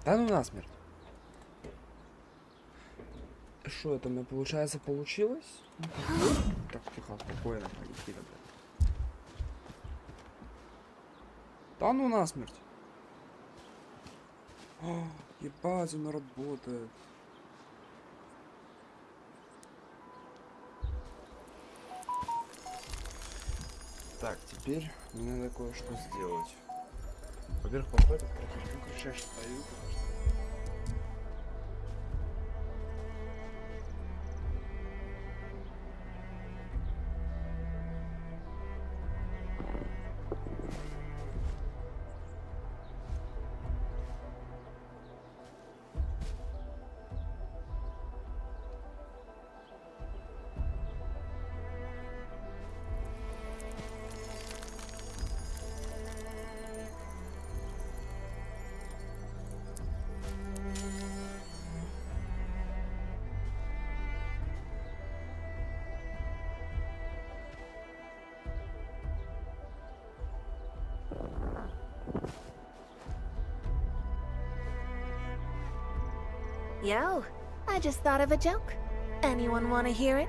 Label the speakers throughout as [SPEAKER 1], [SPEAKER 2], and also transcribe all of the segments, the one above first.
[SPEAKER 1] Да ну насмерть. Что это у меня получается получилось? Так, тихо, спокойно, полетели, блядь. Да ну насмерть. О, ебать, он работает. Так, теперь мне надо кое-что сделать. Во-первых, попробовать открыть. Ну, короче, я сейчас стою, потому что...
[SPEAKER 2] Yo, I just thought of a joke. Anyone want to hear it?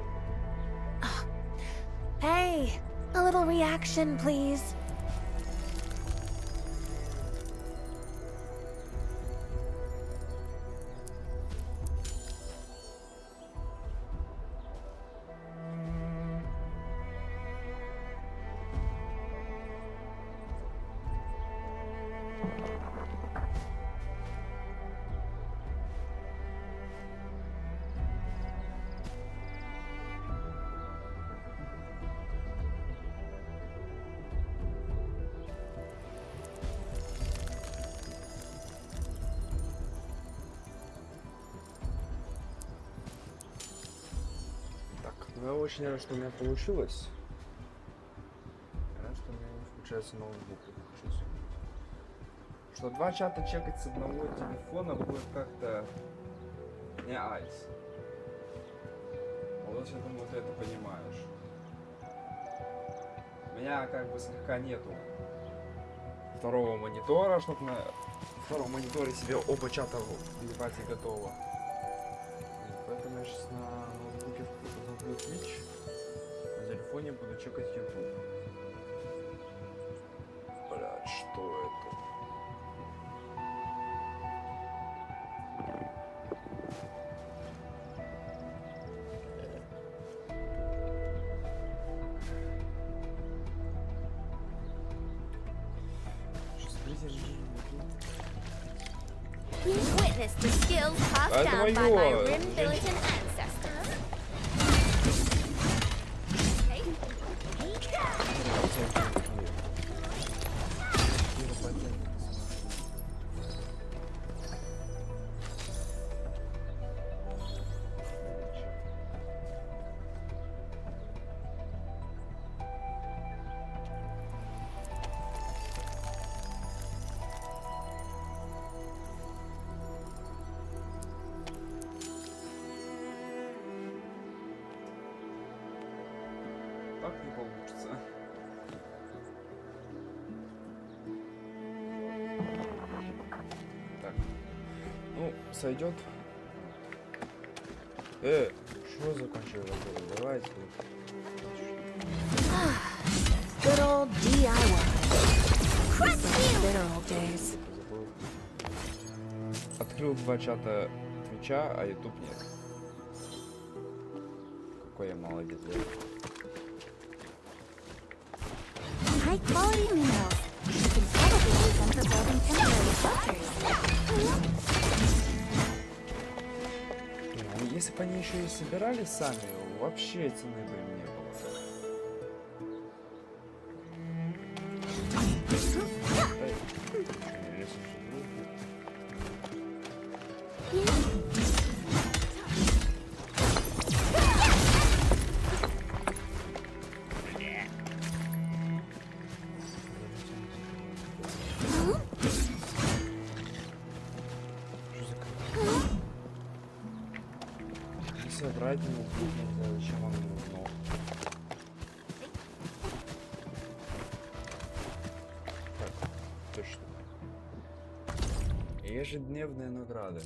[SPEAKER 2] Hey, a little reaction, please.
[SPEAKER 1] Так, ну я очень рад, что у меня получилось. Рад, что у меня не включается ноутбук. Что два чата чекать с одного телефона будет как-то не айс. Вот я думаю, ты это понимаешь. У меня как бы слегка нету второго монитора, чтобы на втором мониторе себе оба чата вливать и готово. И поэтому я сейчас на ноутбуке смотрю Twitch, на телефоне буду чекать YouTube. Блядь, что это?
[SPEAKER 2] You've witnessed the skills passed down by my Rim-Billiton ancestors. Hey,
[SPEAKER 1] Так не получится. Так. Ну, сойдет. Что закончили работу? Давайте.
[SPEAKER 2] good old DIY. Bitter old days.
[SPEAKER 1] Открыл два чата Твича, а YouTube нет. Какой я молодец.
[SPEAKER 2] High quality minerals. You can probably use them for building temporary shelters.
[SPEAKER 1] Если бы они еще и собирали сами, вообще цены бы им не было. Собрать ноутбук нельзя, зачем оно нужно? Так, точно. И Ежедневные награды.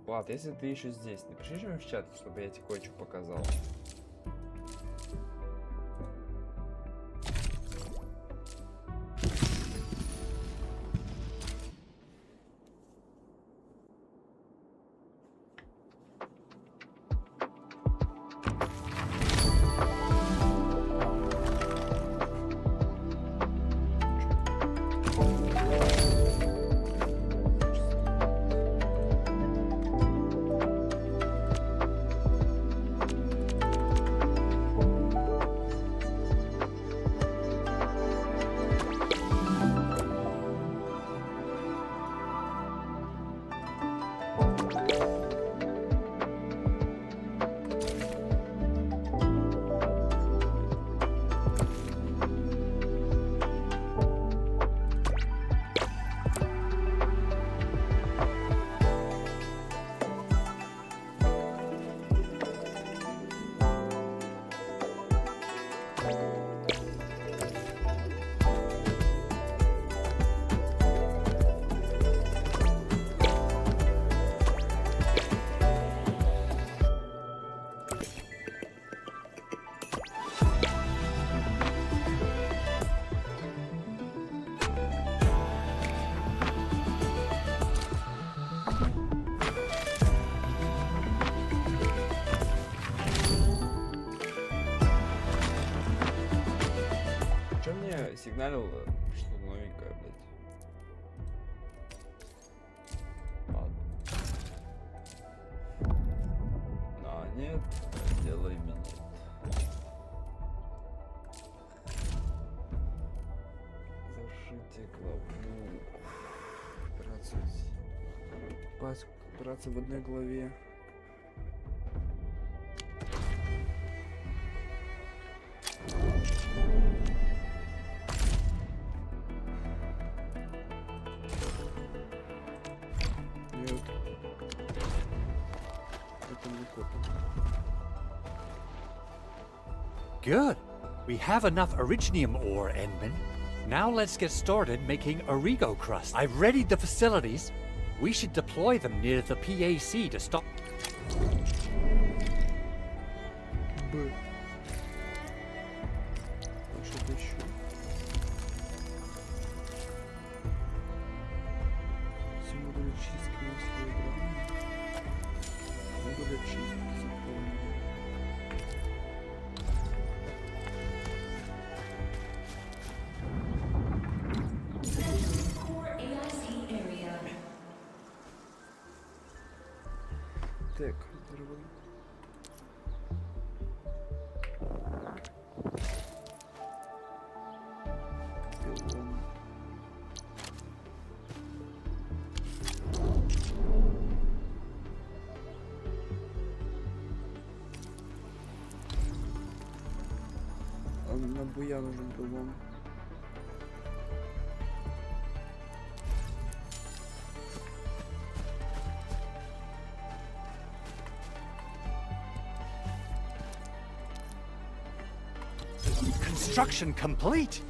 [SPEAKER 1] Влад, если ты еще здесь, напиши мне в чат, чтобы я тебе кое-что показал. Сигналил что-то новенькое, блядь. Ладно. А, нет, делай минет. Зашите главу. Операция в одной главе.
[SPEAKER 3] Good. We have enough originium ore, Endman. Now let's get started making Origo crust. I've readied the facilities. We should deploy them near the PAC to stop.
[SPEAKER 1] Что-то еще. Все модули чистки на свой экран. Модули чистки заполнены. Так, взрываем. Пилон. На буя нужен пилон.
[SPEAKER 3] Construction complete.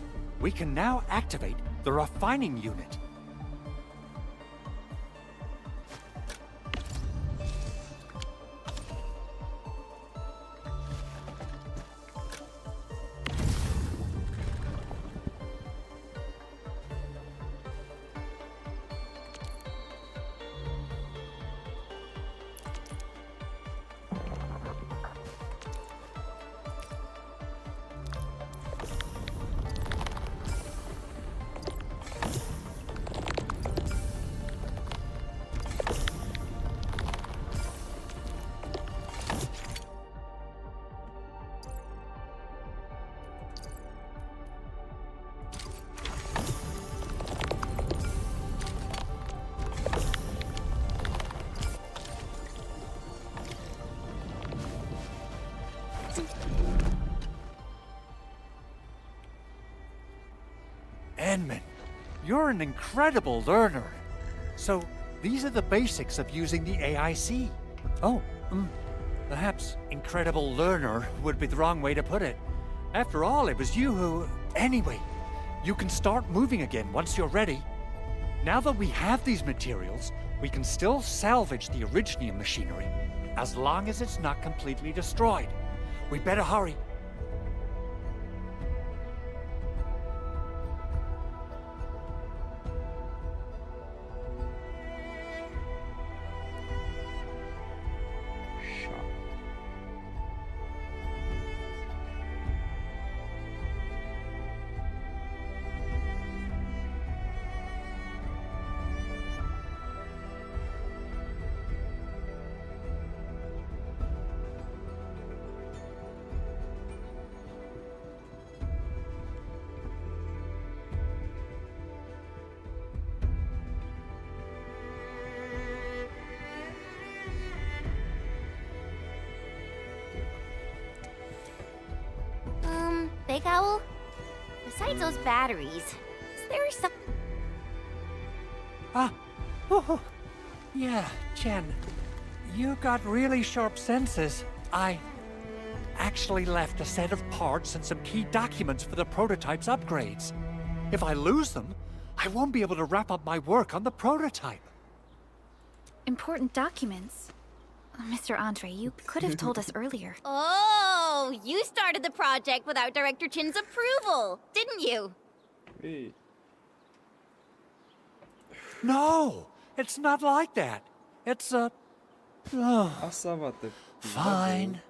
[SPEAKER 3] We can now activate the refining unit. Endman, you're an incredible learner. So, these are the basics of using the AIC. Oh, perhaps incredible learner would be the wrong way to put it. After all, it was you who... Anyway, you can start moving again once you're ready. Now that we have these materials, we can still salvage the Originium machinery, as long as it's not completely destroyed. We better hurry.
[SPEAKER 1] Shop.
[SPEAKER 2] Big Owl? Besides those batteries, is there some...
[SPEAKER 3] Oh, yeah, Jen. You got really sharp senses. I actually left a set of parts and some key documents for the prototype's upgrades. If I lose them, I won't be able to wrap up my work on the prototype.
[SPEAKER 2] important documents? Mr. Andre, you could have told us earlier.
[SPEAKER 4] Oh, you started the project without Director Chin's approval, didn't you?
[SPEAKER 1] Hey.
[SPEAKER 3] No, it's not like that. It's
[SPEAKER 1] А сова-то
[SPEAKER 3] fine.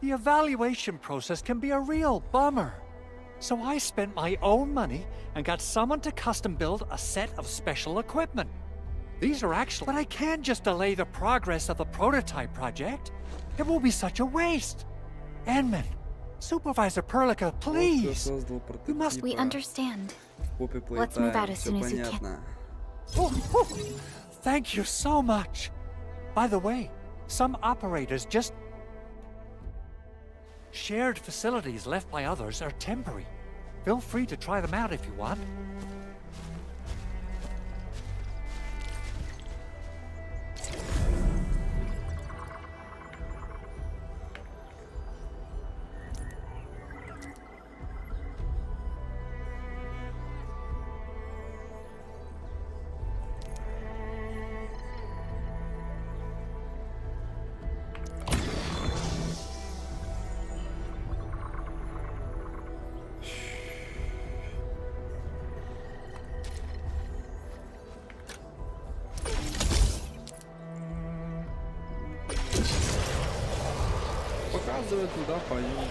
[SPEAKER 3] The evaluation process can be a real bummer. So I spent my own money and got someone to custom build a set of special equipment. These are actually... But I can't just delay the progress of the prototype project. It will be such a waste. Edmund, Supervisor Perlica, please. You must...
[SPEAKER 2] We understand.
[SPEAKER 1] Let's
[SPEAKER 2] Let's move out as soon as you can.
[SPEAKER 3] Oh, thank you so much. By the way, some operators just... Shared facilities left by others are temporary. Feel free to try them out if you want.
[SPEAKER 1] Показывай туда, поем туда.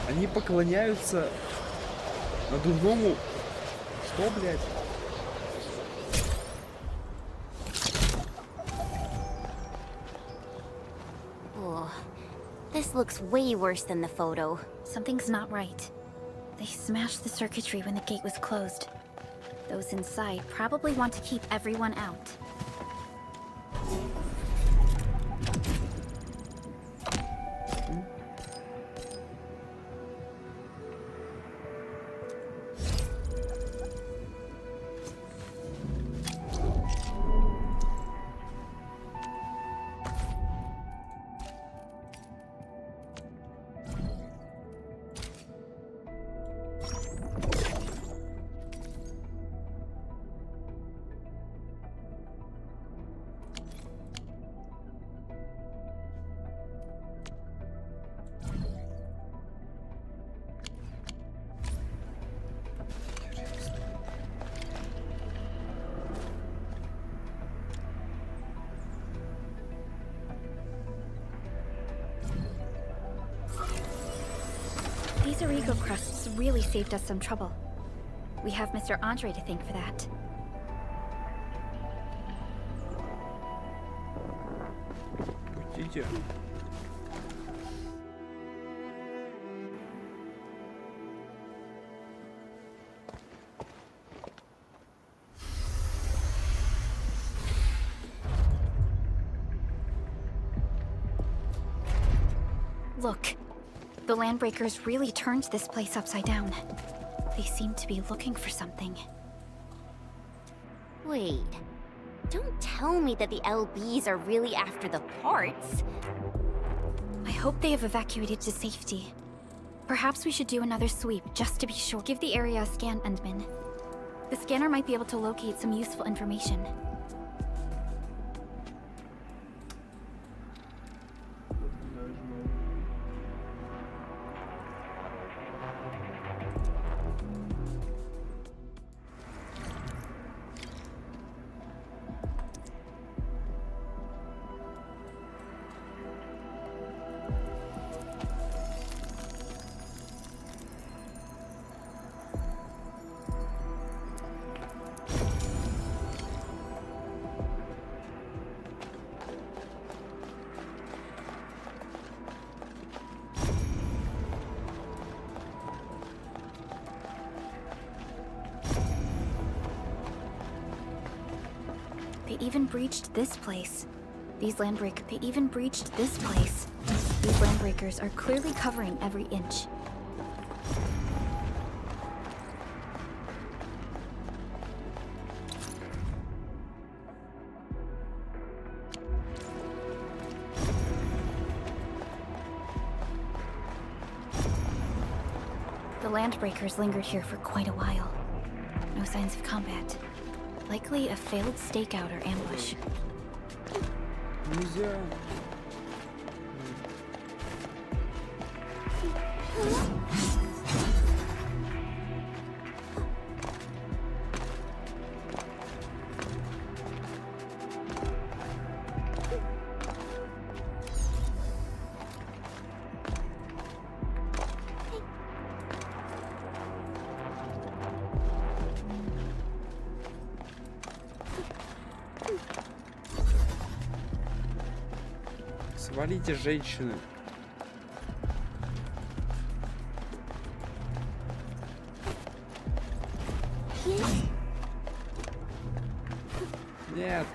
[SPEAKER 1] Они поклоняются надувному... Что, блядь?
[SPEAKER 4] Oh, this looks way worse than the photo.
[SPEAKER 2] Something's not right. They smashed the circuitry when the gate was closed. Those inside probably want to keep everyone out. These Origo crusts really saved us some trouble. We have Mr. Andre to thank for that.
[SPEAKER 1] Пустите.
[SPEAKER 2] Look, the Landbreakers really turned this place upside down. They seem to be looking for something.
[SPEAKER 4] Wait. Don't tell me that the LBs are really after the parts.
[SPEAKER 2] I hope they have evacuated to safety. Perhaps we should do another sweep, just to be sure. Give the area a scan, Endman. The scanner might be able to locate some useful information. They even breached this place. They even breached this place. These Landbreakers are clearly covering every inch. The Landbreakers lingered here for quite a while. No signs of combat. Likely a failed stakeout or ambush.
[SPEAKER 1] Нельзя. Свалите, женщины. Нет.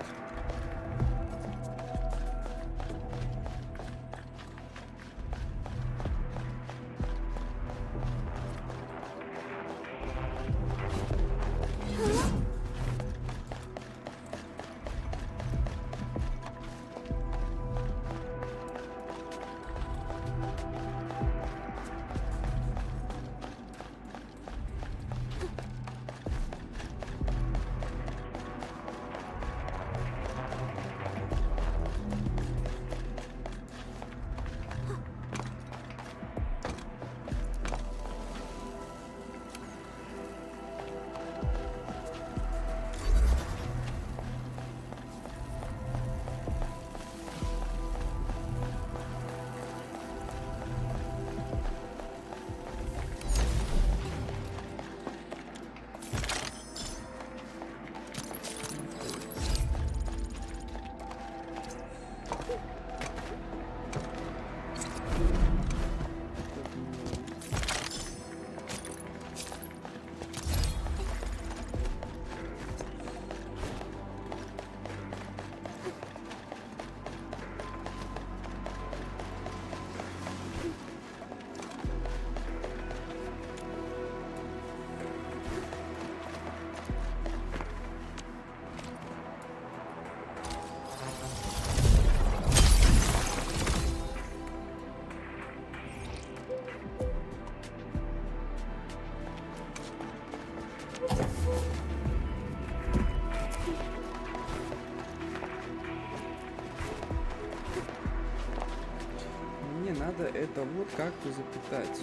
[SPEAKER 1] Мне надо это вот как-то запитать.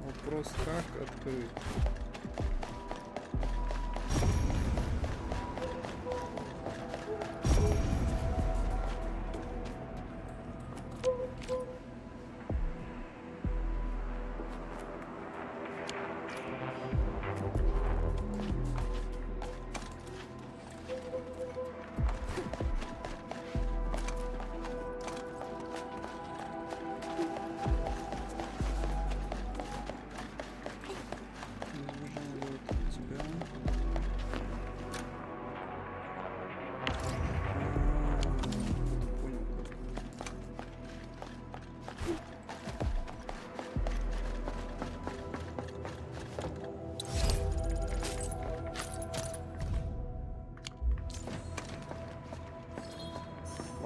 [SPEAKER 1] Вопрос, как открыть?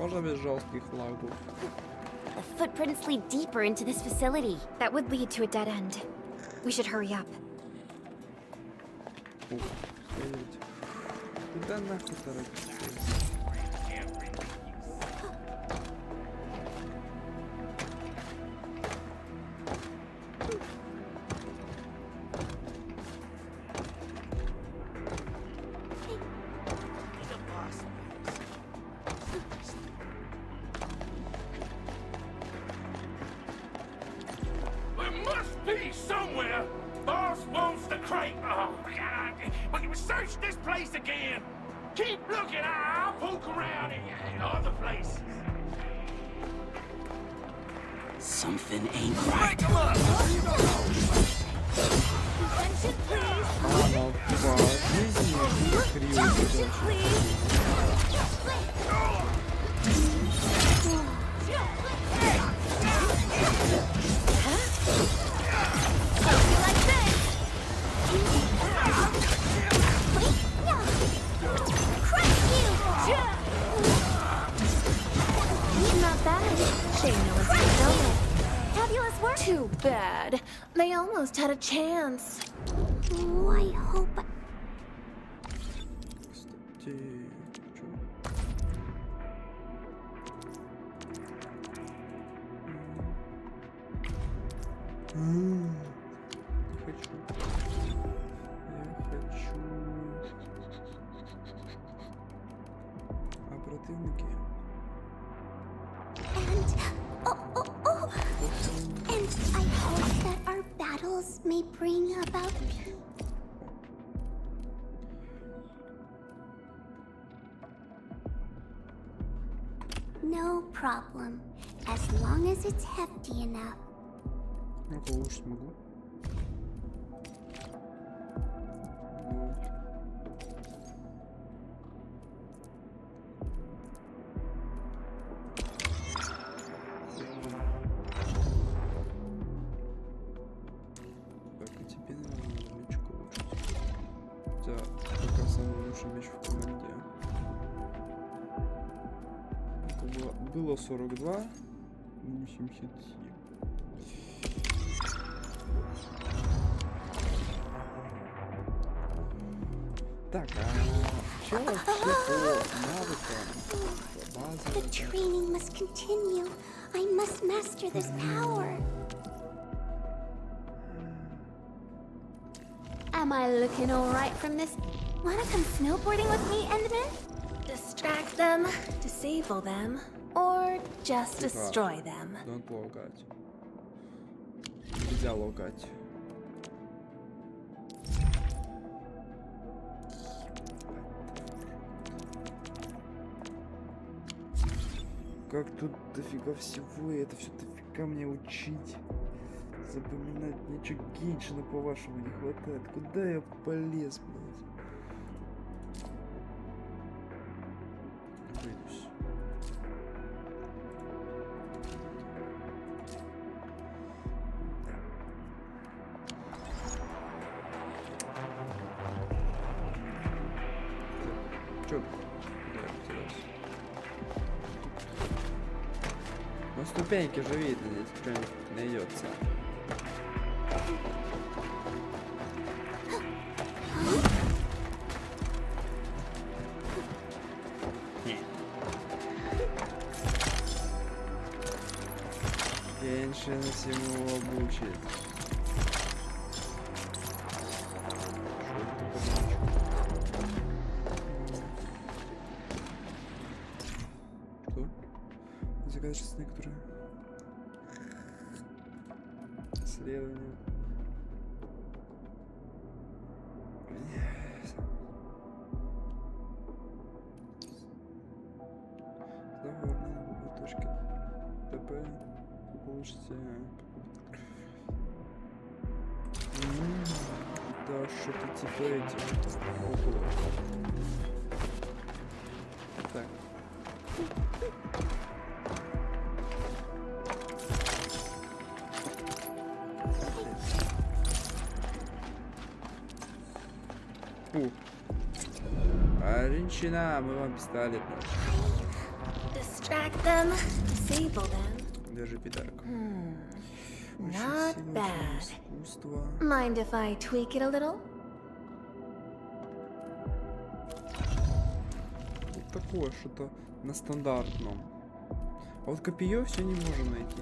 [SPEAKER 1] Можно без жестких лагов?
[SPEAKER 4] The footprints lead deeper into this facility.
[SPEAKER 2] That would lead to a dead end. We should hurry up.
[SPEAKER 1] Ух, стоять. Куда нахуй торопиться?
[SPEAKER 5] Be somewhere. Boss wants the crate. Oh, God. We can search this place again. Keep looking. I'll poke around in other places.
[SPEAKER 6] Something ain't right.
[SPEAKER 4] Attention, please.
[SPEAKER 1] Она по жизни
[SPEAKER 4] Attention, please. Like this. Crush you.
[SPEAKER 2] Not bad. Shameless fulfillment. Fabulous work. Too bad. They almost had a chance.
[SPEAKER 4] Oh, I hope.
[SPEAKER 1] Кстати, чё? Не хочу. Я хочу. А противники?
[SPEAKER 7] And I hope that our battles may bring about no problem, as long as it's hefty enough.
[SPEAKER 1] Ну-ка, лучше смогу. Ну. Так, и тебе надо мечку улучшить. Хотя, пока самый лучший меч в команде. Это было 42, 87. Так, а чё вообще по навыкам? По
[SPEAKER 7] The
[SPEAKER 1] базовым?
[SPEAKER 7] training must continue. I must master this power.
[SPEAKER 2] Am I looking alright from this? Wanna come snowboarding with me, Endman? Distract them, disable them, or just
[SPEAKER 1] Типа,
[SPEAKER 2] destroy them?
[SPEAKER 1] Don't логать. Нельзя логать. Как тут дофига всего, и это все дофига мне учить. Запоминать ничего геншина по-вашему не хватает. Куда я полез, блядь? Выйдусь. Чё? Куда я потерялся? Ну ступеньки же видно, здесь кто-нибудь найдется. Геншин всему обучит. Что? Загадочность некоторые. Исследование. Довольно в точке ТП. Получите. Да, что-то типа этих. Около. Так. Аренчина, мы вам пистолет наш.
[SPEAKER 8] Distract them, disable them.
[SPEAKER 1] Держи подарок.
[SPEAKER 8] Not
[SPEAKER 1] Очень сильное
[SPEAKER 8] bad.
[SPEAKER 1] искусство.
[SPEAKER 8] Mind if I tweak it a little?
[SPEAKER 1] Вот такое что-то на стандартном. А вот копье все не можем найти.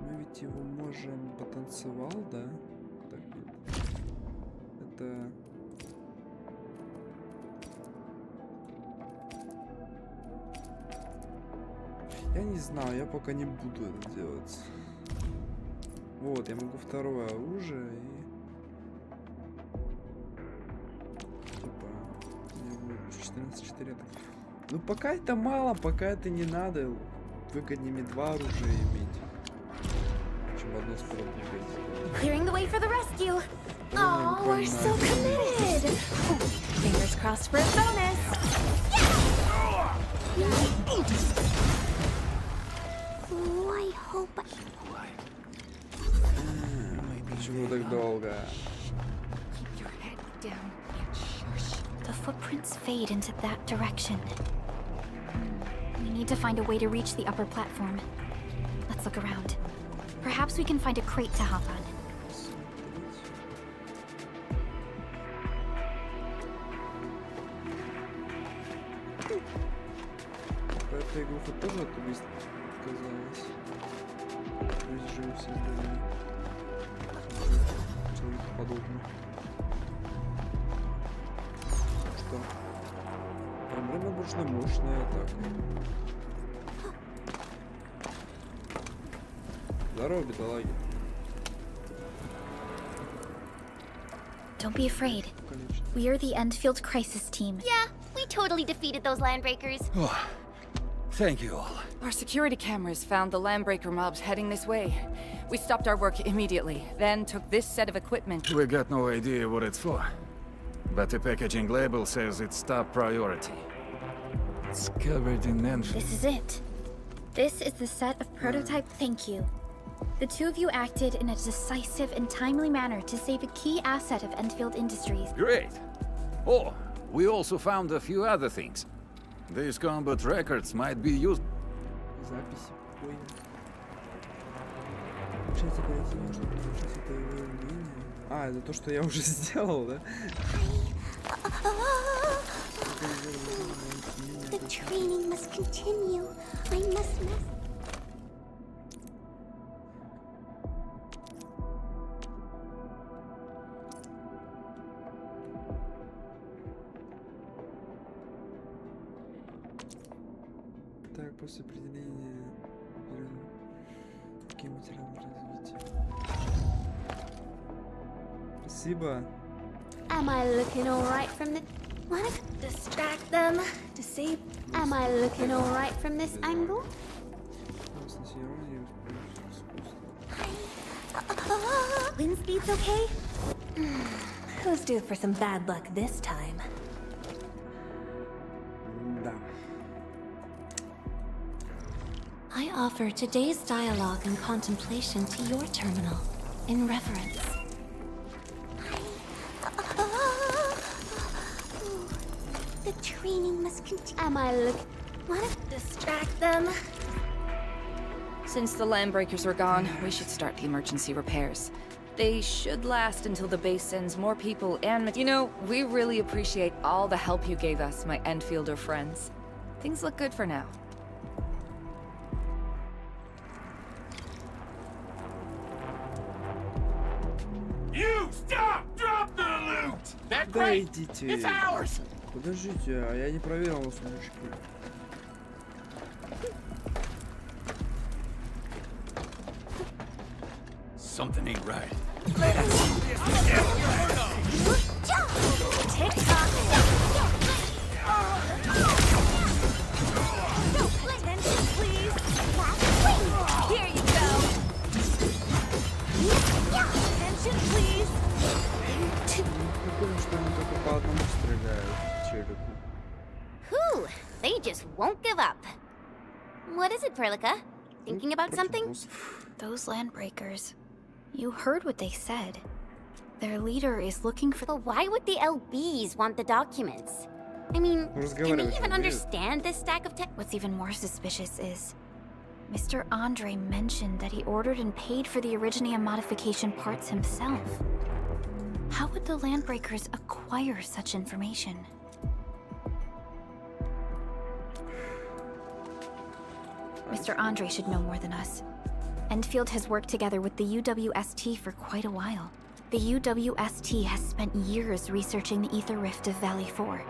[SPEAKER 1] Мы ведь его можем... Потанцевал, да? Так, нет. Это... Я не знаю, я пока не буду это делать. Вот, я могу второе оружие и... Типа... 14-4. Ну пока это мало, пока это не надо. Выгоднее мне два оружия иметь. Чем одно с пробуем.
[SPEAKER 2] Clearing the way for the rescue.
[SPEAKER 8] Oh, we're so committed. Fingers crossed for a bonus.
[SPEAKER 7] Oh, I hope I...
[SPEAKER 1] Почему так долго?
[SPEAKER 2] Keep your head down and shush. The footprints fade into that direction. We need to find a way to reach the upper platform. Let's look around. Perhaps we can find a crate to hop on.
[SPEAKER 1] Эта игруха тоже отказалась. Здесь же все здания. Чего-то подобное. Что? Прям реально мощная атака. Здорово, бедолаги.
[SPEAKER 2] Don't be afraid.
[SPEAKER 1] Конечно.
[SPEAKER 2] We are the endfield crisis team.
[SPEAKER 4] Yeah, we totally defeated those landbreakers.
[SPEAKER 9] Thank you all.
[SPEAKER 10] Our security cameras found the landbreaker mobs heading this way. We stopped our work immediately, then took this set of equipment.
[SPEAKER 9] We got no idea what it's for. But the packaging label says it's top priority. It's covered in endfield.
[SPEAKER 2] This is it. This is the set of prototype thank you. The two of you acted in a decisive and timely manner to save a key asset of Enfield Industries.
[SPEAKER 9] Great. Oh, we also found a few other things. These combat records might be used.
[SPEAKER 1] Записи. Ой. Получается, поэтому, что получается, это его умение. А, это то, что я уже сделал, да?
[SPEAKER 7] The training must continue. I must mess...
[SPEAKER 1] Так, после определения... Какие материалы развития? Спасибо.
[SPEAKER 8] Am I looking alright from the... What if... Distract them, disable... Am I looking alright from this angle?
[SPEAKER 2] Wind speed's okay?
[SPEAKER 8] Who's due for some bad luck this time?
[SPEAKER 1] Да.
[SPEAKER 8] I offer today's dialogue and contemplation to your terminal, in reverence.
[SPEAKER 7] The training must continue.
[SPEAKER 8] Am I look... What if... Distract them?
[SPEAKER 10] Since the landbreakers are gone, we should start the emergency repairs. They should last until the base sends more people and... You know, we really appreciate all the help you gave us, my Enfielder friends. Things look good for now.
[SPEAKER 5] You stop! Drop the loot! That
[SPEAKER 1] Да
[SPEAKER 5] crate,
[SPEAKER 1] идите.
[SPEAKER 5] it's ours!
[SPEAKER 1] Подождите, а я не проверил на сундучки.
[SPEAKER 9] Something ain't right.
[SPEAKER 2] Tick-tock! Attention, please! Here you go! Attention, please!
[SPEAKER 1] Не помню, что они только по одному стреляют в челику.
[SPEAKER 4] Whew, they just won't give up. What is it, Perlica? Thinking about something?
[SPEAKER 2] Those landbreakers. You heard what they said. Their leader is looking for...
[SPEAKER 4] But why would the LBs want the documents? I mean, can
[SPEAKER 1] Разговаривать
[SPEAKER 4] they even
[SPEAKER 1] умеют.
[SPEAKER 4] understand this stack of tech?
[SPEAKER 2] What's even more suspicious is Mr. Andre mentioned that he ordered and paid for the Originium modification parts himself. How would the Landbreakers acquire such information? Mr. Andre should know more than us. Endfield has worked together with the UWST for quite a while. The UWST has spent years researching the ether rift of Valley 4.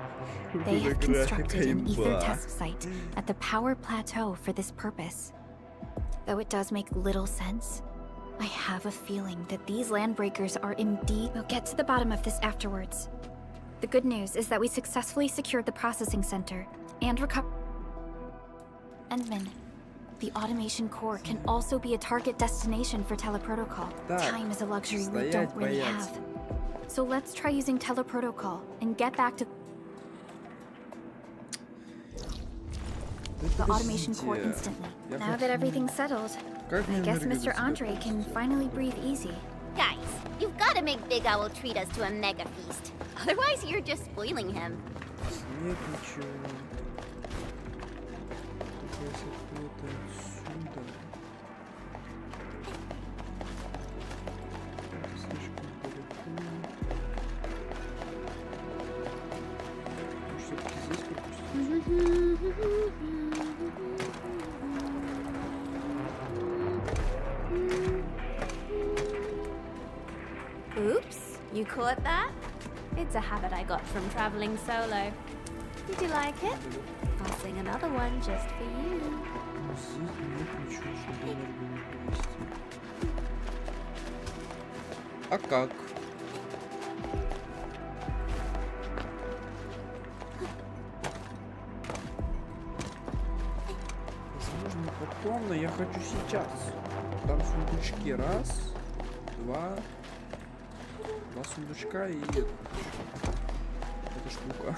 [SPEAKER 2] They have constructed an ether test site at the Power Plateau for this purpose. Though it does make little sense, I have a feeling that these Landbreakers are indeed... We'll get to the bottom of this afterwards. The good news is that we successfully secured the processing center and Endman, the automation core can also be a target destination for teleprotocol.
[SPEAKER 1] Так,
[SPEAKER 2] Time is a luxury we
[SPEAKER 1] стоять,
[SPEAKER 2] don't really
[SPEAKER 1] бояться.
[SPEAKER 2] have. So let's try using teleprotocol and get back to the automation core instantly. Now that everything's settled, I guess Mr. Andre can finally breathe easy.
[SPEAKER 4] Guys, you've got to make Big Owl treat us to a mega feast. Otherwise, you're just spoiling him.
[SPEAKER 1] Нет ничего. Только если кто-то отсюда. Это слишком далеко. Может, все-таки здесь как-то?
[SPEAKER 8] Oops, you caught that? It's a habit I got from traveling solo. Did you like it? I'll sing another one just for you.
[SPEAKER 1] Здесь нет ничего, что было бы не провести. А как? Возможно, потом, но я хочу сейчас. Там сундучки. Раз, два сундучка и эта штука.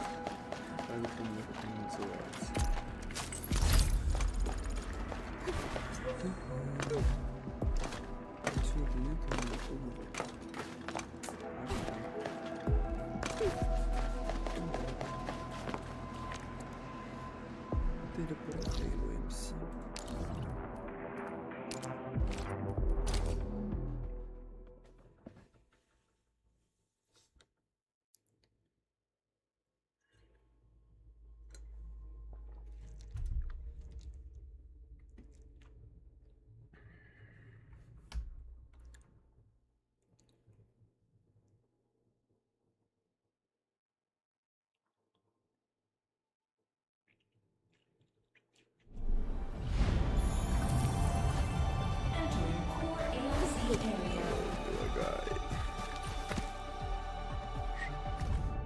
[SPEAKER 1] Я не помню, как она называется. Отсюда нет, а не оттуда. Телепортируемся.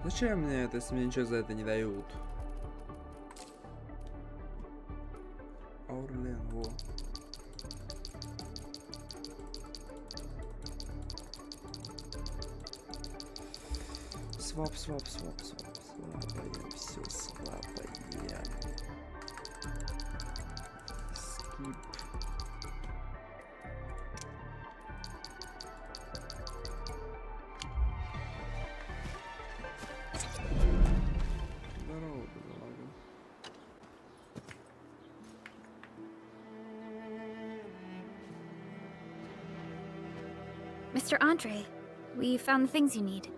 [SPEAKER 1] Зачем мне это, если мне ничего за это не дают? Аурлен, во. Свап. Свапаем, все свапаем. Скип. Здорово, бедолага.
[SPEAKER 2] Mr. Andre, we found the things you need.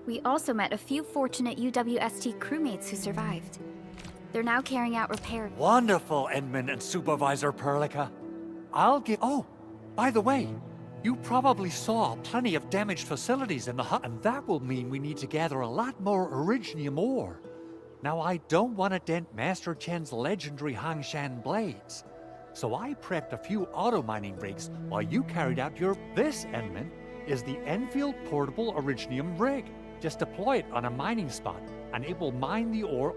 [SPEAKER 2] We also met a few fortunate UWST crewmates who survived. They're now carrying out repairs.
[SPEAKER 3] Wonderful, Edmund and Supervisor Perlica. I'll give... Oh, by the way, you probably saw plenty of damaged facilities in the hut, and that will mean we need to gather a lot more Originium ore. Now, I don't want to dent Master Chen's legendary Hangshan blades, so I prepped a few auto-mining rigs while you carried out your... This, Edmund, is the Enfield Portable Originium rig. Just deploy it on a mining spot, and it will mine the ore...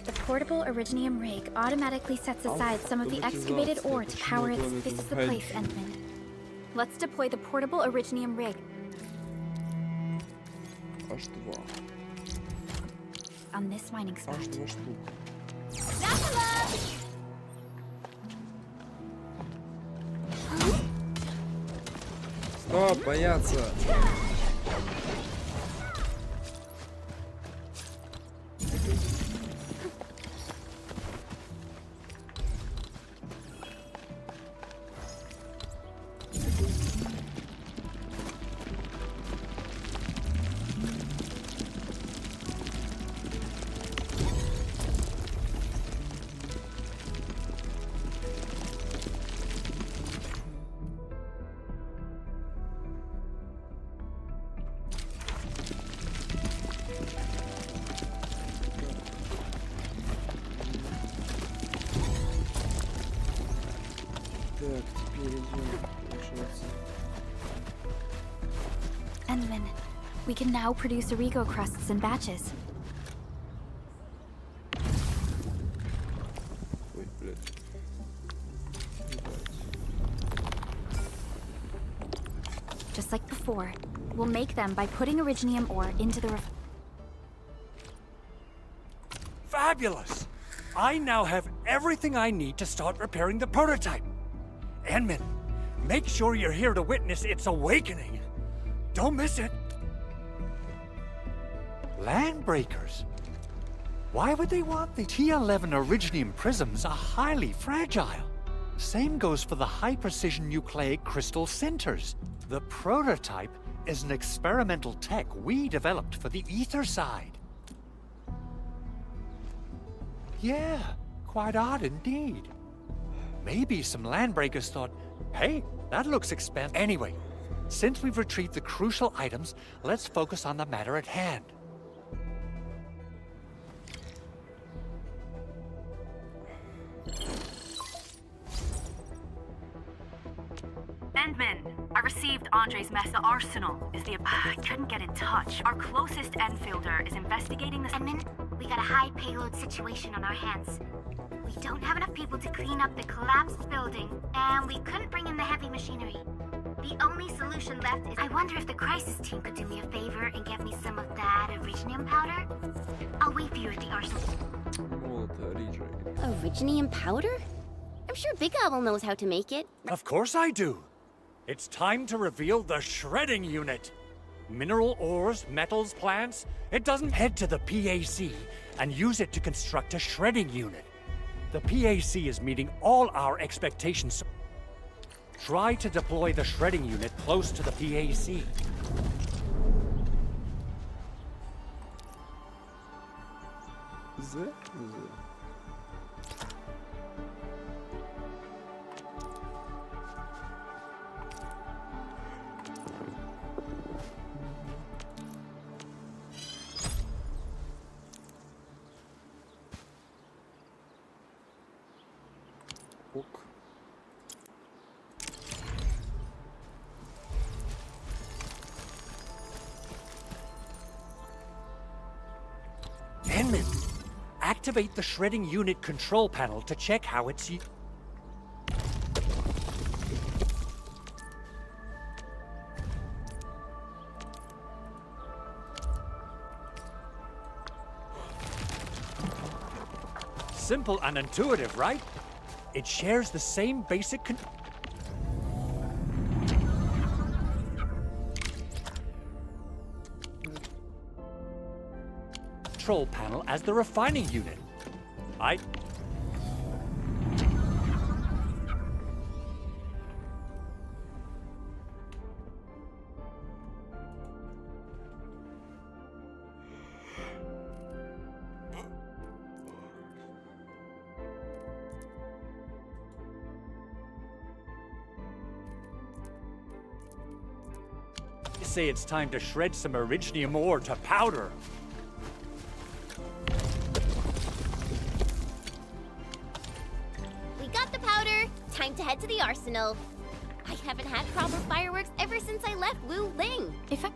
[SPEAKER 2] The portable Originium rig automatically sets aside some of the excavated ore to power its... This is the place, Endman. Let's deploy the portable Originium rig.
[SPEAKER 1] Аж два.
[SPEAKER 2] On this mining spot.
[SPEAKER 1] Аж два штука. Стоп, бояться. Так, теперь идем, получается.
[SPEAKER 2] Endman, we can now produce Origo crusts in batches.
[SPEAKER 1] Ой, блядь.
[SPEAKER 2] Just like before, we'll make them by putting Originium ore into the
[SPEAKER 3] Fabulous! I now have everything I need to start repairing the prototype. Enman, make sure you're here to witness its awakening. Don't miss it. Landbreakers? Why would they want the T11 Originium prisms are highly fragile? Same goes for the high-precision nucleic crystal centers. The prototype is an experimental tech we developed for the ether side. Yeah, quite odd indeed. Maybe some landbreakers thought, hey, that looks expensive. Anyway, since we've retrieved the crucial items, let's focus on the matter at hand.
[SPEAKER 11] Endman, I received Andre's mess at Arsenal. I couldn't get in touch. Our closest endfielder is investigating this.
[SPEAKER 7] Endman, we got a high payload situation on our hands. We don't have enough people to clean up the collapsed building, and we couldn't bring in the heavy machinery. The only solution left is... I wonder if the crisis team could do me a favor and get me some of that Originium powder? I'll wait for you at the arsenal.
[SPEAKER 1] Вот, Риджи.
[SPEAKER 4] Originium powder? I'm sure Big Owl knows how to make it.
[SPEAKER 3] Of course I do. It's time to reveal the shredding unit. Mineral ores, metals, plants. It doesn't head to the PAC and use it to construct a shredding unit. The PAC is meeting all our expectations. Try to deploy the shredding unit close to the PAC.
[SPEAKER 1] Z? Ок.
[SPEAKER 3] Enman, activate the shredding unit control panel to check how it's Simple and intuitive, right? It shares the same basic control panel as the refining unit. Say it's time to shred some Originium ore to powder.
[SPEAKER 4] We got the powder. Time to head to the arsenal. I haven't had proper fireworks ever since I left Wu Ling.
[SPEAKER 2] If I...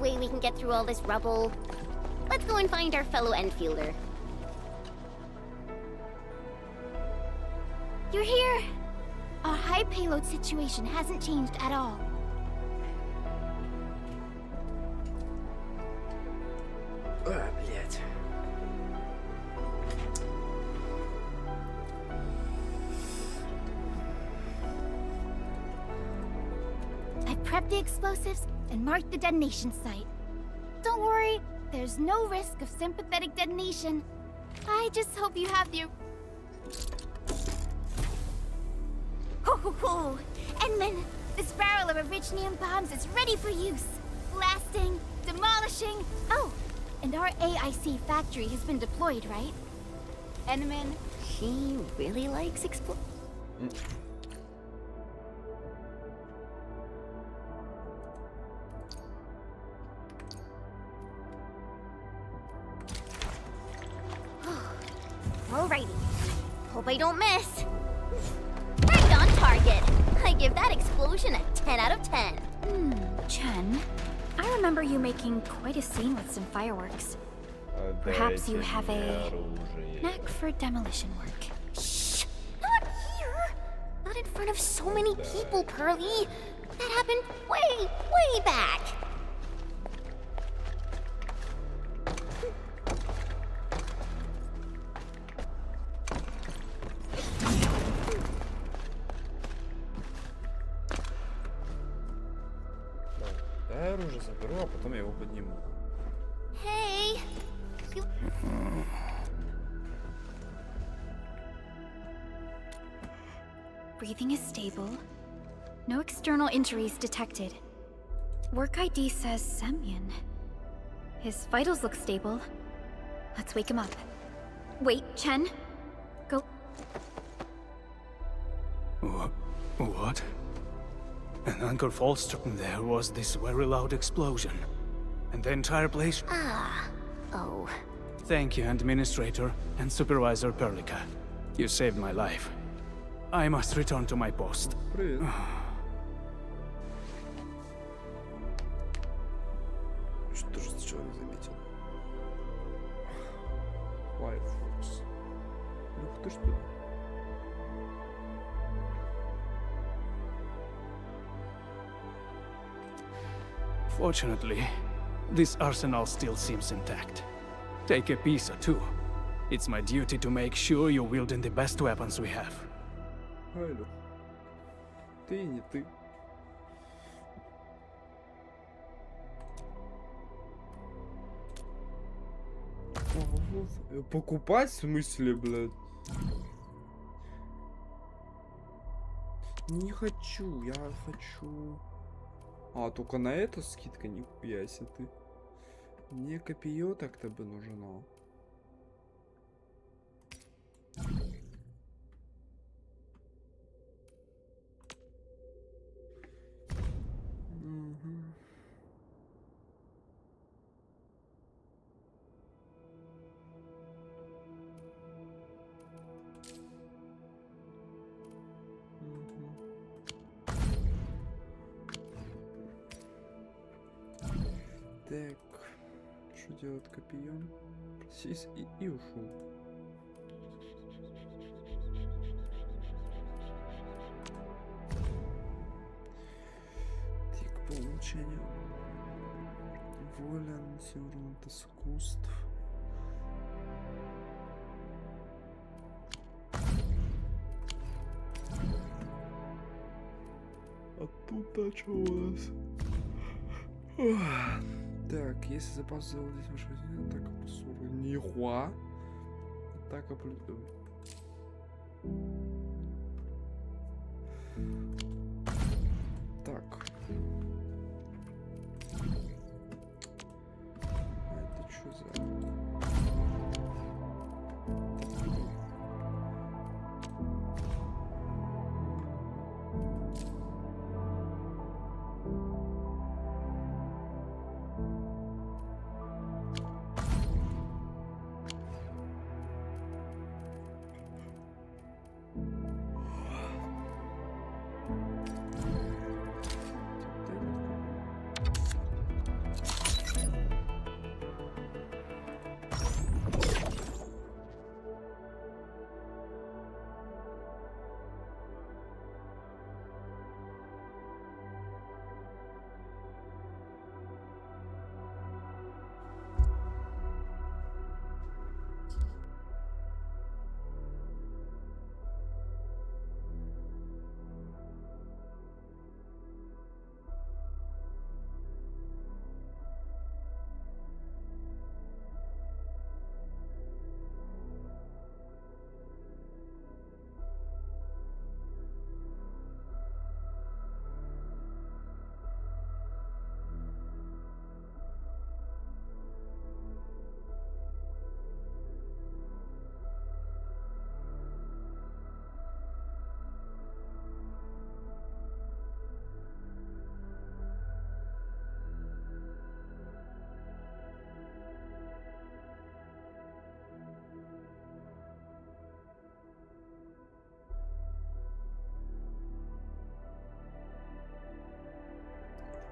[SPEAKER 4] way we can get through all this rubble. Let's go and find our fellow endfielder.
[SPEAKER 2] You're here! Our high payload situation hasn't changed at all.
[SPEAKER 1] Блять.
[SPEAKER 2] I prepped the explosives and marked the detonation site. Don't worry, there's no risk of sympathetic detonation. I just hope you have the... Ho ho ho! Edmund, this barrel of Originium bombs is ready for use. Blasting, demolishing... Oh, and our AIC factory has been deployed, right? Edmund,
[SPEAKER 4] She really likes Alrighty. Hope I don't miss. Right on target. I give that explosion a 10 out of 10.
[SPEAKER 2] Chen, I remember you making quite a scene with some fireworks. Perhaps you have a knack for demolition work.
[SPEAKER 4] Shh! Not here! Not in front of so many people, Pearly. That happened way, way back.
[SPEAKER 1] Да, я оружие заберу, а потом я его подниму.
[SPEAKER 4] Hey! You...
[SPEAKER 2] Breathing is stable. No external injuries detected. Work ID says Semyon. His vitals look stable. Let's wake him up. Wait, Chen. Go.
[SPEAKER 12] What? An Anchor Fallstrom there was this very loud explosion. And the entire place...
[SPEAKER 4] Oh.
[SPEAKER 12] Thank you, Administrator and Supervisor Perlica. You saved my life. I must return to my post.
[SPEAKER 1] Привет. Что же ты человек заметил? Firefox. Ух ты что ли?
[SPEAKER 12] Fortunately, this arsenal still seems intact. Take a piece or two. It's my duty to make sure you're wielding the best weapons we have.
[SPEAKER 1] Алло. Ты не ты. Вот. Покупать в смысле, блядь? Не хочу, я хочу... А, только на это скидка, нихуя себе ты. Мне копье так-то бы нужно. Так, что делать копьем? Сись и ушел. Так, по умолчанию. Воля, урон от искусств. А тут а что у нас? Так, если запас золота здесь вашего атака плюс 40. Нихуя. Атака плюс... Так. А это что за...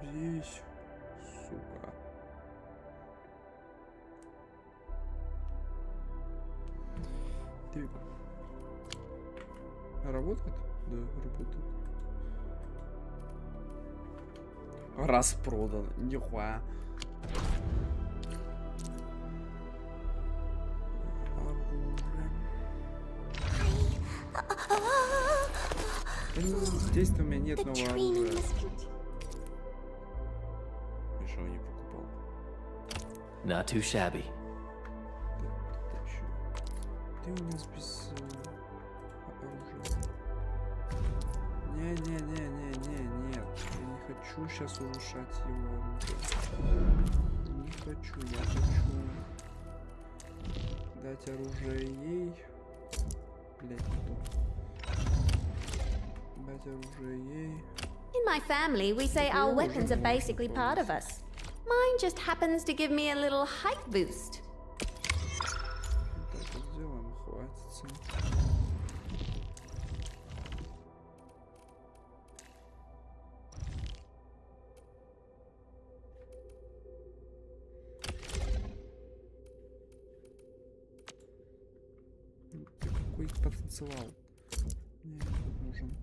[SPEAKER 1] Здесь, сука. Так. Работает? Да, работает. Распродан. Нихуя. Здесь-то у меня нет нового оружия. Я что, не покупал?
[SPEAKER 6] Not too shabby.
[SPEAKER 1] Ты у нас без оружия. Не-не-не-не-не, нет. Я не хочу сейчас улучшать его оружие. Не хочу, я хочу дать оружие ей. Блять, не то. Дать оружие ей.
[SPEAKER 8] In my family, we say our weapons are basically part of us. Mine just happens to give me a little height boost.
[SPEAKER 1] Так вот сделаем, хватится. Какой потенциал? Мне нужен.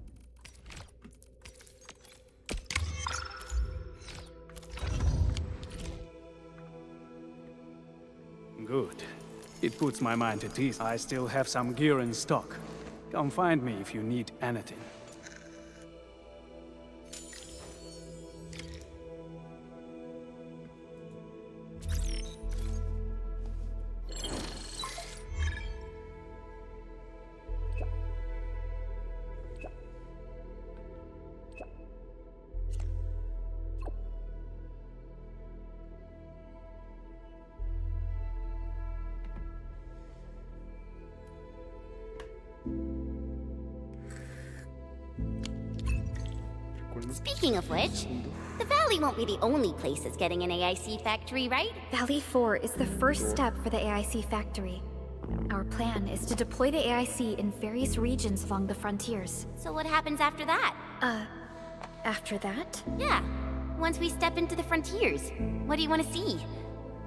[SPEAKER 12] Good. It puts my mind at ease. I still have some gear in stock. Come find me if you need anything.
[SPEAKER 4] Speaking of which, the Valley won't be the only place that's getting an AIC factory, right?
[SPEAKER 2] Valley 4 is the first step for the AIC factory. Our plan is to deploy the AIC in various regions along the frontiers.
[SPEAKER 4] So what happens after that?
[SPEAKER 2] After that?
[SPEAKER 4] Yeah, once we step into the frontiers, what do you want to see?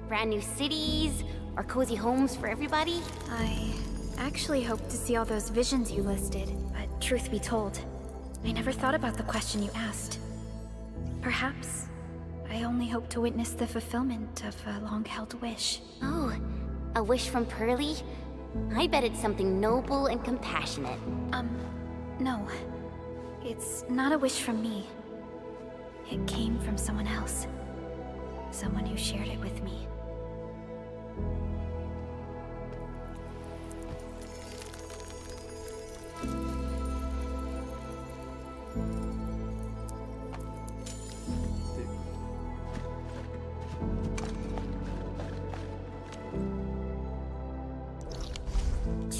[SPEAKER 4] Brand new cities, or cozy homes for everybody?
[SPEAKER 2] I actually hoped to see all those visions you listed, but truth be told, I never thought about the question you asked. Perhaps I only hope to witness the fulfillment of a long-held wish.
[SPEAKER 4] Oh, a wish from Pearly? I bet it's something noble and compassionate.
[SPEAKER 2] No. It's not a wish from me. It came from someone else. Someone who shared it with me.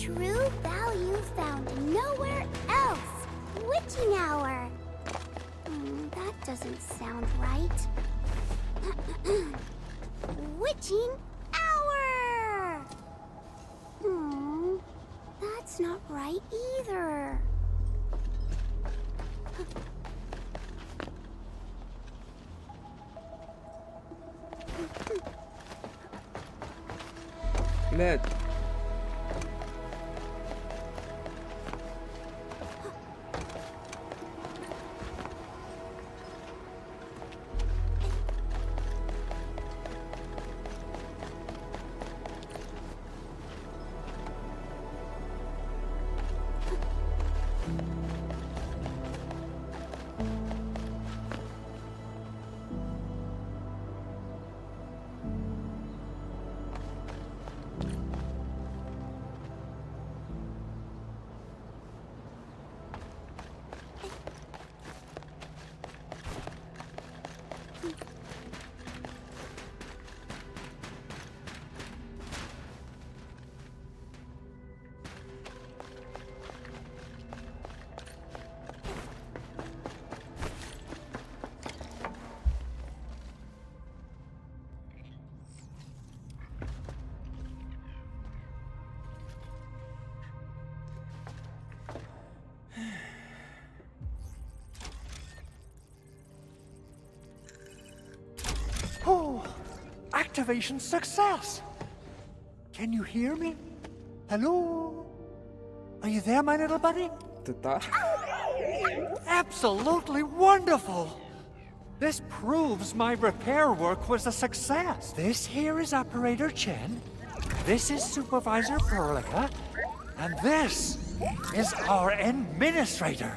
[SPEAKER 7] True value found nowhere else. Witching hour. That doesn't sound right. Witching hour. That's not right either.
[SPEAKER 1] Блядь.
[SPEAKER 3] activation success! Can you hear me? Hello? Are you there, my little buddy?
[SPEAKER 1] Ты та?
[SPEAKER 3] Absolutely wonderful! This proves my repair work was a success. This here is Operator Chen, this is Supervisor Perlica, and this is our Administrator.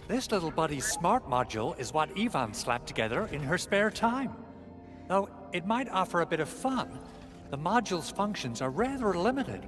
[SPEAKER 3] This little buddy's smart module is what Ivan slapped together in her spare time. Though it might offer a bit of fun, the module's functions are rather limited.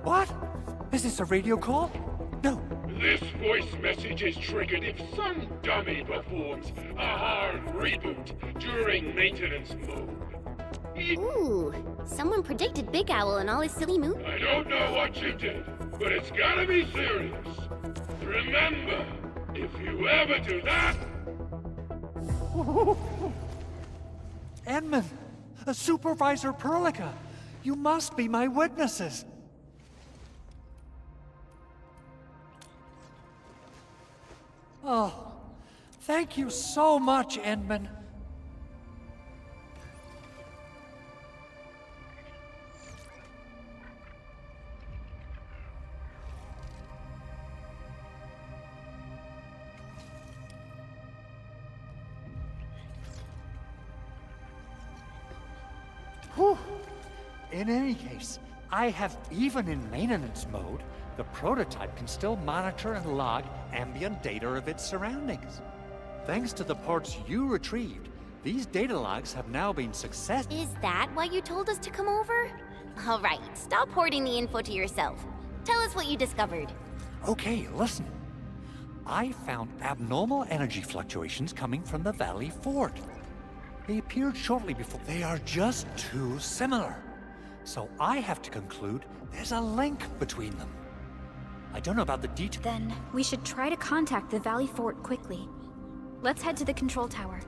[SPEAKER 3] What? Is this a radio call? No.
[SPEAKER 5] This voice message is triggered if some dummy performs a hard reboot during maintenance mode.
[SPEAKER 4] Ooh, someone predicted Big Owl and all his silly moves.
[SPEAKER 5] I don't know what you did, but it's gotta be serious. Remember, if you ever do that...
[SPEAKER 3] Edmund, Supervisor Perlica, you must be my witnesses. Oh, thank you so much, Edmund. Whew. In any case, even in maintenance mode, the prototype can still monitor and log ambient data of its surroundings. Thanks to the ports you retrieved, these data logs have now been successful.
[SPEAKER 4] Is that why you told us to come over? All right, stop hoarding the info to yourself. Tell us what you discovered.
[SPEAKER 3] Okay, listen. I found abnormal energy fluctuations coming from the Valley Fort. They appeared shortly before. They are just too similar. So I have to conclude there's a link between them. I don't know about the details.
[SPEAKER 2] Then we should try to contact the Valley Fort quickly. Let's head to the control tower.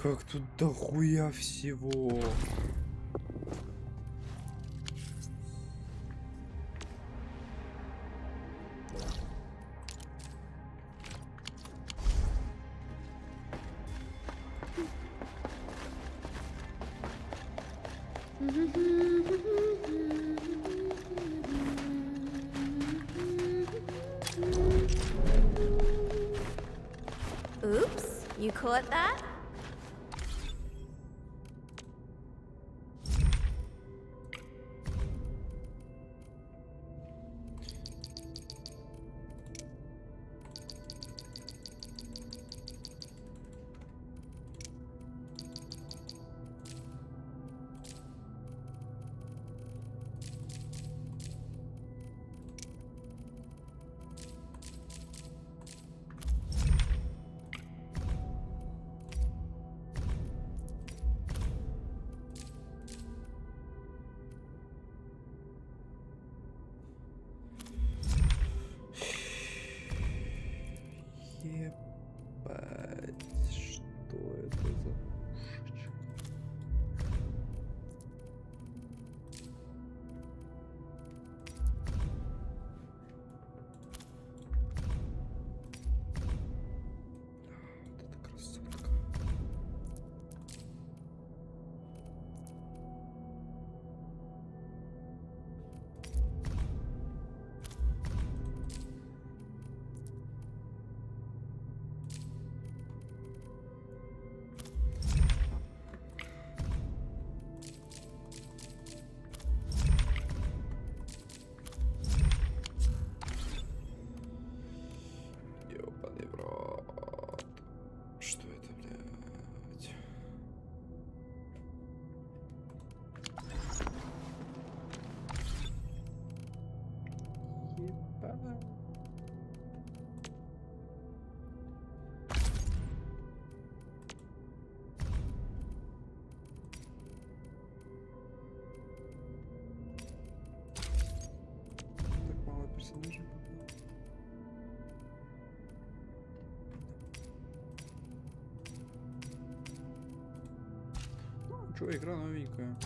[SPEAKER 1] Как тут дохуя всего.
[SPEAKER 8] Oops, you caught that?
[SPEAKER 1] Ебать, что это за... Вот это красотка. Ёбаный в рот. Что это, блядь? Ебать. Так мало персонажей. Ну, чё, игра новенькая.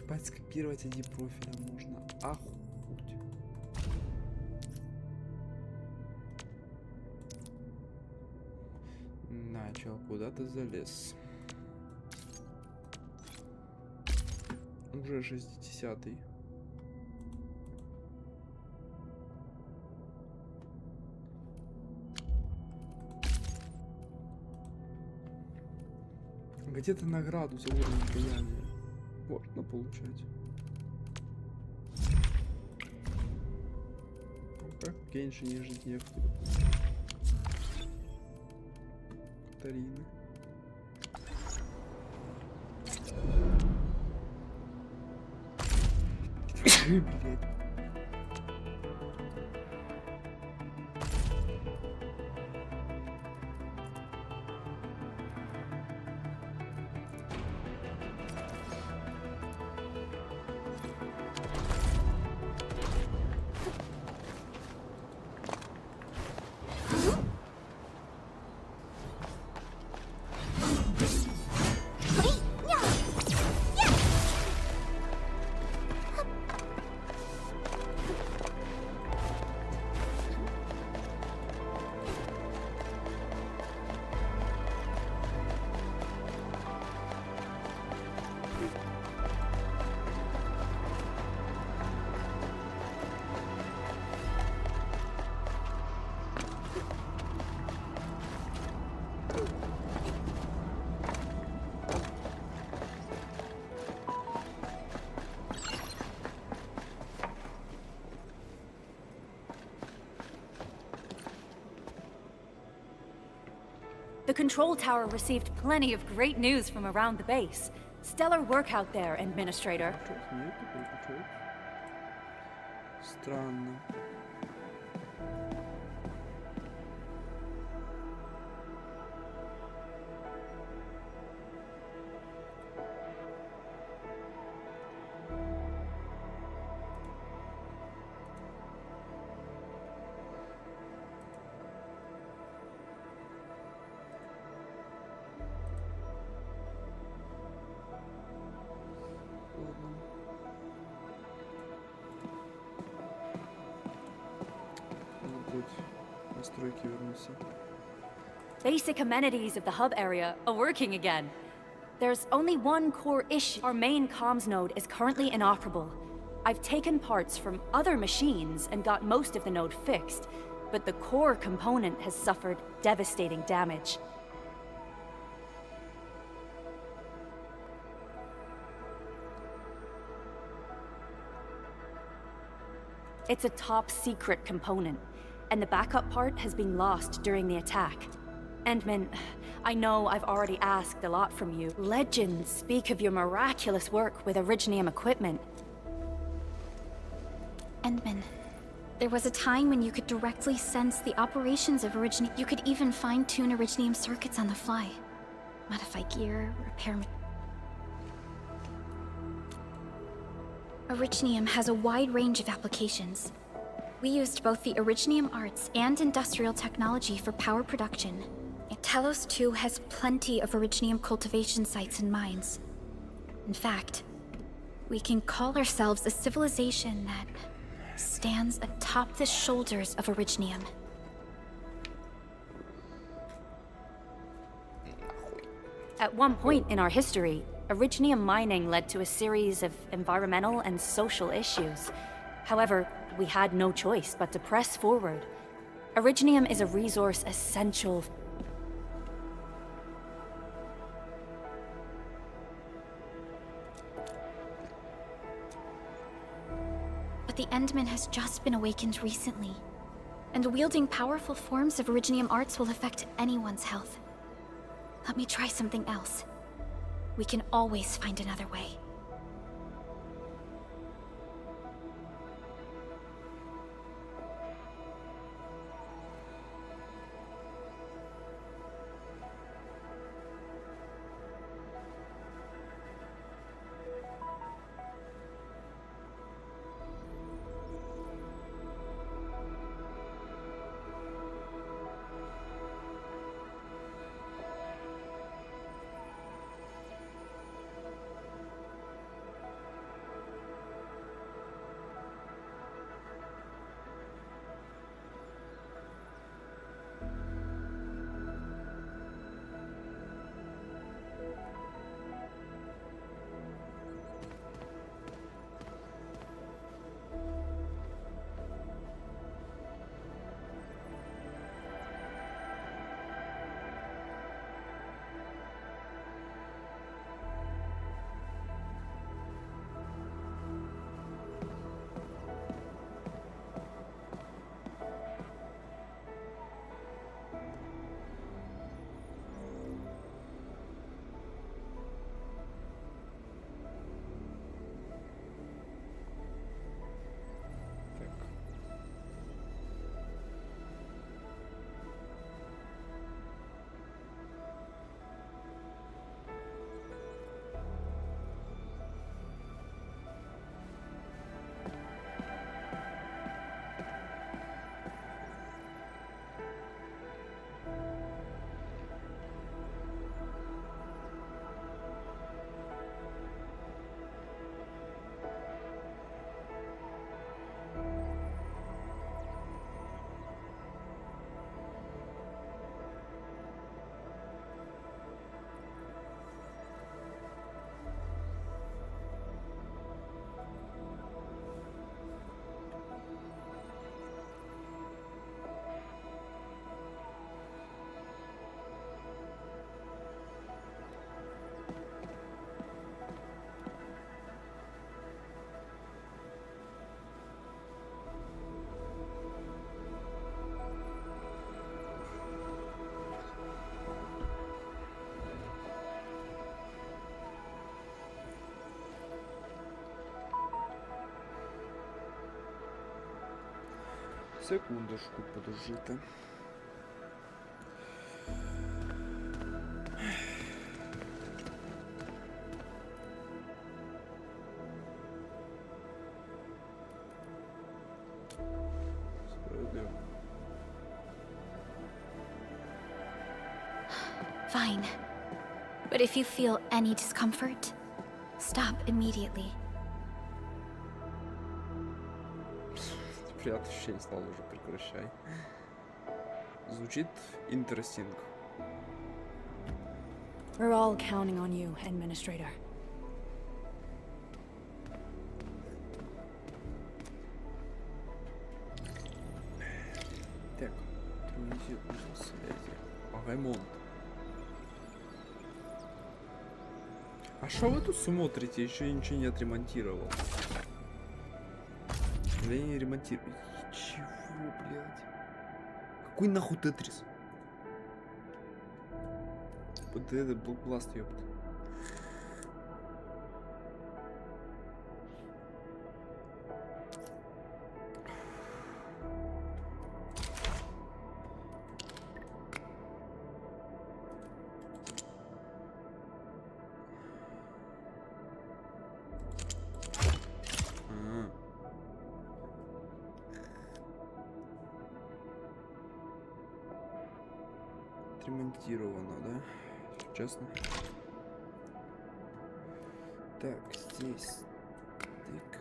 [SPEAKER 1] Ебать, скопировать один профиля можно. Охуеть. Начал, куда ты залез? Уже 60-й. Где-то награду за уровень влияния можно получать. Как в Геншине ежедневки, допустим. Катарины. Блять.
[SPEAKER 11] The control tower received plenty of great news from around the base. Stellar work out there, Administrator.
[SPEAKER 1] Нет, такой. Странно. Настройки вернуться.
[SPEAKER 11] Basic amenities of the hub area are working again. There's only one core issue. Our main comms node is currently inoperable. I've taken parts from other machines and got most of the node fixed, but the core component has suffered devastating damage. It's a top-secret component, and the backup part has been lost during the attack. Endman, I know I've already asked a lot from you. Legends speak of your miraculous work with Originium equipment.
[SPEAKER 2] Endman, There was a time when you could directly sense the operations of Originium. You could even fine-tune Originium circuits on the fly. Modify gear, repair... Originium has a wide range of applications. We used both the Originium arts and industrial technology for power production. Telos 2 has plenty of Originium cultivation sites and mines. In fact, we can call ourselves a civilization that stands atop the shoulders of Originium.
[SPEAKER 11] At one point in our history, Originium mining led to a series of environmental and social issues. However, we had no choice but to press forward. Originium is a resource essential.
[SPEAKER 2] But the Endman has just been awakened recently, and wielding powerful forms of Originium arts will affect anyone's health. Let me try something else. We can always find another way.
[SPEAKER 1] Секундочку, подождите. Справедливо.
[SPEAKER 2] Fine. But if you feel any discomfort, stop immediately.
[SPEAKER 1] Приятное ощущение стало уже, прекращай. Звучит interesting.
[SPEAKER 11] We're all counting on you, Administrator.
[SPEAKER 1] Так, привези узел связи. Ремонт. А что вы тут смотрите? Еще ничего не отремонтировал. Да я не ремонтирую. Чего, блядь? Какой нахуй Тетрис? Вот это блокбласт, ёпт. отремонтировано, да? Честно. Так, здесь. Так.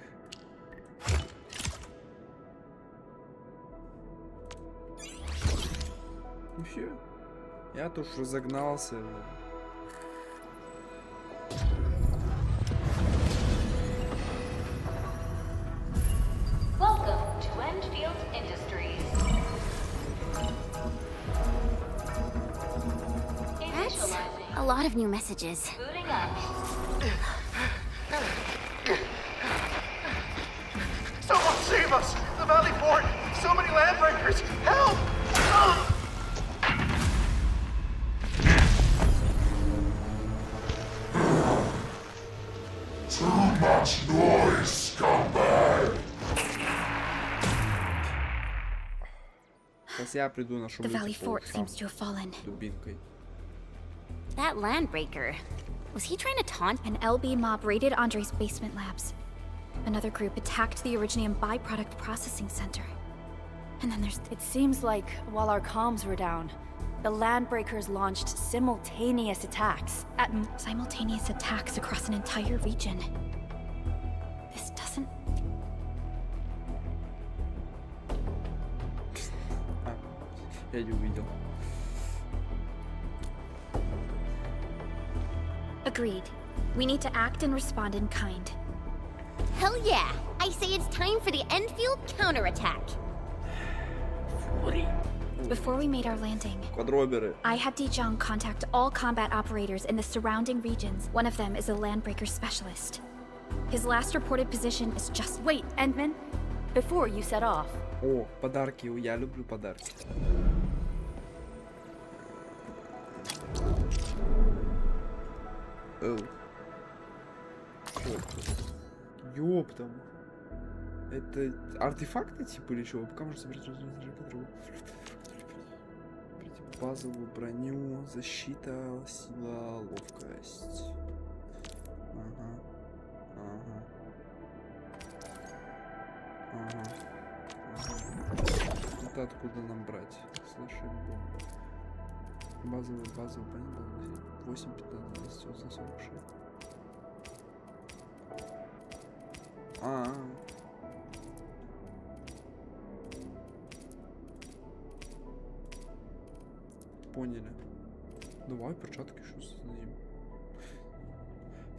[SPEAKER 1] Ну все. Я тут уж разогнался.
[SPEAKER 13] Welcome to Endfield Industries.
[SPEAKER 4] That's a lot of new messages.
[SPEAKER 13] Booting up.
[SPEAKER 5] Someone save us! The Valley Fort! So many landbreakers! Help!
[SPEAKER 14] Too much noise, scumbag!
[SPEAKER 1] Сейчас я приду на
[SPEAKER 2] The Valley Fort seems to have fallen.
[SPEAKER 1] Дубинкой.
[SPEAKER 4] That landbreaker. Was he trying to taunt?
[SPEAKER 2] An LB mob raided Andre's basement labs. Another group attacked the Originium byproduct processing center. And then there's...
[SPEAKER 11] It seems like while our comms were down, the Landbreakers launched simultaneous attacks at...
[SPEAKER 2] simultaneous attacks across an entire region. This doesn't...
[SPEAKER 1] Я не увидел.
[SPEAKER 2] Agreed. We need to act and respond in kind.
[SPEAKER 4] Hell yeah! I say it's time for the Enfield counterattack.
[SPEAKER 2] Before we made our landing,
[SPEAKER 1] Квадроберы.
[SPEAKER 2] I had Dijong contact all combat operators in the surrounding regions. One of them is a Landbreaker specialist. His last reported position is just...
[SPEAKER 11] Wait, Endman, before you set off.
[SPEAKER 1] О, подарки. Я люблю подарки. Оу. Ёптам. Это артефакты типа или что? Пока можно собрать базовую броню, защита, сила, ловкость. Ага. Ага. Ага. Это откуда нам брать? Слушай, бомба. Базовый, понятно? 8, 15, 28, 46. Поняли. Давай перчатки еще создадим.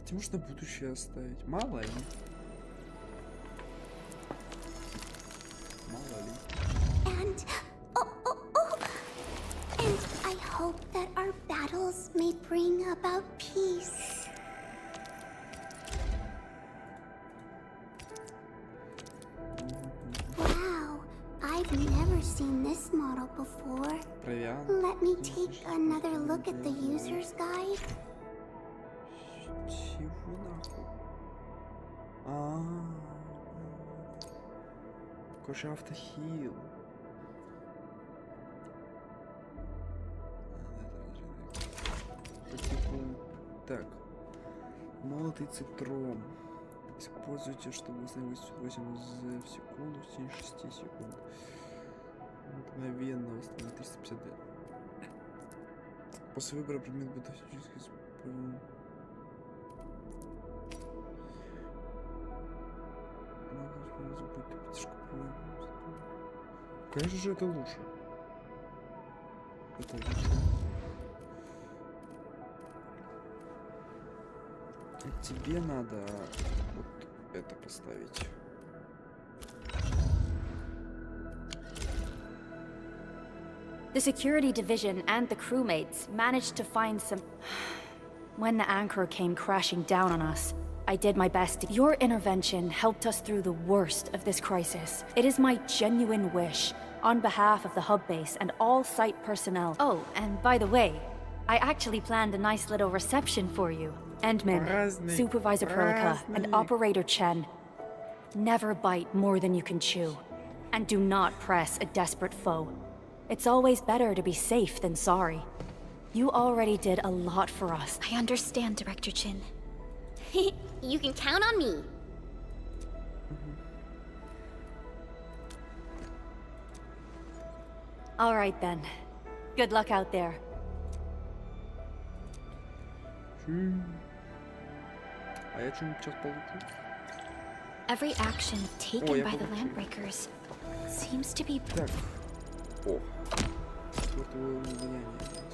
[SPEAKER 1] Хотя можно на будущее оставить. Мало ли. Мало ли.
[SPEAKER 7] And and I hope that our battles may bring about peace. Wow, I've never seen this model before. Let me take another look at the user's guide.
[SPEAKER 1] Чего нахуй? Короче, автохил. Так. Молотый цитрон. Используйте, чтобы восстановить 8 в секунду в течение 6 секунд. Мгновенно восстановить 350 D. После выбора предмет будет автоматически использован. Конечно же, это лучше. Это лучше. Тебе надо вот это поставить.
[SPEAKER 11] The security division and the crewmates managed to find some... When the anchor came crashing down on us, I did my best to... Your intervention helped us through the worst of this crisis. It is my genuine wish, on behalf of the hub base and all site personnel... Oh, and by the way, I actually planned a nice little reception for you. Endman, Supervisor Perlica, and Operator Chen. Never bite more than you can chew. And do not press a desperate foe. It's always better to be safe than sorry. You already did a lot for us.
[SPEAKER 2] I understand, Director Chin.
[SPEAKER 4] You can count on me.
[SPEAKER 11] All right then. Good luck out there.
[SPEAKER 1] А я что-нибудь сейчас получу?
[SPEAKER 2] Every action taken by the Landbreakers seems to be...
[SPEAKER 1] Так. О. Чёртово влияние.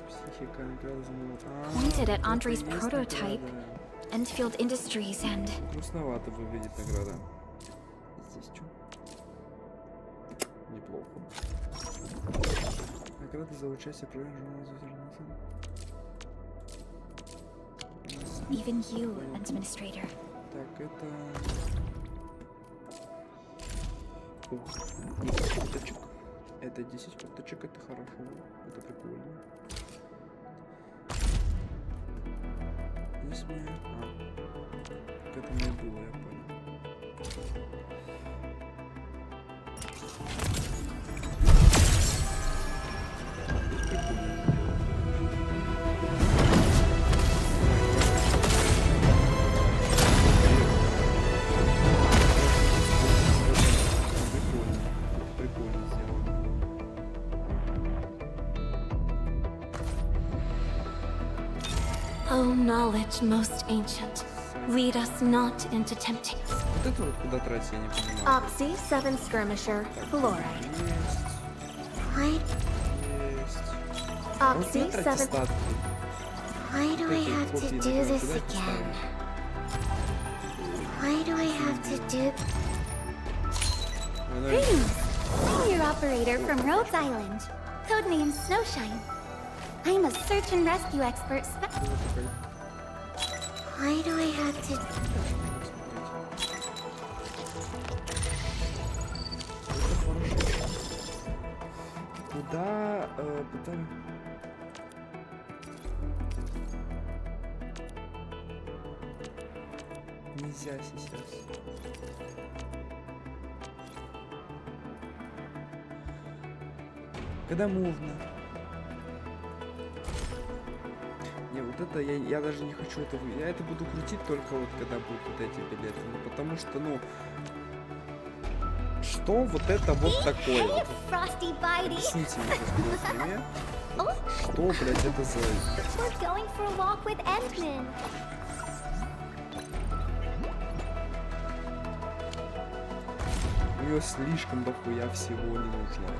[SPEAKER 1] Психика награда за него.
[SPEAKER 2] Pointed at Andre's prototype, endfield Industries, and...
[SPEAKER 1] Грустновато выглядит награда. Здесь что? Неплохо. Награда за участие в программе журнала.
[SPEAKER 2] Even you, Administrator.
[SPEAKER 1] Так, это... О, 10 карточек. Это 10 карточек, это хорошо. Это прикольно. Здесь мне... к этому и было, я понял.
[SPEAKER 8] O knowledge most ancient, lead us not into temptation.
[SPEAKER 1] Вот это вот куда тратить, я не понимаю.
[SPEAKER 8] Oxy, 7 Skirmisher, Flora.
[SPEAKER 1] Есть.
[SPEAKER 8] Oxy, 7...
[SPEAKER 7] Why do I have to do this again? Why do I have to do...
[SPEAKER 2] Greetings! I'm your operator from Rhodes Island, codenamed Snowshine. I'm a search and rescue expert
[SPEAKER 7] Why do I have to...
[SPEAKER 1] Куда... Нельзя сейчас. Когда можно? Не, вот это я даже не хочу это... Я это буду крутить только вот когда будут вот эти билеты. Ну, потому что, ну... Что вот это вот такое? Вот? Объясните мне, например. Что, блядь, это за...
[SPEAKER 4] We're going for a walk with Endman.
[SPEAKER 1] У нее слишком дохуя всего не нужно.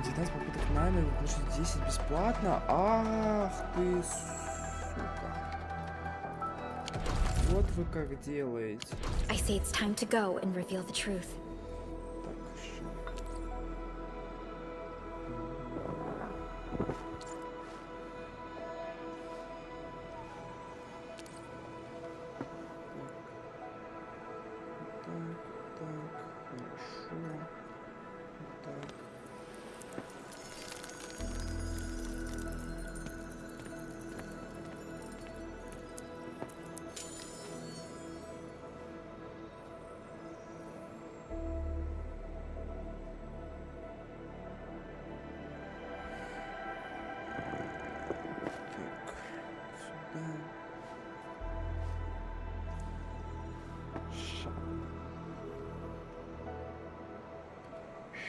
[SPEAKER 1] 19 попыток нами, получить 10 бесплатно. Ах ты, сука. Вот вы как делаете.
[SPEAKER 2] I say it's time to go and reveal the truth.
[SPEAKER 1] Так, хорошо.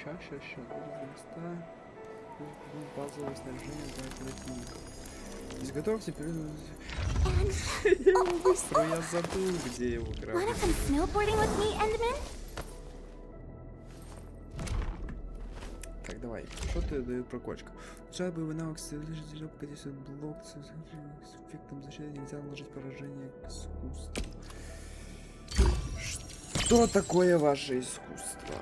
[SPEAKER 1] Ща, места. Базовое снаряжение для оперативников. Изготовьте период. Я его быстро, я забыл, где его грабить. Так, давай. Что ты дает прокачка? Жаль боевой навык следующий пока действует блок с эффектом защиты, нельзя наложить поражение к искусству. Что такое ваше искусство?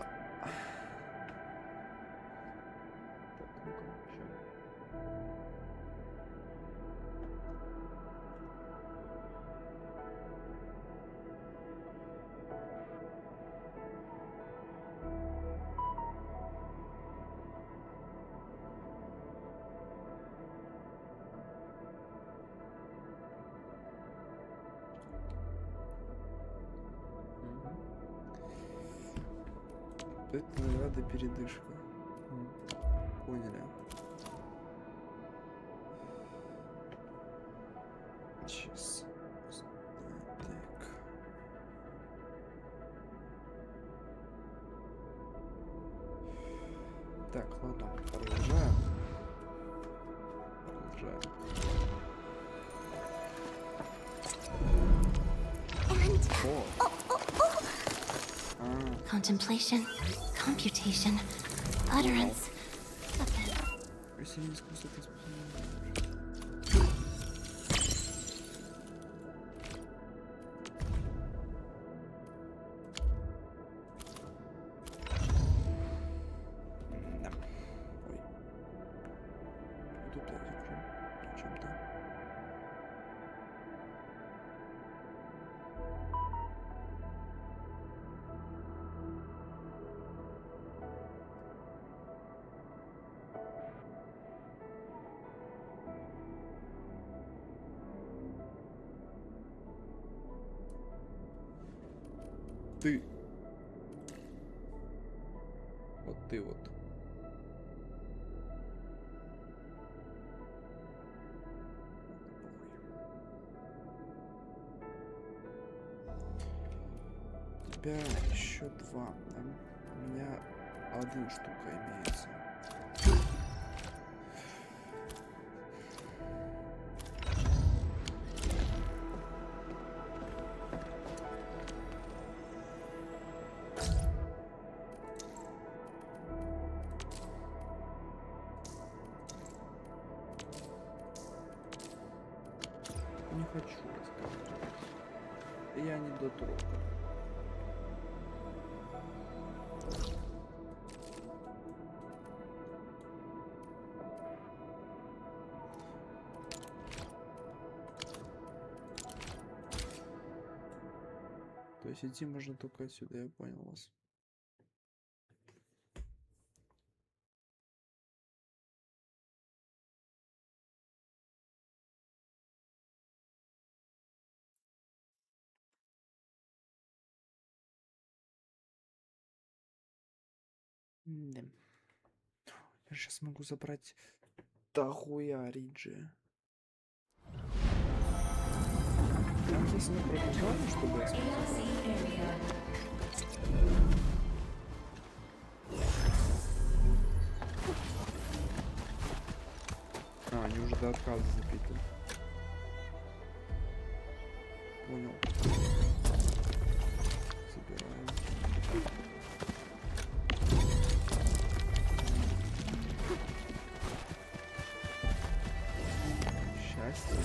[SPEAKER 1] Это награда передышка. Поняли. Сейчас. Так. Так, ладно, продолжаем.
[SPEAKER 2] Contemplation, computation, utterance.
[SPEAKER 1] Осенний искусство это способно. Да. Ой. Тут чем-то. Ты. Вот ты вот. У тебя еще 2, да? У меня 1 штука имеется. Не хочу рассказывать. Я не дотрогаю. То есть идти можно только отсюда, я понял вас. Да. Я сейчас могу забрать дохуя Риджи. Так, если не пробежали, чтобы я смог забрать. А, они уже до отказа запиты. Понял. Забираем. Счастье.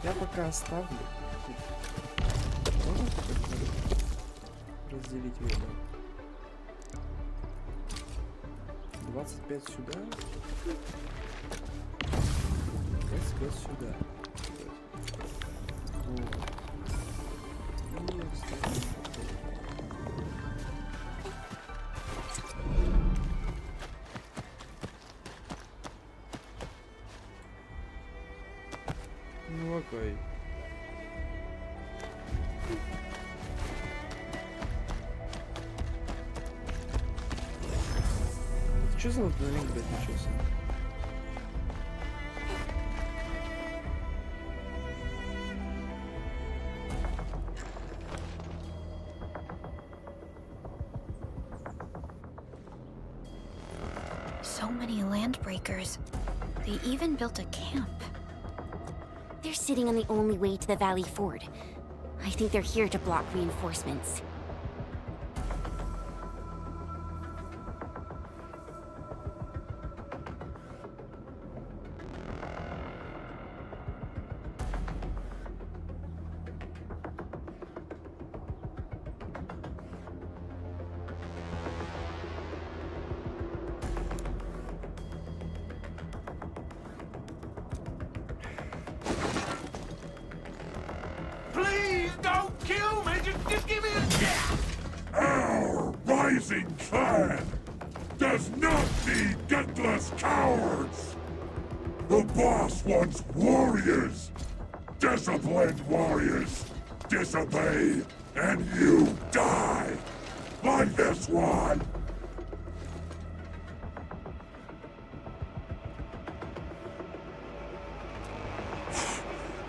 [SPEAKER 1] Я пока оставлю. Можно как-то разделить его? 25 сюда. 25 сюда. Вот. И оставим. Ну окей. Что за вдвоем, блядь, начался?
[SPEAKER 2] So many landbreakers. They even built a camp.
[SPEAKER 7] They're sitting on the only way to the Valley Ford. I think they're here to block reinforcements.
[SPEAKER 5] Please don't kill me. Just give me a chance.
[SPEAKER 14] Our rising clan does not need gutless cowards! The boss wants warriors! Disciplined warriors! Disobey, and you die! Like this one!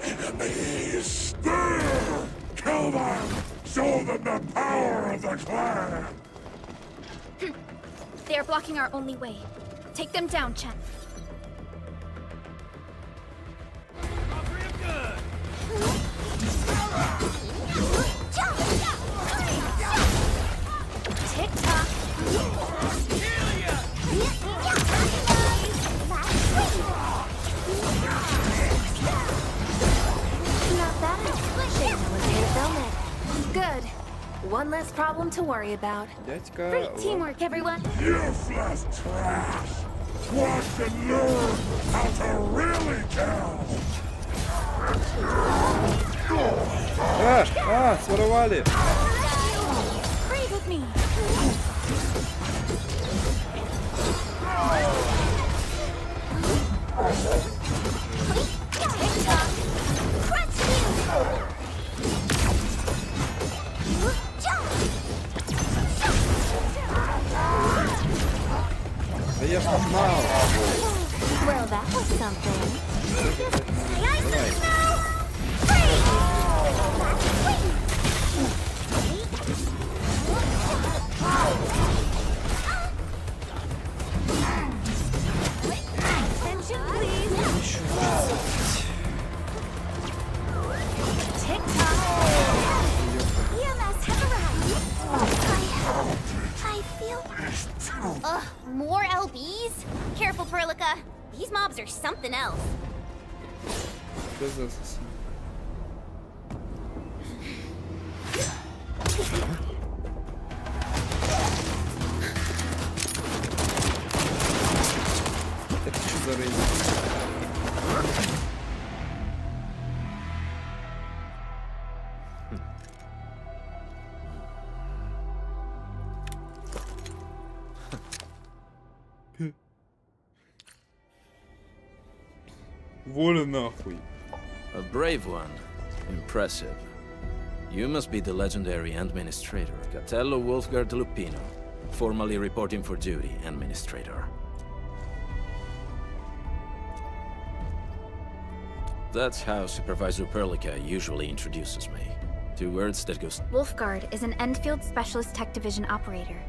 [SPEAKER 14] Enemies! There! Kill them! Show them the power of the clan!
[SPEAKER 2] They are blocking our only way. Take them down, Chen.
[SPEAKER 4] Tick-tock.
[SPEAKER 8] Not bad. They know it's here to film it. Good. One less problem to worry about.
[SPEAKER 1] Дядька.
[SPEAKER 8] Great teamwork, everyone.
[SPEAKER 14] Useless trash! Watch and learn how to really kill!
[SPEAKER 1] Своровали!
[SPEAKER 2] Breathe with me.
[SPEAKER 4] Tick-tock. Crunch you.
[SPEAKER 1] Да я ж погнал!
[SPEAKER 8] Well, that was something.
[SPEAKER 4] Attention, please. Tick-tock. EMS has arrived. I feel... Ugh, more LBs? Careful, Perlica. These mobs are something else.
[SPEAKER 1] Что за ассасин? Это что за рейд? Воля нахуй.
[SPEAKER 6] A brave one. Impressive. You must be the legendary Administrator, Catello Wolfgard Lupino, formally reporting for duty, Administrator. That's how Supervisor Perlica usually introduces me. 2 words that goes...
[SPEAKER 2] Wolfgard is an Enfield Specialist Tech Division operator.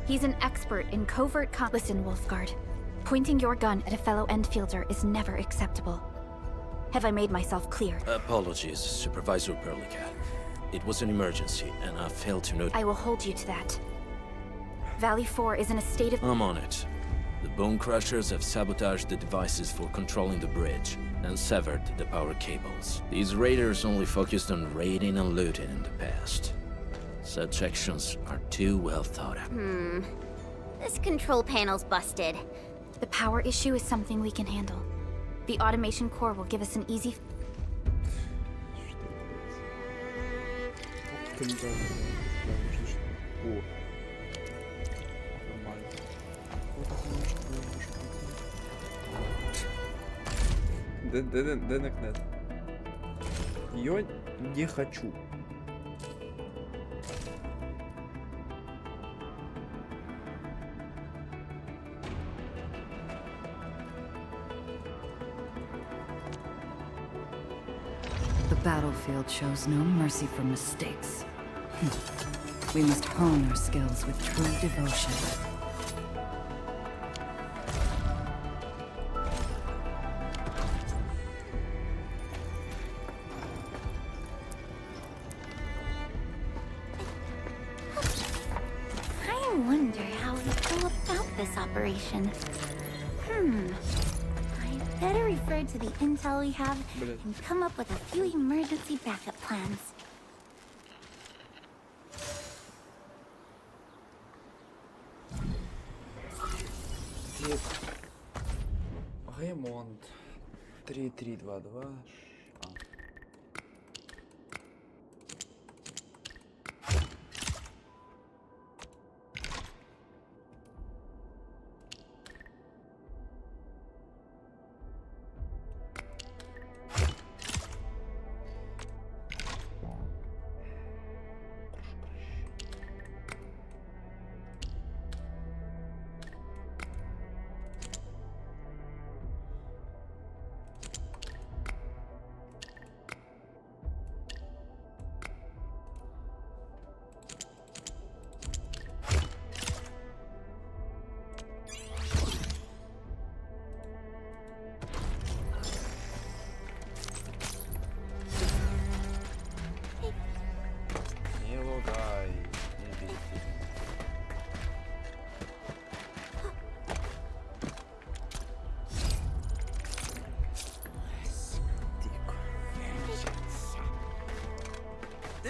[SPEAKER 2] He's an expert in covert Listen, Wolfgard. Pointing your gun at a fellow Enfielder is never acceptable. Have I made myself clear?
[SPEAKER 6] Apologies, Supervisor Perlica. It was an emergency, and I failed to note...
[SPEAKER 2] I will hold you to that. Valley 4 is in a state of...
[SPEAKER 6] I'm on it. The Bone Crushers have sabotaged the devices for controlling the bridge, and severed the power cables. These raiders only focused on raiding and looting in the past. Such actions are too well thought out.
[SPEAKER 4] This control panel's busted.
[SPEAKER 2] The power issue is something we can handle. The automation core will give us an easy...
[SPEAKER 1] Денекнет. Ее не хочу.
[SPEAKER 10] The battlefield shows no mercy for mistakes. We must hone our skills with true devotion.
[SPEAKER 4] I wonder how we go about this operation. I better refer to the intel we have and come up with a few emergency backup plans.
[SPEAKER 1] Ремонт. 3322.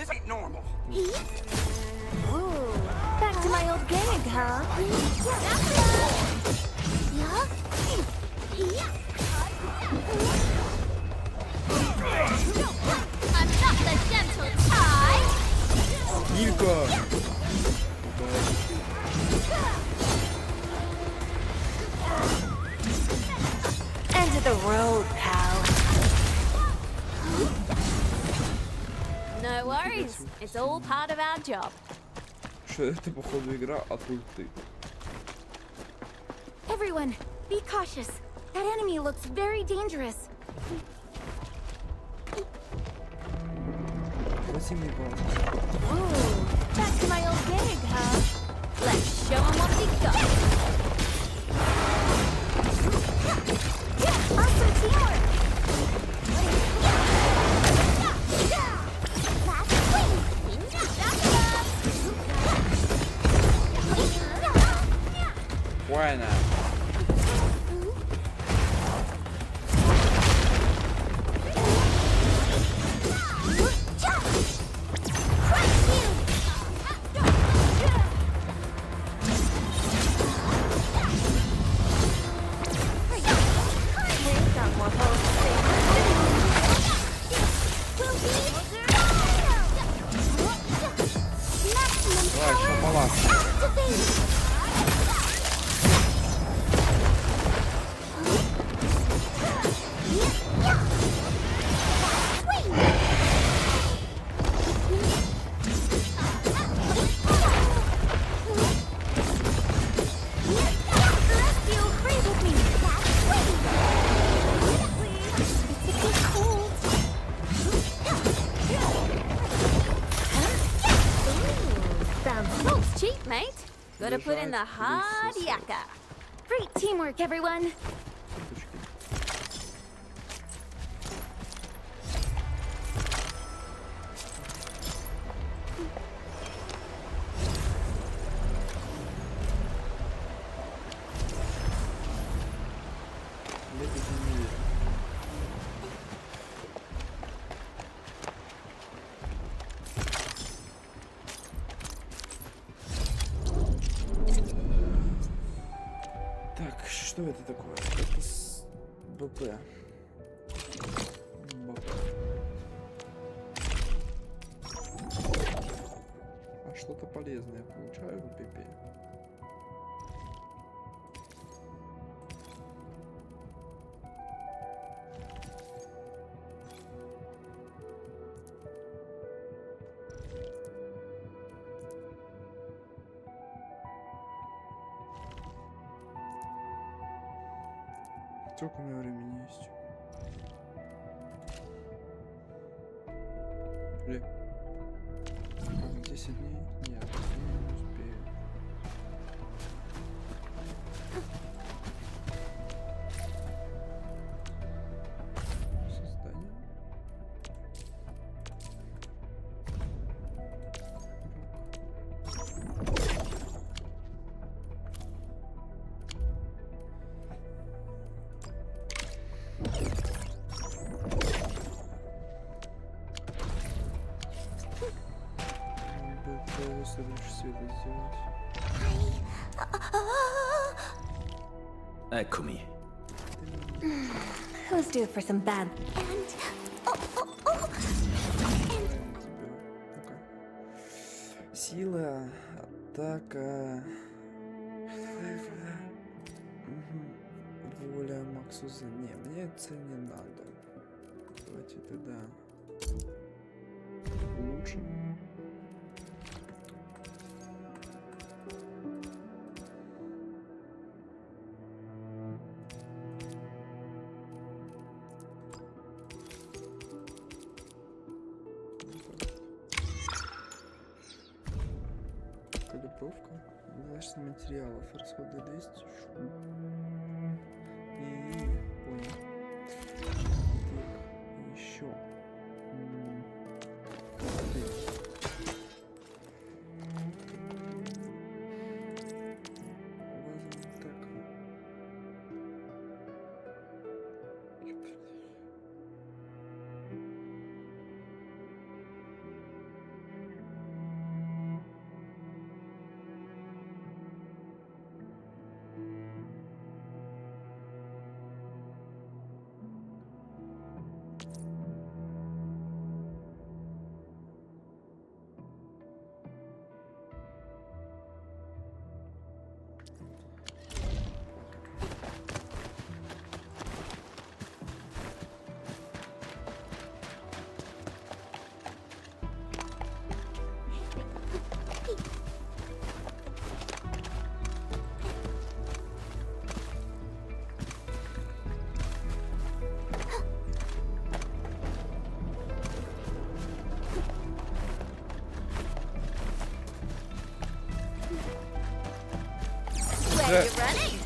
[SPEAKER 5] This ain't normal.
[SPEAKER 2] Ooh, back to my old gig, huh?
[SPEAKER 4] I'm not the gentle Ty.
[SPEAKER 1] Илька!
[SPEAKER 11] End of the road, pal.
[SPEAKER 8] No worries. It's all part of our job.
[SPEAKER 1] Что это, походу, игра от ульты.
[SPEAKER 2] Everyone, be cautious. That enemy looks very dangerous.
[SPEAKER 1] Красивый баланс.
[SPEAKER 2] Ooh, back to my old gig, huh?
[SPEAKER 8] Let's show 'em what we got.
[SPEAKER 2] Awesome teamwork!
[SPEAKER 1] Buena. Давай, шапалак.
[SPEAKER 8] Folks cheap, mate. Gotta put in the hard yakka.
[SPEAKER 2] Great teamwork, everyone!
[SPEAKER 1] Так, что это такое? Это с БП. А что-то полезное получаю в БП? Сколько у меня времени есть? Блин. 10 дней? Нет, не успею. Создание. Следующий света сделать.
[SPEAKER 6] Eccomi.
[SPEAKER 11] Who's due for some bad?
[SPEAKER 1] Сила, атака, воля Максуса. Не, мне это не надо. Давайте тогда лучше. Калибровка. Значит, материалов. Расходы 200 штук. Понял. Так, еще.
[SPEAKER 4] Where you running?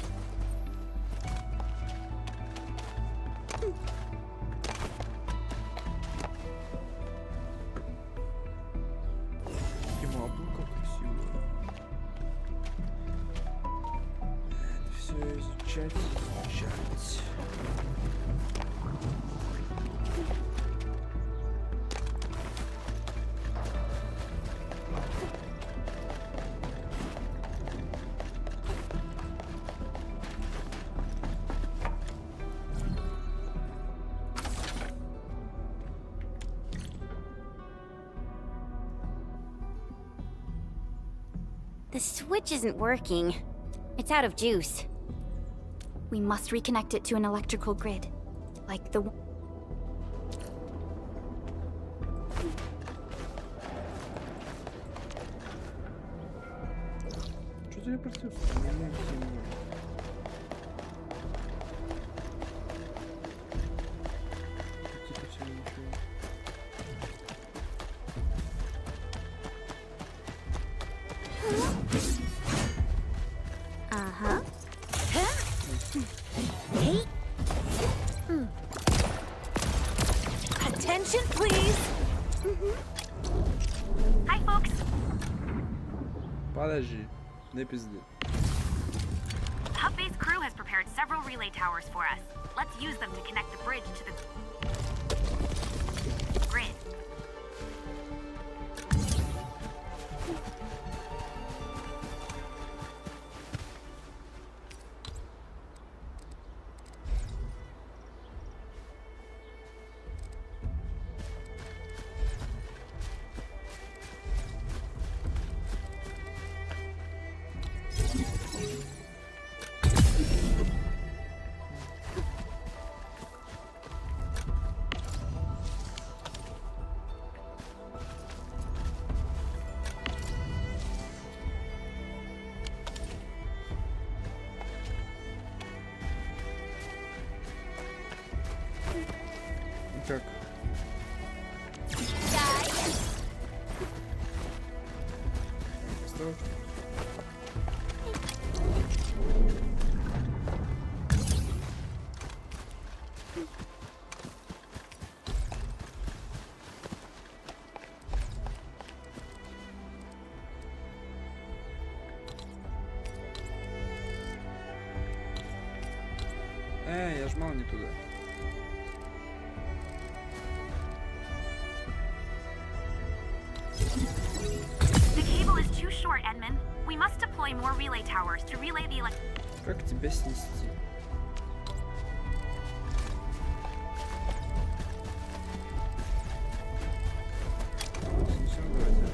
[SPEAKER 1] И облако красивое. Все изучать, изучать.
[SPEAKER 4] The switch isn't working. It's out of juice.
[SPEAKER 2] We must reconnect it to an electrical grid. Like the one.
[SPEAKER 1] Что телепортируется? Не могу понимать. Типа всего ничего.
[SPEAKER 4] Uh-huh.
[SPEAKER 11] Attention, please!
[SPEAKER 7] Hi, folks.
[SPEAKER 1] Подожди, не пизди.
[SPEAKER 7] The hub base crew has prepared several relay towers for us. Let's use them to connect the bridge to the grid.
[SPEAKER 1] Как? Осторожно. Я жмал не туда.
[SPEAKER 7] The cable is too short, Edmund. We must deploy more relay towers to relay the
[SPEAKER 1] Как тебя снести? Снесем, давайте.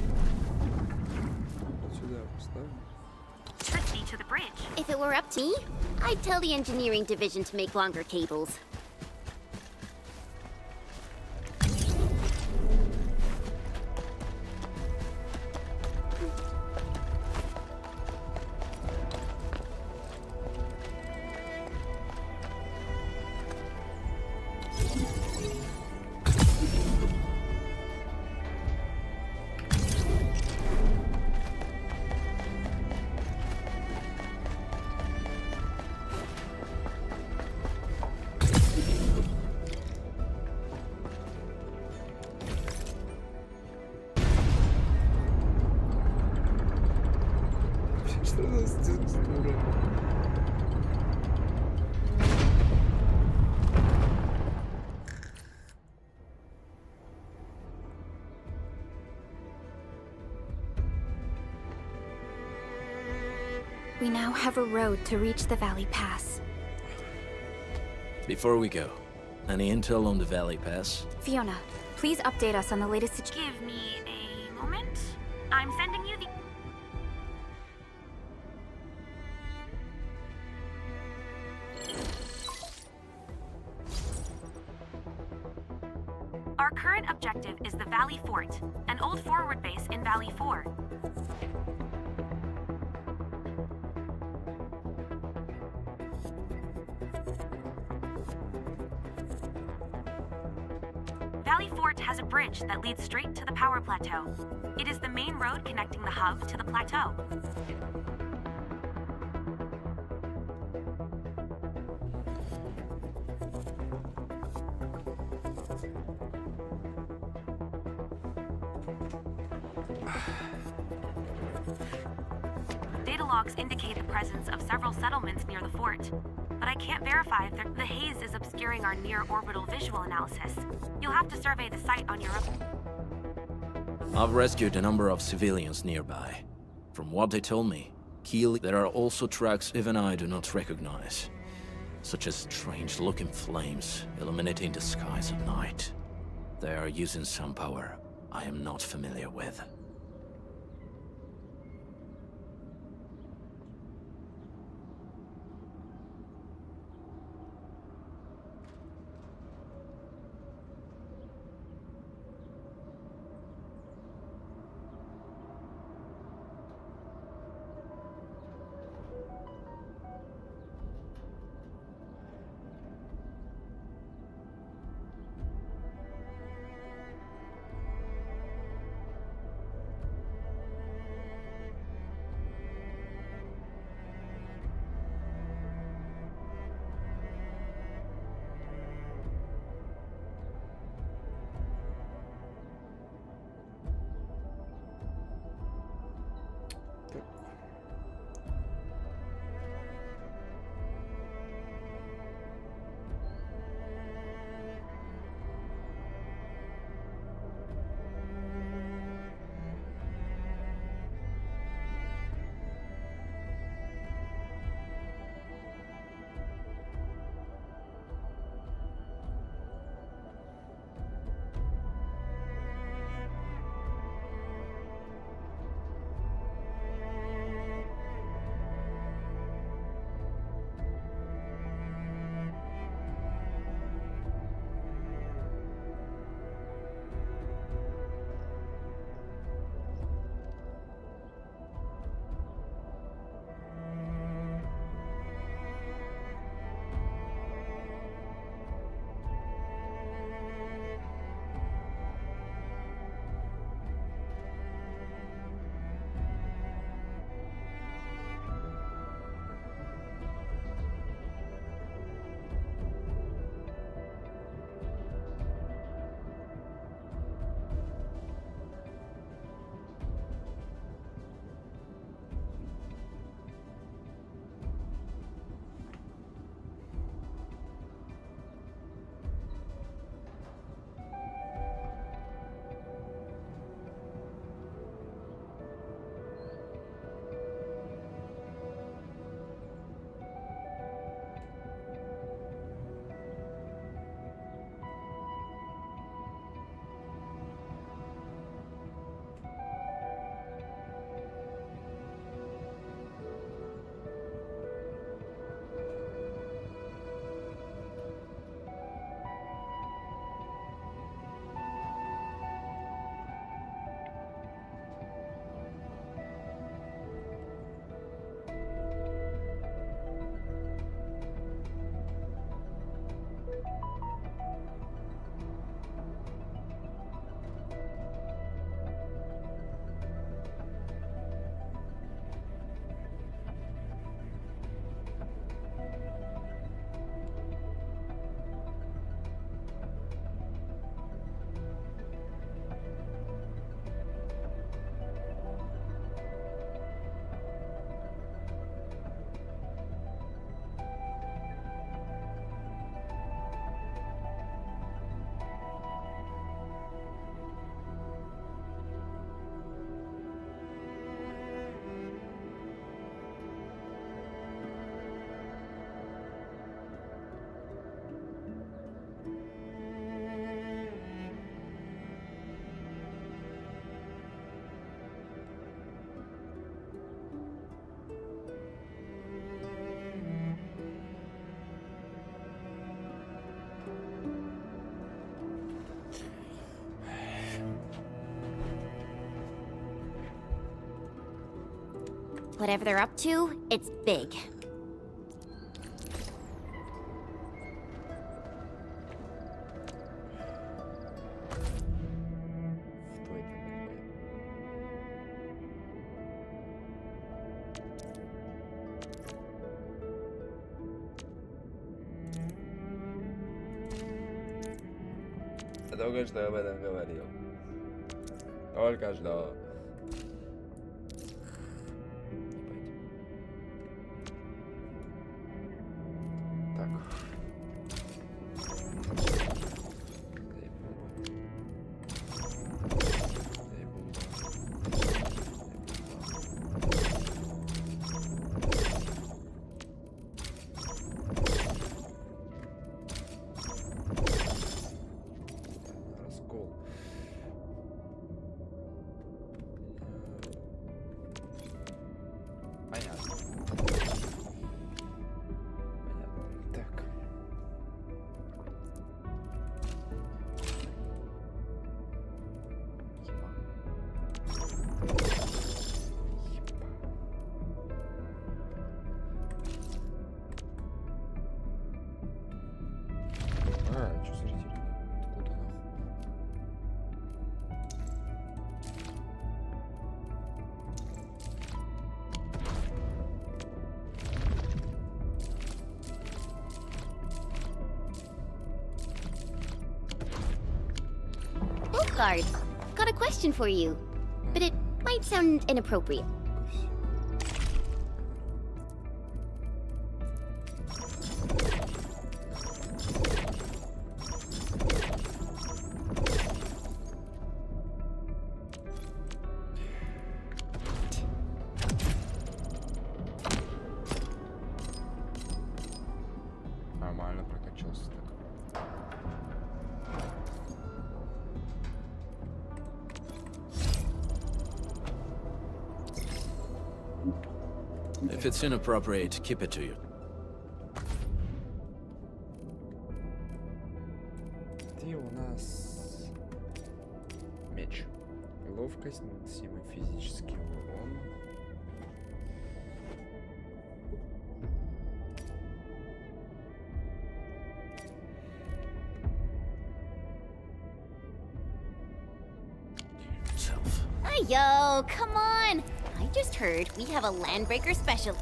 [SPEAKER 1] Сюда поставим.
[SPEAKER 7] electricity to the bridge.
[SPEAKER 4] If it were up to me, I'd tell the engineering division to make longer cables.
[SPEAKER 1] Что за текстура?
[SPEAKER 2] We now have a road to reach the Valley Pass.
[SPEAKER 6] Before we go, any intel on the Valley Pass?
[SPEAKER 2] Fiona, please update us on the latest situation.
[SPEAKER 7] Give me a moment. I'm sending you the... Our current objective is the Valley Fort, an old forward base in Valley 4. Valley Fort has a bridge that leads straight to the power plateau. It is the main road connecting the hub to the plateau. Data logs indicate the presence of several settlements near the fort, but I can't verify if the haze is obscuring our near-orbital visual analysis. You'll have to survey the site on your own.
[SPEAKER 6] I've rescued a number of civilians nearby. From what they told me, there are also tracks even I do not recognize, such as strange-looking flames illuminating the skies at night. They are using some power I am not familiar with.
[SPEAKER 4] Whatever they're up to, it's big.
[SPEAKER 1] только что об этом говорил. Только что. Так. Раскол. Понятно. Понятно. Так. А, что зрители? Откуда нахуй?
[SPEAKER 4] Guard, got a question for you, but it might sound inappropriate.
[SPEAKER 1] Нормально прокачался так.
[SPEAKER 6] If it's inappropriate, keep it to you.
[SPEAKER 1] Где у нас меч? Ловкость, наносимый физический урон.
[SPEAKER 4] Yo, come on! I just heard we have a Landbreaker special.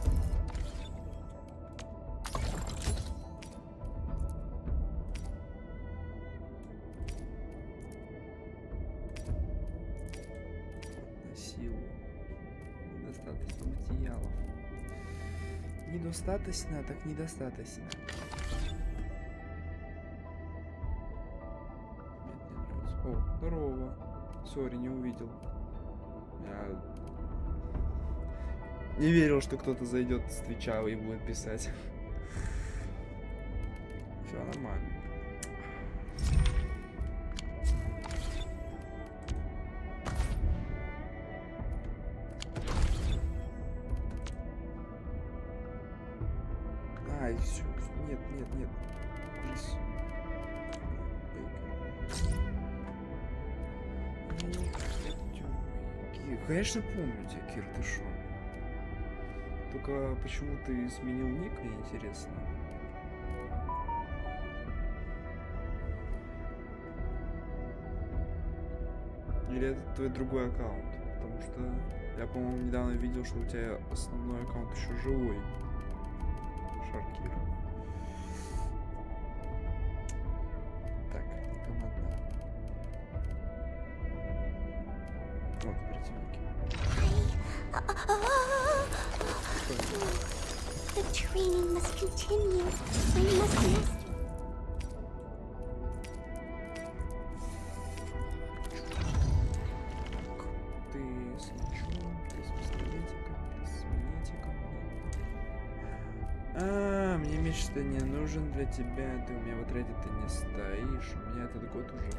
[SPEAKER 1] На силу. Недостаточно материалов. Недостаточно, так недостаточно. Нет, не нравится. О, здорово. Сори, не увидел. Я не верил, что кто-то зайдет с Твича и будет писать. Все нормально. Ай, все. Нет, нет, нет. Жизнь. Конечно, помню тебя, Кир, ты шо? Только почему ты сменил ник, мне интересно. Или это твой другой аккаунт? Потому что я, по-моему, недавно видел, что у тебя основной аккаунт еще живой. Шаркир. Так, непонятно. Вот, противники.
[SPEAKER 4] The training must continue. I must master.
[SPEAKER 1] Ты с мечом, ты с пистолетиком, ты с минетиком. А, мне меч-то не нужен для тебя, ты у меня в отряде-то не стоишь, у меня этот год уже.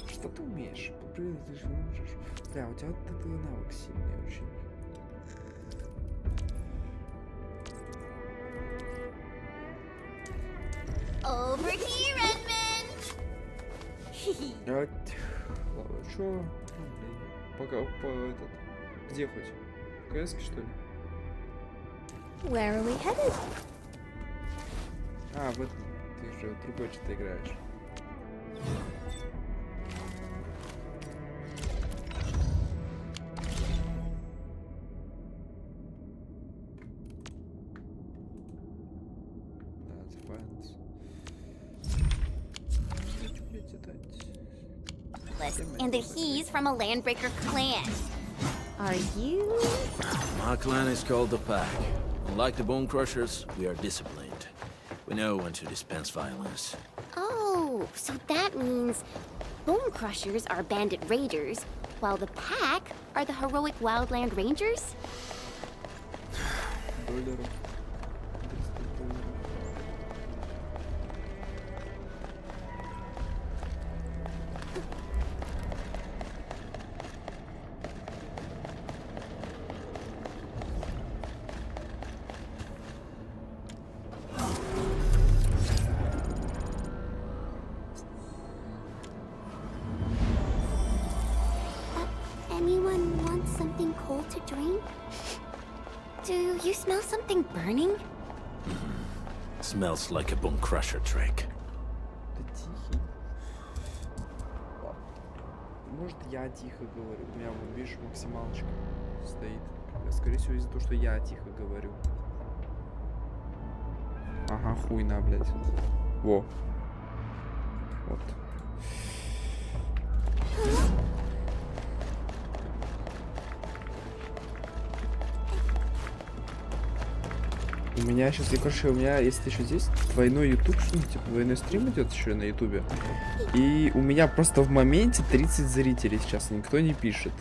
[SPEAKER 1] Что ты умеешь? Блин, ты же можешь. Бля, у тебя вот этот навык сильный очень.
[SPEAKER 4] Over here, Redmond!
[SPEAKER 1] Ладно, чё? Пока по этот. Где хоть? В КС, что ли?
[SPEAKER 4] Where are we headed?
[SPEAKER 1] А, в этом. Ты же другой что-то играешь.
[SPEAKER 4] reckless, and that he's from a Landbreaker clan. Are you?
[SPEAKER 6] My clan is called the Pack. Unlike the Bone Crushers, we are disciplined. We know when to dispense violence.
[SPEAKER 4] Oh, so that means Bone Crushers are bandit raiders, while the Pack are the heroic Wildland Rangers? Anyone want something cold to drink? Do you smell something burning?
[SPEAKER 6] Smells like a Bone Crusher trick.
[SPEAKER 1] Ты тихий. Ладно. Может, я тихо говорю. У меня, вот, видишь, максималочка стоит. Скорее всего, из-за того, что я тихо говорю. Ага, хуйна, блядь. Во. Вот. У меня сейчас, короче, у меня, если ты еще здесь, двойной YouTube, что типа двойной стрим идет еще на ютубе. И у меня просто в моменте 30 зрителей сейчас, никто не пишет.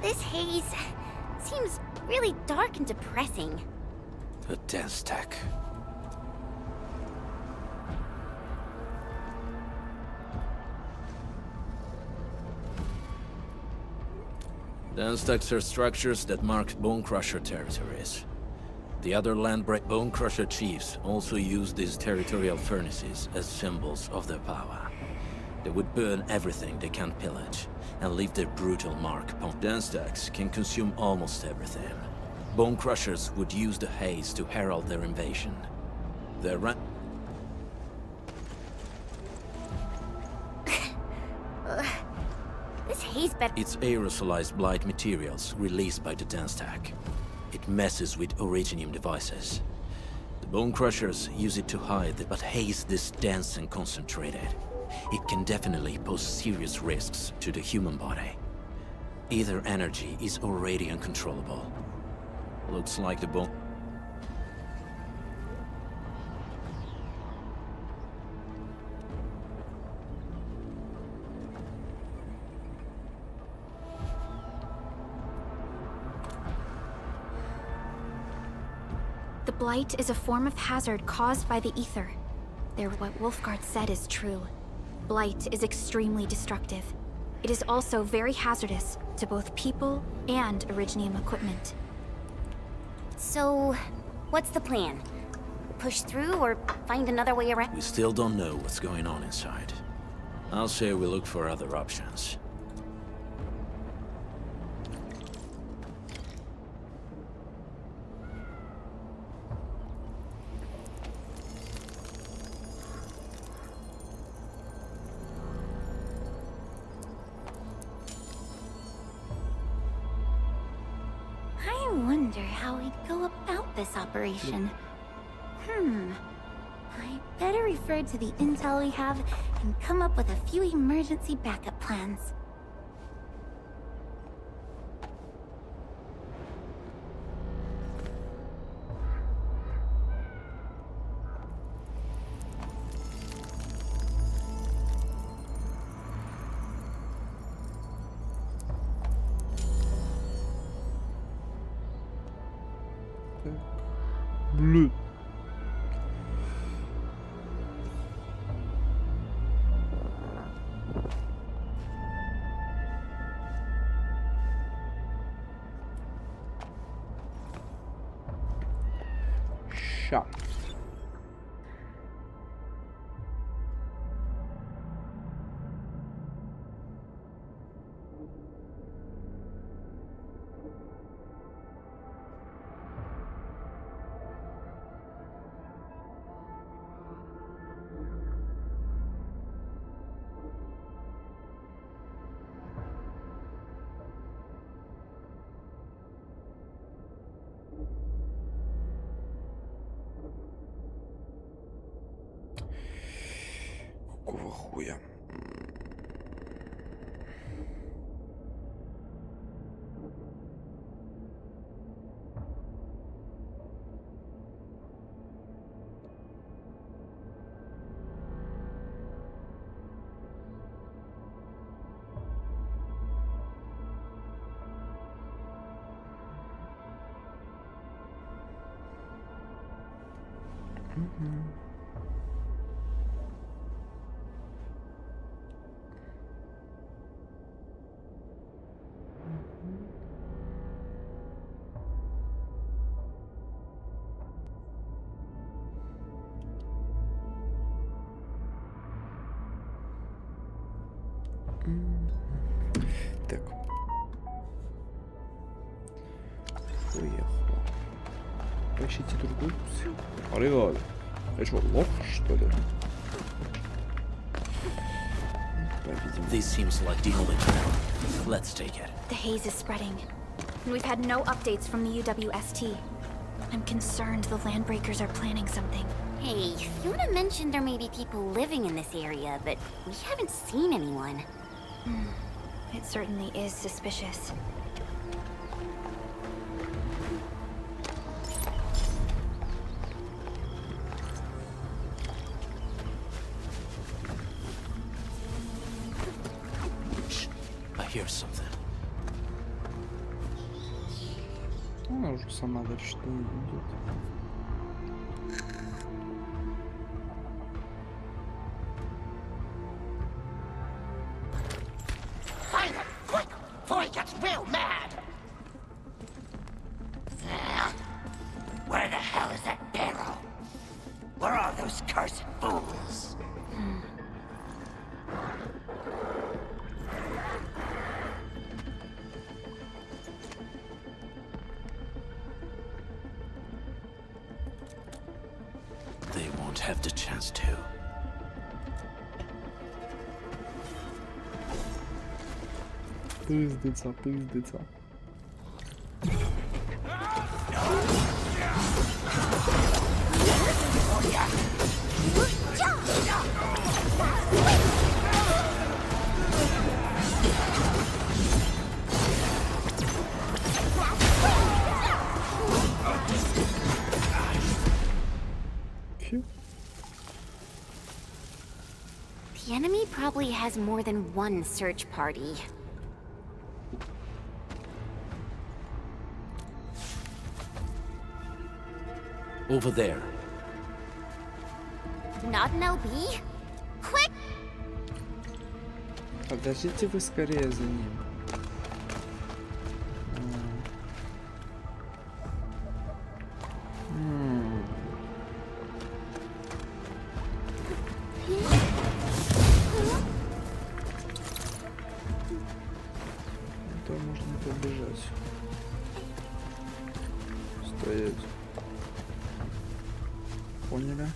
[SPEAKER 4] This haze seems really dark and depressing.
[SPEAKER 6] A dense tech. Dense techs are structures that mark Bone Crusher territories. The other Landbreak Bone Crusher chiefs also use these territorial furnaces as symbols of their power. They would burn everything they can pillage, and leave their brutal mark upon. Dense techs can consume almost everything. Bone Crushers would use the haze to herald their invasion. Their
[SPEAKER 4] This haze bed.
[SPEAKER 6] It's aerosolized blight materials released by the dense tech. It messes with originium devices. The Bone Crushers use it to hide, but haze this dense and concentrated. It can definitely pose serious risks to the human body. Either energy is already uncontrollable. Looks like the bone...
[SPEAKER 2] The blight is a form of hazard caused by the ether. What Wolfguard said is true. Blight is extremely destructive. It is also very hazardous to both people and Originium equipment.
[SPEAKER 4] So, what's the plan? Push through or find another way around?
[SPEAKER 6] We still don't know what's going on inside. I'll say we look for other options.
[SPEAKER 4] I wonder how we'd go about this operation. I better refer to the intel we have and come up with a few emergency backup plans.
[SPEAKER 1] Блин. Ща. Какого хуя? Так. Уехал. Поищите другую ссылку. Алло, ты что, лох, что ли?
[SPEAKER 6] This seems like the only trail. Let's take it.
[SPEAKER 2] The haze is spreading, and we've had no updates from the UWST. I'm concerned the Landbreakers are planning something.
[SPEAKER 4] Hey, Fiona mentioned there may be people living in this area, but we haven't seen anyone.
[SPEAKER 2] It certainly is suspicious.
[SPEAKER 6] Shh. I hear something.
[SPEAKER 1] Она уже сама дальше не идет.
[SPEAKER 5] Find it, quick, before he gets real mad. Where the hell is that barrel? Where are those cursed fools?
[SPEAKER 6] They won't have the chance to.
[SPEAKER 1] Пиздиться, пиздиться.
[SPEAKER 4] The enemy probably has more than one search party.
[SPEAKER 6] Over there.
[SPEAKER 4] Not an LB? Quick!
[SPEAKER 1] Подождите вы скорее за ним. То можно побежать. Стоять. Поняли?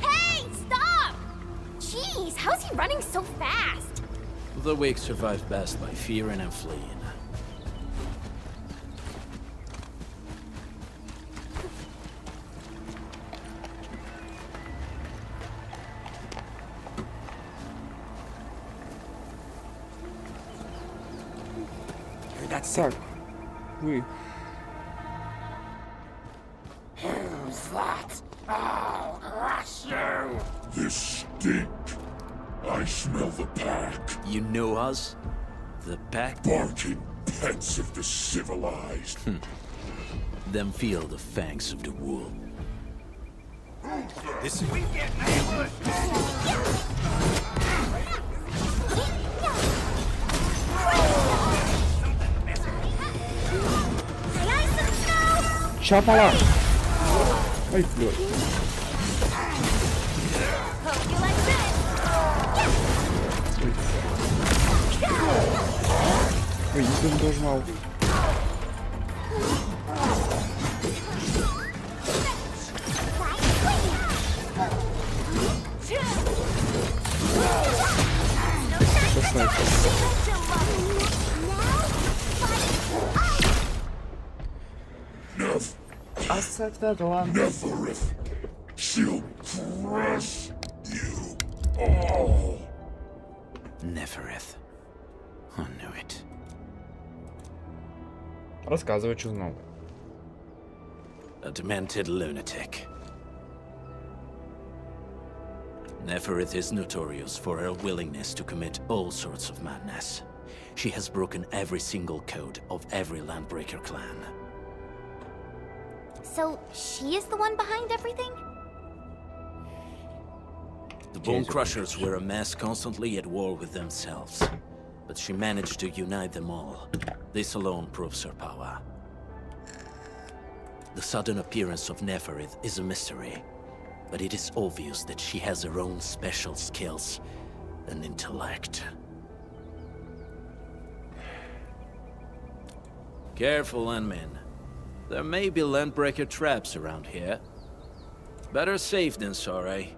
[SPEAKER 4] Hey, stop! Jeez, how's he running so fast?
[SPEAKER 6] The weak survive best by fearing and fleeing.
[SPEAKER 1] Так, вы.
[SPEAKER 5] Who's that? I'll crush you!
[SPEAKER 14] This stink. I smell the pack.
[SPEAKER 6] You know us? The pack?
[SPEAKER 14] Barking pets of the civilized.
[SPEAKER 6] Then feel the fangs of the wolf.
[SPEAKER 5] This we get ambushed!
[SPEAKER 1] Чапала! Ай, блядь. Ой, не туда дожмал.
[SPEAKER 14] Neverif. Shield crush you all.
[SPEAKER 6] Neferith. I knew it.
[SPEAKER 1] Рассказывай, что знал.
[SPEAKER 6] A demented lunatic. Neferith is notorious for her willingness to commit all sorts of madness. She has broken every single code of every Landbreaker clan.
[SPEAKER 4] So, she is the one behind everything?
[SPEAKER 6] The Bone Crushers were a mess constantly at war with themselves. But she managed to unite them all. This alone proves her power. The sudden appearance of Neferith is a mystery, but it is obvious that she has her own special skills and intellect. Careful, Landman. There may be Landbreaker traps around here. Better safe than sorry.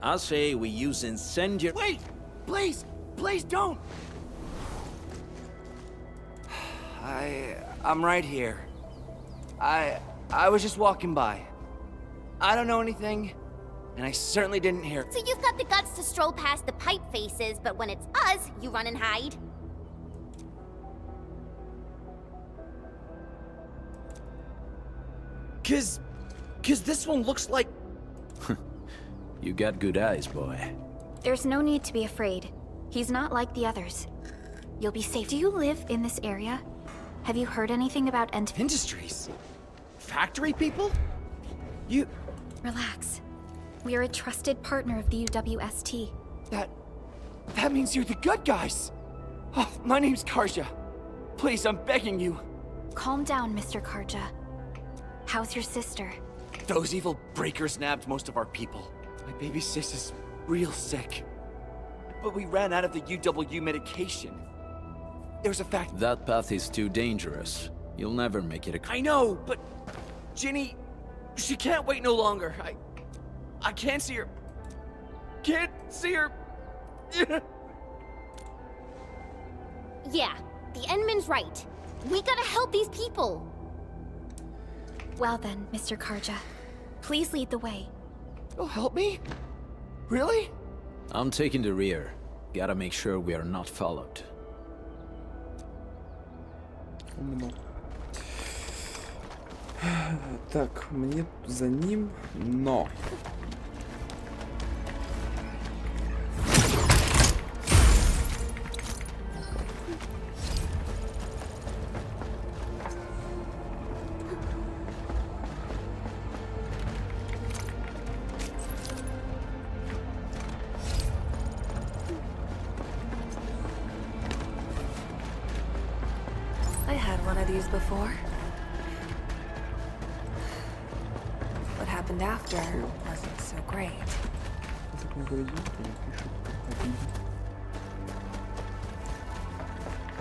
[SPEAKER 6] I say we use incendiary—
[SPEAKER 15] Wait! Please! Please don't! I'm right here. I was just walking by. I don't know anything, and I certainly didn't hear.
[SPEAKER 4] So you've got the guts to stroll past the pipe faces, but when it's us, you run and hide?
[SPEAKER 15] Cause this one looks like...
[SPEAKER 6] You got good eyes, boy.
[SPEAKER 2] There's no need to be afraid. He's not like the others. You'll be safe. Do you live in this area? Have you heard anything about
[SPEAKER 15] Industries? Factory people? You...
[SPEAKER 2] Relax. We are a trusted partner of the UWST.
[SPEAKER 15] That means you're the good guys! Oh, my name's Karja. Please, I'm begging you.
[SPEAKER 2] Calm down, Mr. Karja. How's your sister?
[SPEAKER 15] Those evil breakers nabbed most of our people. My baby sis is real sick. But we ran out of the UW medication. There's a fact—
[SPEAKER 6] That path is too dangerous. You'll never make it
[SPEAKER 15] I know, but... Ginny... She can't wait no longer. I can't see her. Can't see her.
[SPEAKER 4] Yeah, the Endman's right. We gotta help these people.
[SPEAKER 2] Well then, Mr. Karja. Please lead the way.
[SPEAKER 15] You'll help me? Really?
[SPEAKER 6] I'm taking the rear. Gotta make sure we are not followed.
[SPEAKER 1] Умно. Так, мне за ним, но...
[SPEAKER 10] I had one of these before. What happened after wasn't so great.
[SPEAKER 1] Так магазин пишет.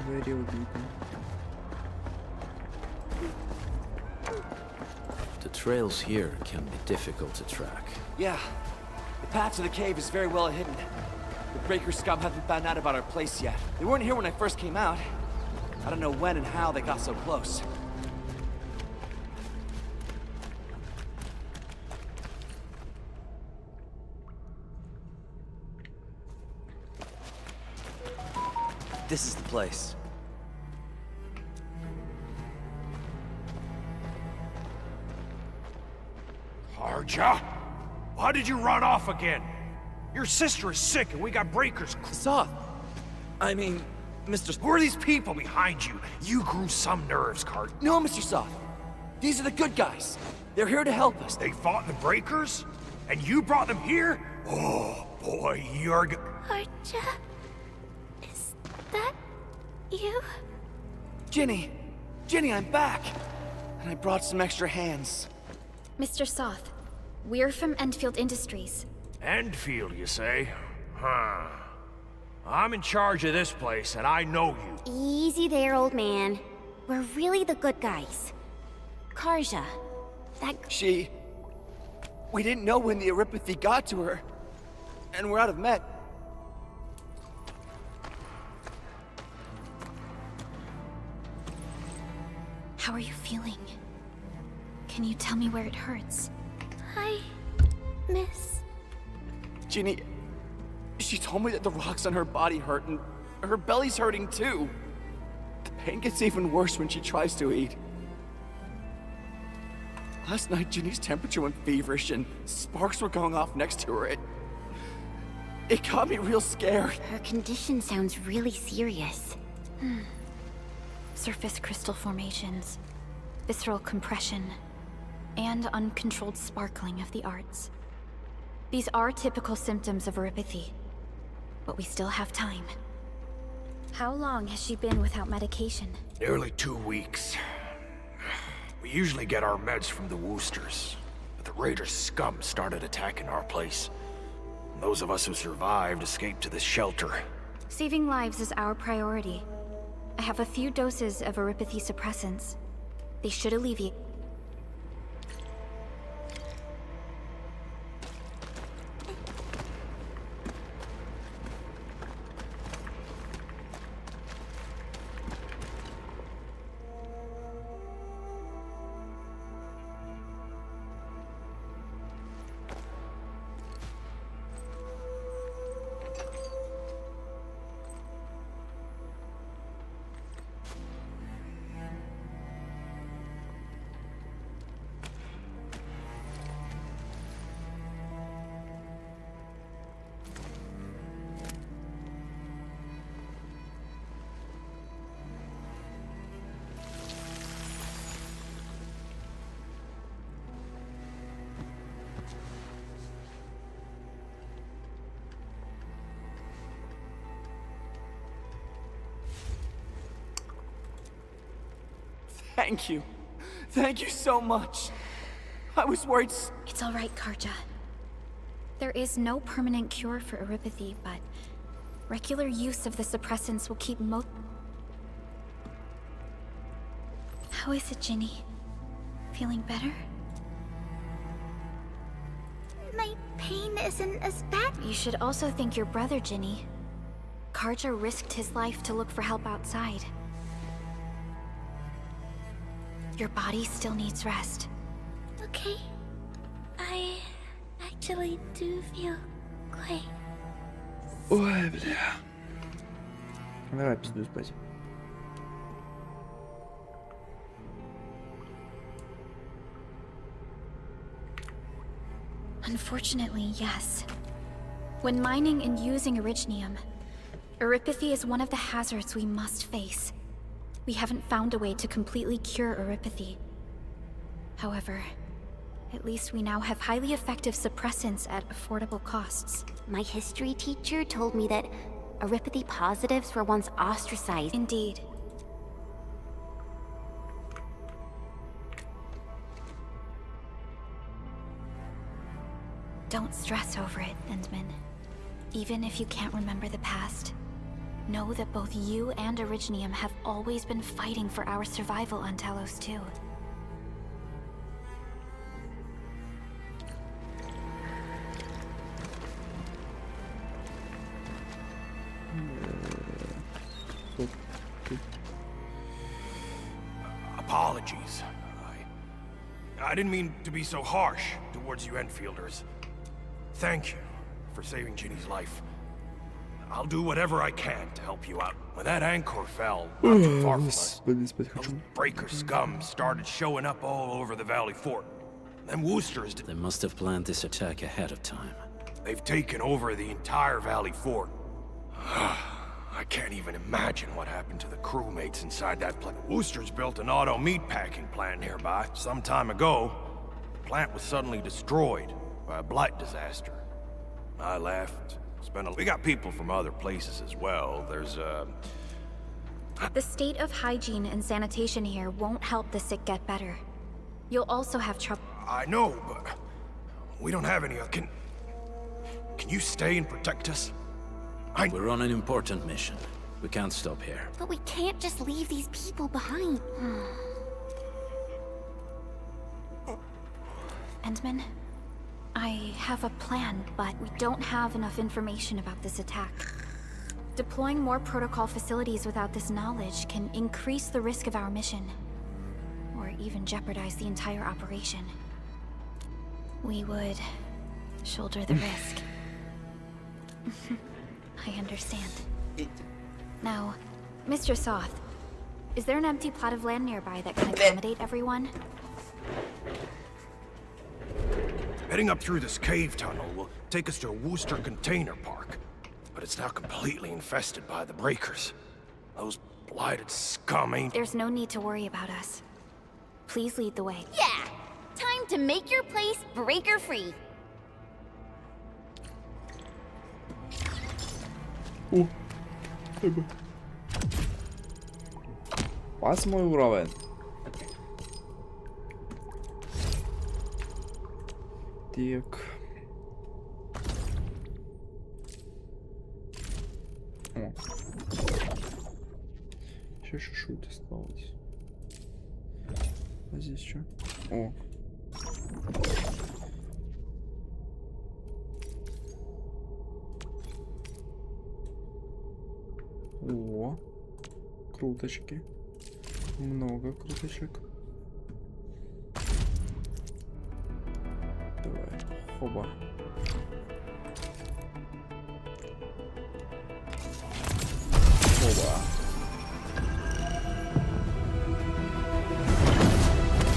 [SPEAKER 1] Говорил видно.
[SPEAKER 6] The trails here can be difficult to track.
[SPEAKER 15] Yeah. The path to the cave is very well hidden. The Breaker scum haven't found out about our place yet. They weren't here when I first came out. I don't know when and how they got so close. This is the place.
[SPEAKER 5] Karja? Why did you run off again? Your sister is sick and we got breakers.
[SPEAKER 15] Soth. I mean, Mr.
[SPEAKER 5] Who are these people behind you? You grew some nerves, Cart.
[SPEAKER 15] No, Mr. Soth. These are the good guys. They're here to help us.
[SPEAKER 5] They fought the breakers? And you brought them here? Oh, boy, you're
[SPEAKER 4] Karja? Is that you?
[SPEAKER 15] Ginny! Ginny, I'm back! And I brought some extra hands.
[SPEAKER 2] Mr. Soth, we're from Endfield Industries.
[SPEAKER 5] Endfield, you say? Huh. I'm in charge of this place, and I know you.
[SPEAKER 4] Easy there, old man. We're really the good guys. Karja, that...
[SPEAKER 15] We didn't know when the Eripathy got to her. And we're out of med.
[SPEAKER 2] How are you feeling? Can you tell me where it hurts?
[SPEAKER 4] miss?
[SPEAKER 15] Ginny, she told me that the rocks on her body hurt and her belly's hurting too. The pain gets even worse when she tries to eat. Last night, Ginny's temperature went feverish and sparks were going off next to her. It got me real scared.
[SPEAKER 4] Her condition sounds really serious.
[SPEAKER 2] Surface crystal formations, visceral compression, and uncontrolled sparkling of the arts. These are typical symptoms of oropathy, but we still have time. How long has she been without medication?
[SPEAKER 16] Nearly 2 weeks. We usually get our meds from the Woosters, but the Raiders' scum started attacking our place. And those of us who survived escaped to this shelter.
[SPEAKER 2] Saving lives is our priority. I have a few doses of oropathy suppressants. They should alleviate.
[SPEAKER 15] Thank you. Thank you so much. I was worried.
[SPEAKER 2] It's all right, Karja. There is no permanent cure for oropathy, but regular use of the suppressants will keep How is it, Ginny? Feeling better?
[SPEAKER 7] My pain isn't as bad.
[SPEAKER 2] You should also thank your brother, Ginny. Karja risked his life to look for help outside. Your body still needs rest.
[SPEAKER 7] Okay. I actually do feel quite...
[SPEAKER 1] Ой, бля. Давай пизду спать.
[SPEAKER 2] Unfortunately, yes. When mining and using orignium, oropathy is one of the hazards we must face. We haven't found a way to completely cure oropathy. However, at least we now have highly effective suppressants at affordable costs.
[SPEAKER 4] My history teacher told me that oropathy positives were once ostracized.
[SPEAKER 2] Indeed. Don't stress over it, Endman. Even if you can't remember the past, know that both you and Orignium have always been fighting for our survival on Talos 2.
[SPEAKER 16] Apologies. I didn't mean to be so harsh towards you Enfielders. Thank you for saving Ginny's life. I'll do whatever I can to help you out. When that anchor fell, not too far from us, those breaker scum started showing up all over the Valley Fort. Them Woosters...
[SPEAKER 6] They must have planned this attack ahead of time.
[SPEAKER 16] They've taken over the entire Valley Fort. I can't even imagine what happened to the crewmates inside that plant. The Woosters built an auto meatpacking plant nearby. Some time ago, the plant was suddenly destroyed by a blight disaster. I left. We got people from other places as well. There's
[SPEAKER 2] The state of hygiene and sanitation here won't help the sick get better. You'll also have trouble.
[SPEAKER 16] I know, but we don't have any. Can you stay and protect us?
[SPEAKER 6] We're on an important mission. We can't stop here.
[SPEAKER 4] But we can't just leave these people behind.
[SPEAKER 2] Endman, I have a plan, but we don't have enough information about this attack. Deploying more protocol facilities without this knowledge can increase the risk of our mission, or even jeopardize the entire operation. We would shoulder the risk. I understand. Now, Mr. Soth, is there an empty plot of land nearby that can accommodate everyone?
[SPEAKER 16] Heading up through this cave tunnel will take us to a Wooster container park. But it's now completely infested by the breakers. Those blighted scum ain't...
[SPEAKER 2] There's no need to worry about us. Please lead the way.
[SPEAKER 4] Yeah! Time to make your place breaker-free.
[SPEAKER 1] Восьмой уровень. Так. О. Еще чуть-чуть осталось. А здесь что? О. О. Круточки. Много круточек. Давай. Хоба. Хоба.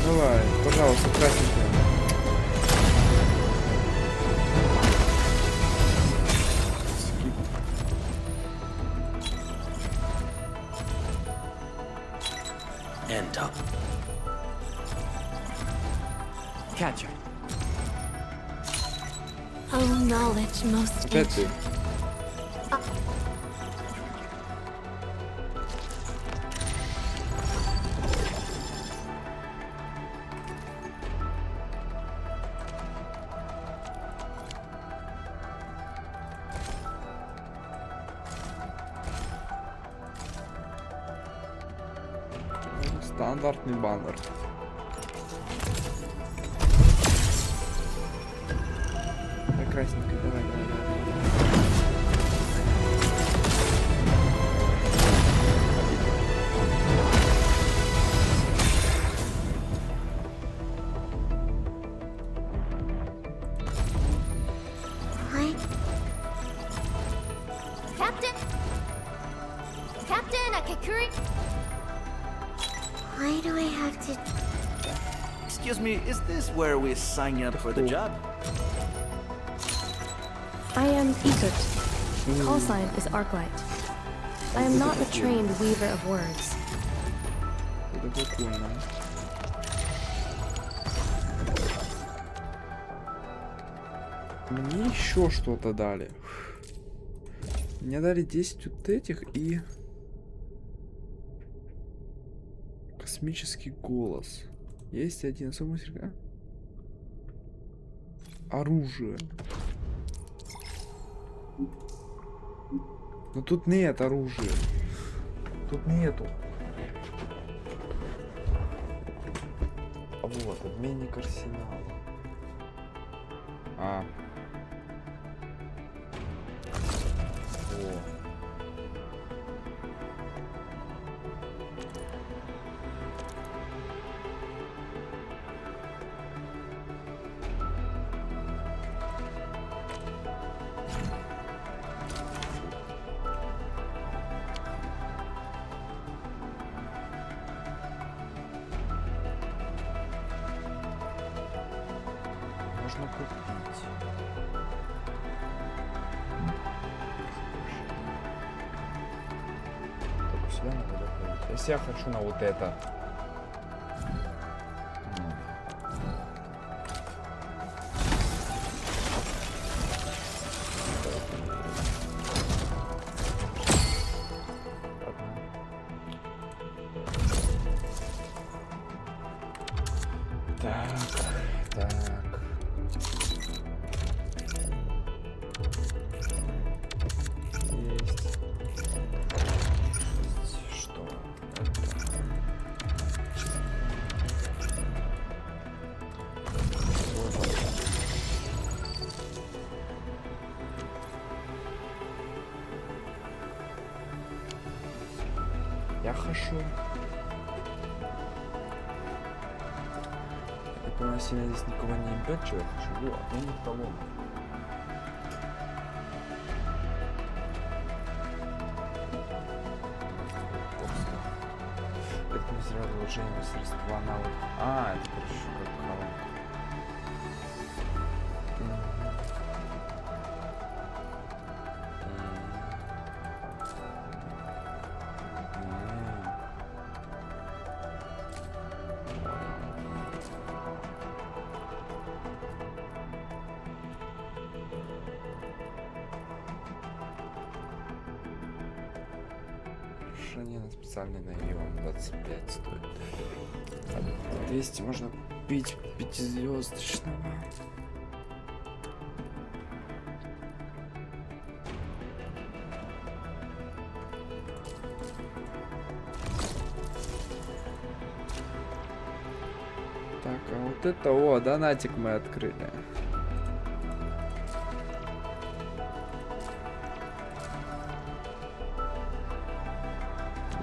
[SPEAKER 1] Давай, пожалуйста, красненькая.
[SPEAKER 6] Enter.
[SPEAKER 3] Catcher.
[SPEAKER 4] Oh, knowledge most
[SPEAKER 1] Опять ты. Стандартный баннер. Давай, красненькая, давай.
[SPEAKER 4] Captain Akakuri? Why do I have to...
[SPEAKER 15] Excuse me, is this where we sign up for the job?
[SPEAKER 17] I am Egert. Call sign is Arknight. I am not a trained weaver of words.
[SPEAKER 1] Это прикольно. Мне еще что-то дали. Мне дали 10 вот этих и... Космический голос. Есть один особый сертификат. Оружие. Но тут нет оружия. Тут нету. А вот, обменник арсенала. А. О. Можно купить. Только сюда надо доходить. Если я хочу на вот это. Так. Есть. Что? Я хожу. У нас сильно здесь никого не импет, что я хочу. Вот, я не в талон. Сразу улучшение мастерства навык. А, это короче как колонка. Решение на специальный наем 25 стоит. А 200 можно купить 5-звездочного. Так, а вот это, донатик мы открыли.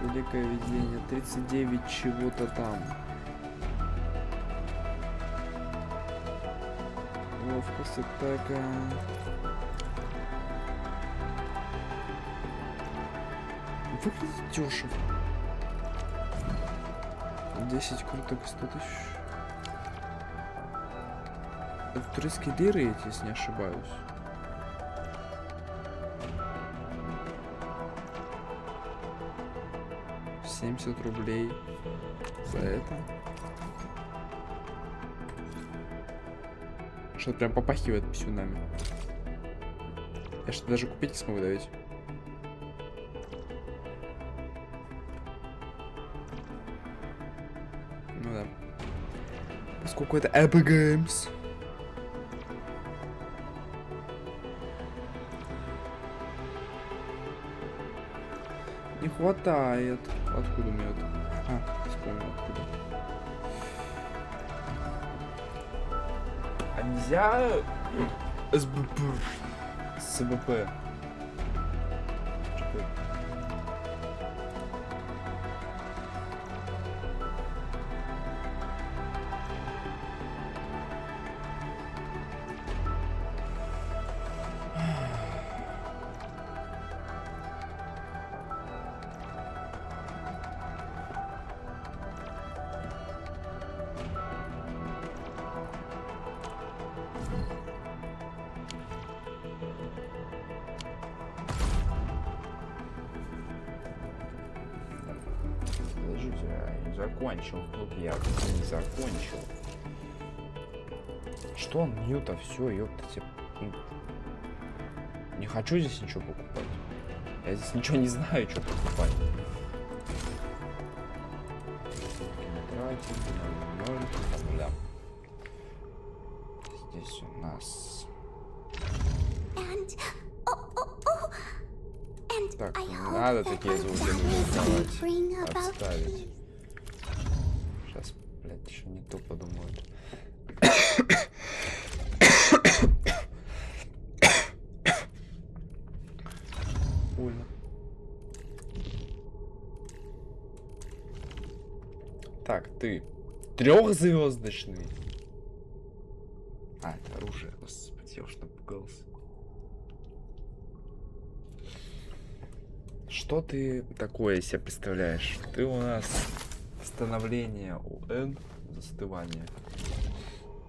[SPEAKER 1] Великое видение, 39 чего-то там. Ловкость атака. Выглядит дешево. 10 круток, 100 тысяч. Это турецкие лиры эти, если не ошибаюсь. $70 за это. Что-то прям попахивает писюнами. Я что-то даже купить не смогу, да ведь? Ну да. Поскольку это Epic Games. Не хватает. Откуда у меня это? А, вспомнил откуда. А нельзя СБП? СБП. Подождите, я не закончил. Тут я не закончил. Что он мьюта? Все, ёптайте. Не хочу здесь ничего покупать. Я здесь ничего не знаю, что покупать. Да. Здесь у нас. Так, не надо такие звуки издавать. Отставить. Сейчас, блядь, еще не то подумают. Больно. Так, ты 3-звездочный. А, это оружие, господи, я уж напугался. Что ты такое себе представляешь? Ты у нас становление УН, застывание.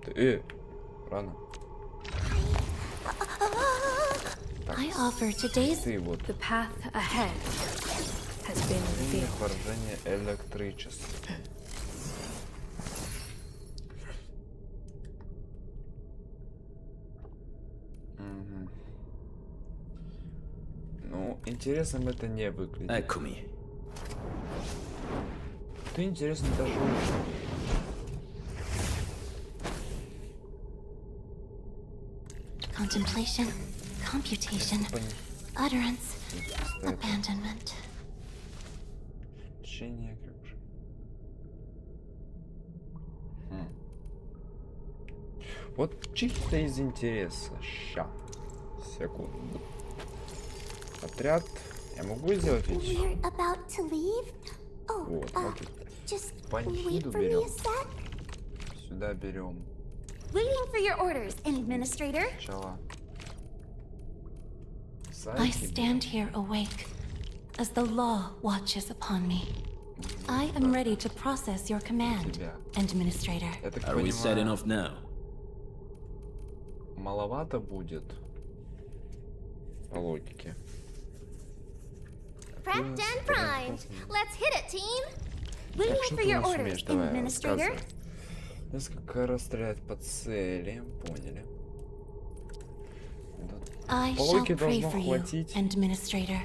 [SPEAKER 1] Ты, рано. Так, ты вот. Поражение электричества. Ну, интересным это не выглядит. Ты интересно даже лучше.
[SPEAKER 2] Contemplation, computation, utterance, abandonment.
[SPEAKER 1] Течение как же. Вот чисто из интереса. Ща. Секунду. Отряд. Я могу сделать ведь? Вот, смотри. По endfield берем. Сюда берем.
[SPEAKER 4] Waiting for your orders, Administrator.
[SPEAKER 1] Сначала.
[SPEAKER 2] I stand here awake as the law watches upon me.
[SPEAKER 18] I am ready to process your command, Administrator.
[SPEAKER 1] Я так
[SPEAKER 6] Are we setting
[SPEAKER 1] понимаю,
[SPEAKER 6] off now?
[SPEAKER 1] маловато будет по логике.
[SPEAKER 4] Prepped and primed. Let's hit it, team.
[SPEAKER 1] Так,
[SPEAKER 4] Waiting
[SPEAKER 1] что
[SPEAKER 4] for
[SPEAKER 1] ты
[SPEAKER 4] your
[SPEAKER 1] у нас
[SPEAKER 4] orders,
[SPEAKER 1] умеешь? Давай,
[SPEAKER 4] Administrator.
[SPEAKER 1] рассказывай. Несколько раз стрелять по цели, поняли.
[SPEAKER 18] I
[SPEAKER 1] По
[SPEAKER 18] shall
[SPEAKER 1] логике
[SPEAKER 18] pray
[SPEAKER 1] должно
[SPEAKER 18] for you,
[SPEAKER 1] хватить.
[SPEAKER 18] Administrator.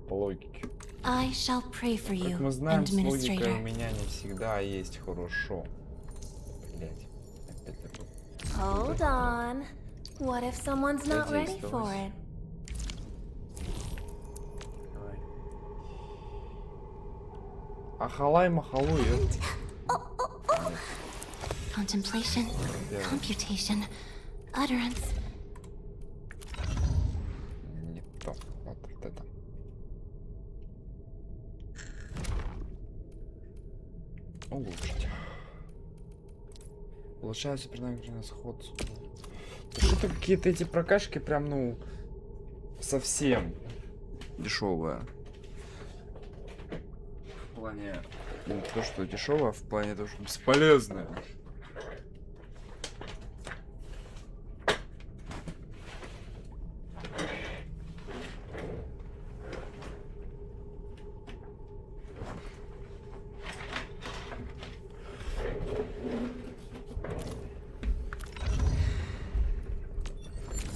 [SPEAKER 1] По логике.
[SPEAKER 18] I shall pray for you,
[SPEAKER 1] Как мы знаем, с логикой у
[SPEAKER 18] Administrator.
[SPEAKER 1] меня не всегда есть хорошо. Блять. Опять забыл.
[SPEAKER 17] Hold on. What if someone's not ready for it?
[SPEAKER 1] Давай. Ахалай махалуй.
[SPEAKER 18] Contemplation, computation, utterance.
[SPEAKER 1] Не то. Вот это. Улучшить. Улучшаются преднамеренные сходства. Что-то какие-то эти прокачки прям, ну, совсем дешевые. В плане не то, что дешевое, а в плане того, что бесполезное.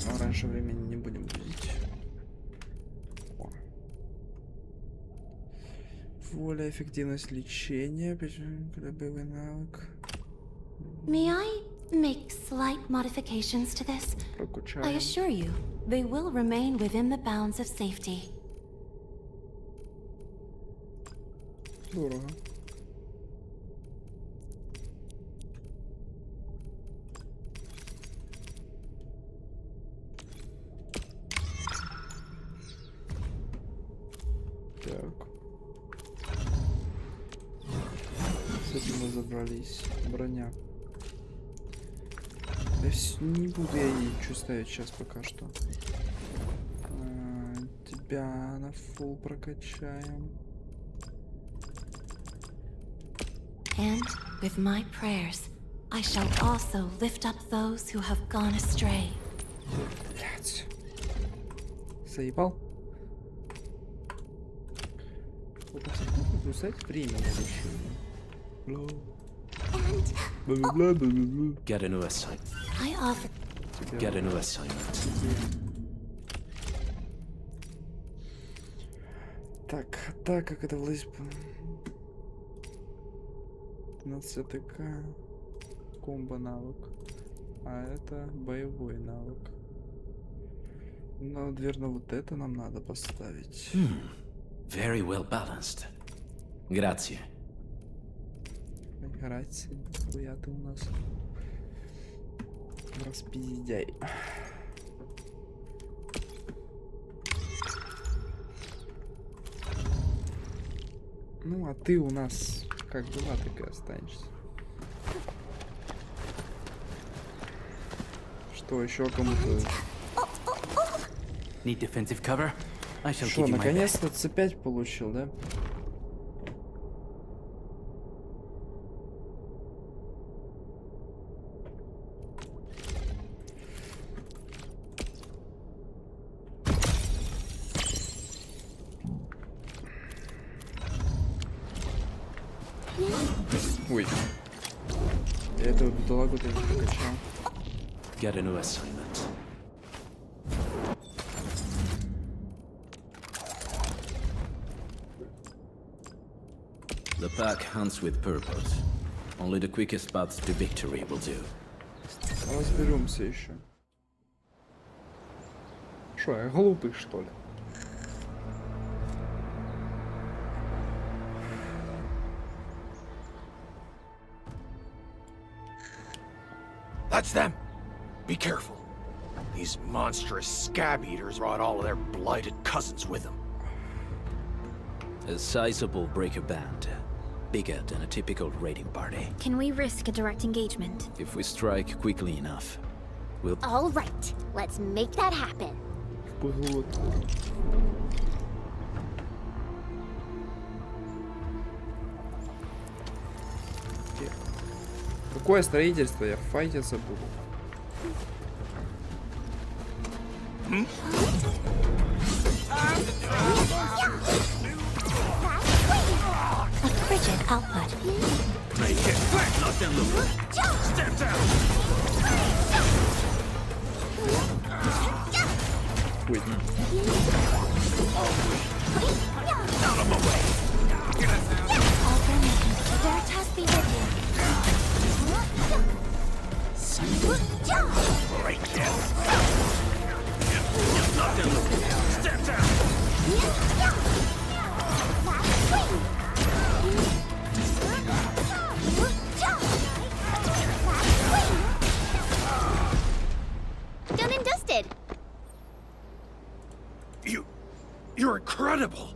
[SPEAKER 1] Но раньше времени не будем будить. О. Воля, эффективность лечения, боевой навык.
[SPEAKER 18] May I make slight modifications to this? I assure you, they will remain within the bounds of safety.
[SPEAKER 1] Здорово. Так. С этим мы разобрались. Броня. Не буду я ничего ставить сейчас пока что. Тебя на фул прокачаем.
[SPEAKER 18] And with my prayers, I shall also lift up those who have gone astray.
[SPEAKER 1] Блять. Заебал? Вот на всякий случай бросать время на решение.
[SPEAKER 6] Get a new assignment.
[SPEAKER 18] I offer.
[SPEAKER 6] Get a new assignment.
[SPEAKER 1] Так, как это влазит? 15 АТК, комбо навык, а это боевой навык. Но, наверное, вот это нам надо поставить.
[SPEAKER 6] Very well balanced. Grazie.
[SPEAKER 1] Играть, хуя ты у нас распиздяй. Ну, а ты у нас как была, так и останешься. Что, еще кому-то...
[SPEAKER 19] Need defensive cover? I shall
[SPEAKER 1] Что,
[SPEAKER 19] give you my best.
[SPEAKER 1] наконец-то C5 получил, да? Ой. Я этого бедолагу-то не прокачал.
[SPEAKER 6] Get a new assignment. The pack hunts with purpose. Only the quickest path to victory will do.
[SPEAKER 1] Разберемся еще. Шо, я глупый, что ли?
[SPEAKER 16] That's them! Be careful. These monstrous scab eaters brought all of their blighted cousins with them.
[SPEAKER 6] A sizable breaker band. Bigger than a typical raiding party.
[SPEAKER 2] Can we risk a direct engagement?
[SPEAKER 6] If we strike quickly enough, we'll...
[SPEAKER 4] All right, let's make that happen.
[SPEAKER 1] Какое строительство? Я файтиться буду.
[SPEAKER 18] A frigid output.
[SPEAKER 16] Make it quick, let them look. Step down.
[SPEAKER 1] Wait.
[SPEAKER 16] Out of my way.
[SPEAKER 18] Veritas be with you.
[SPEAKER 16] Break it. Let them look. Step down.
[SPEAKER 4] Done and dusted.
[SPEAKER 16] You're incredible.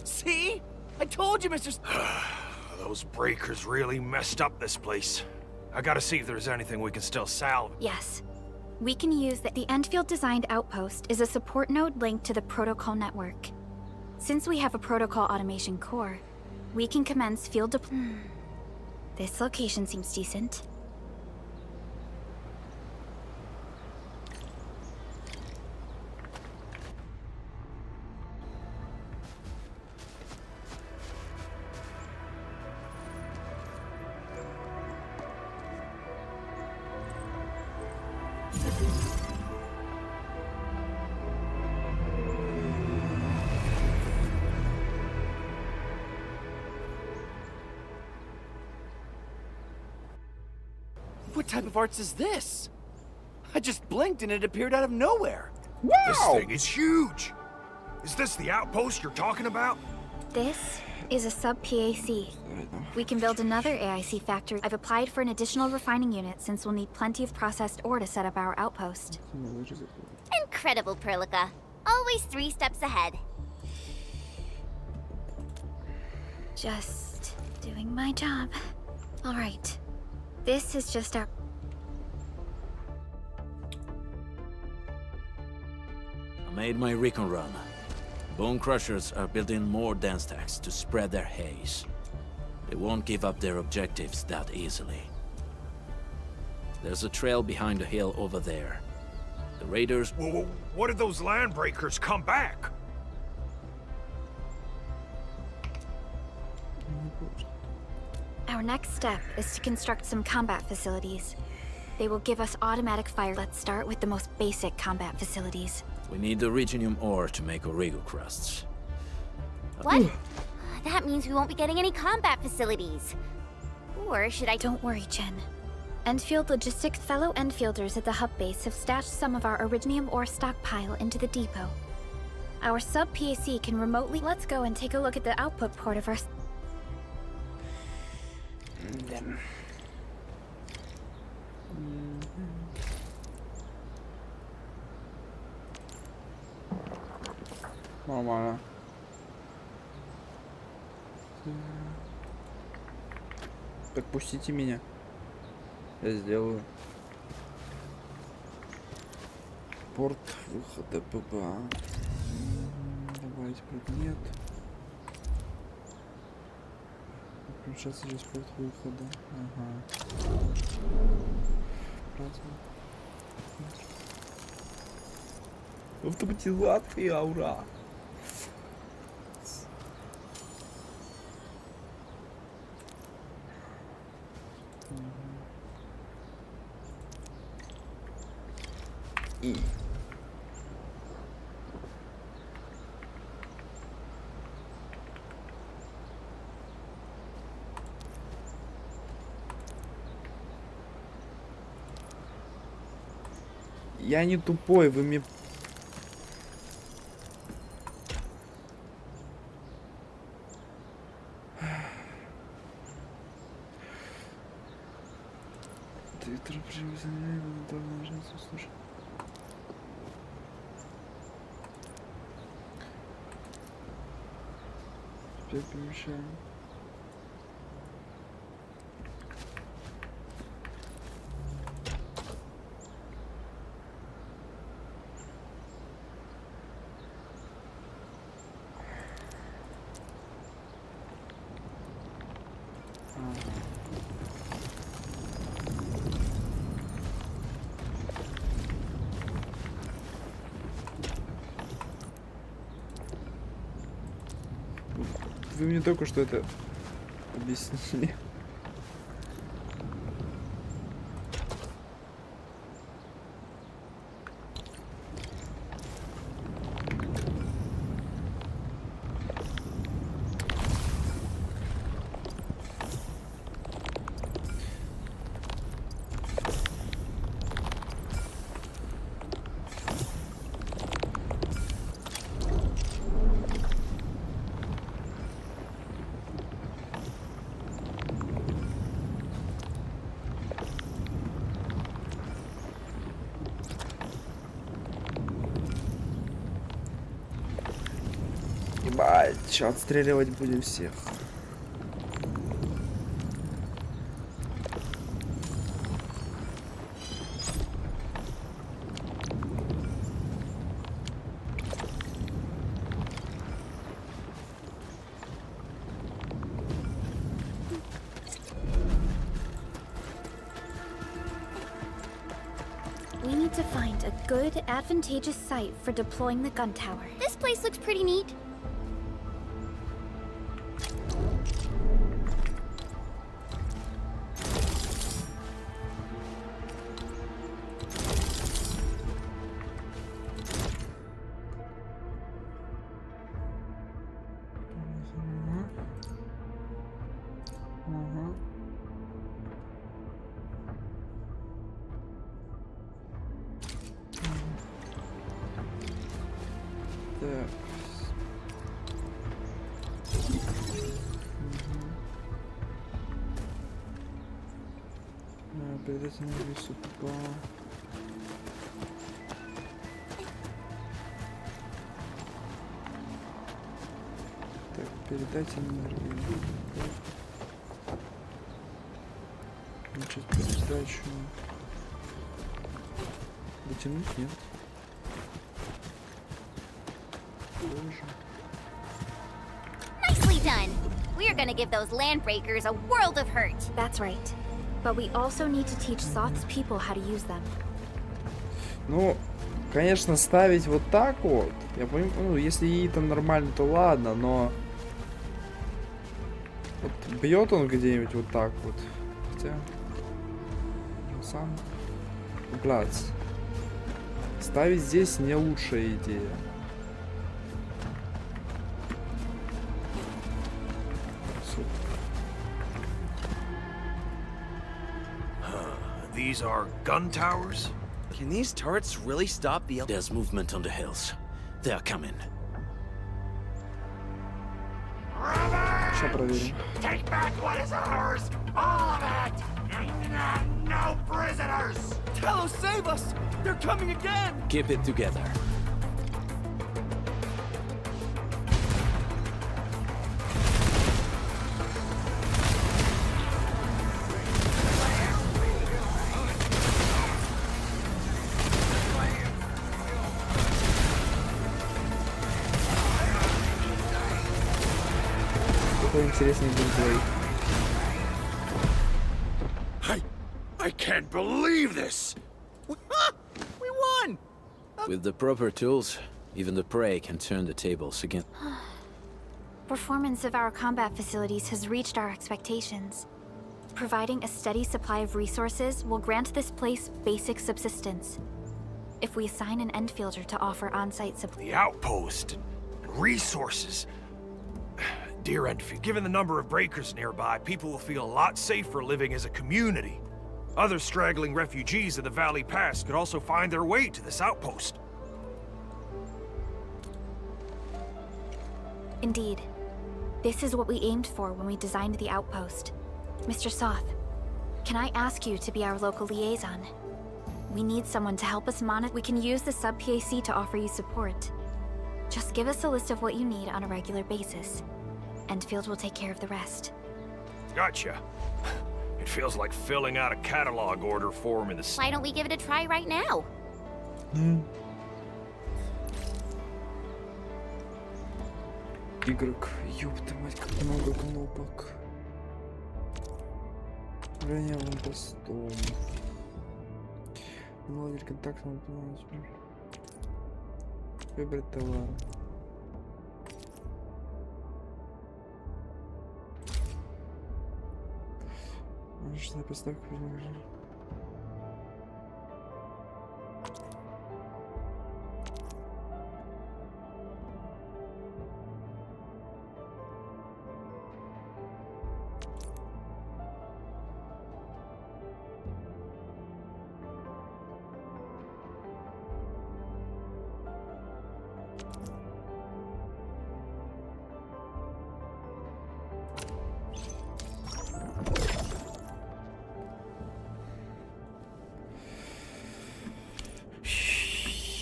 [SPEAKER 15] See? I told you, Mr.
[SPEAKER 16] Those breakers really messed up this place. I gotta see if there's anything we can still salvage.
[SPEAKER 2] Yes. We can use the endfield designed outpost is a support node linked to the protocol network. Since we have a protocol automation core, we can commence field deployment. This location seems decent.
[SPEAKER 15] What type of arts is this? I just blinked and it appeared out of nowhere.
[SPEAKER 16] This thing is huge. Is this the outpost you're talking about?
[SPEAKER 2] This is a sub-PAC. We can build another AIC factory. I've applied for an additional refining unit since we'll need plenty of processed ore to set up our outpost.
[SPEAKER 4] Incredible, Perlica. Always 3 steps ahead.
[SPEAKER 2] Just doing my job. All right. This is just our...
[SPEAKER 6] I made my recon run. Bone Crushers are building more dance stacks to spread their haze. They won't give up their objectives that easily. There's a trail behind the hill over there. The raiders...
[SPEAKER 16] Whoa, what did those land breakers come back?
[SPEAKER 2] Our next step is to construct some combat facilities. They will give us automatic fire. Let's start with the most basic combat facilities.
[SPEAKER 6] We need the Regenium ore to make Origo crusts.
[SPEAKER 4] What? That means we won't be getting any combat facilities. Or should I...
[SPEAKER 2] Don't worry, Jen. Endfield Logistics fellow Enfielders at the hub base have stashed some of our Originium ore stockpile into the depot. Our sub-PAC can remotely... Let's go and take a look at the output port of our...
[SPEAKER 1] Нормально. Так пустите меня. Я сделаю. Порт выхода ППА. Добавить предмет. Включается через порт выхода. Ага. Автоматизация, ура! Я не тупой, вы мне... Твиттер привезли, давно женщину слушай. Теперь помещаем. вы мне только что это объяснили. Ебать, сейчас отстреливать будем всех.
[SPEAKER 2] We need to find a good, advantageous site for deploying the gun tower.
[SPEAKER 4] This place looks pretty neat.
[SPEAKER 1] Так. Перед этим весу попало. Так, передать энергию. Значит, передачу. Дотянуть? Нет.
[SPEAKER 4] Nicely done. We are gonna give those landbreakers a world of hurt.
[SPEAKER 2] That's right. But we also need to teach Soth's people how to use them.
[SPEAKER 1] Ну, конечно, ставить вот так вот. Я понимаю, ну, если ей там нормально, то ладно, но... Вот бьет он где-нибудь вот так вот. Хотя... Сам... Блядь. Ставить здесь не лучшая идея.
[SPEAKER 16] These are gun towers?
[SPEAKER 15] Can these turrets really stop the...
[SPEAKER 6] There's movement on the hills. They are coming.
[SPEAKER 1] Сейчас проверим.
[SPEAKER 5] Take back what is ours! All of it! No prisoners!
[SPEAKER 15] Tello, save us! They're coming again!
[SPEAKER 6] Keep it together.
[SPEAKER 1] Интересный геймплей.
[SPEAKER 16] I can't believe this!
[SPEAKER 15] We won!
[SPEAKER 6] With the proper tools, even the prey can turn the tables again.
[SPEAKER 2] Performance of our combat facilities has reached our expectations. Providing a steady supply of resources will grant this place basic subsistence. If we assign an endfielder to offer on-site supply...
[SPEAKER 16] The outpost and resources. Dear Endfield, given the number of breakers nearby, people will feel a lot safer living as a community. Other straggling refugees of the Valley Pass could also find their way to this outpost.
[SPEAKER 2] Indeed. This is what we aimed for when we designed the outpost. Mr. Soth, can I ask you to be our local liaison? We need someone to help us monitor. We can use the sub-PAC to offer you support. Just give us a list of what you need on a regular basis. Endfield will take care of the rest.
[SPEAKER 16] Gotcha. It feels like filling out a catalog order form in the...
[SPEAKER 4] Why don't we give it a try right now?
[SPEAKER 1] Игрок, ёпта мать, как много кнопок. Ранявым постом. Наладить контакт, выбрать товар. Конечно, поставка вознаграждения.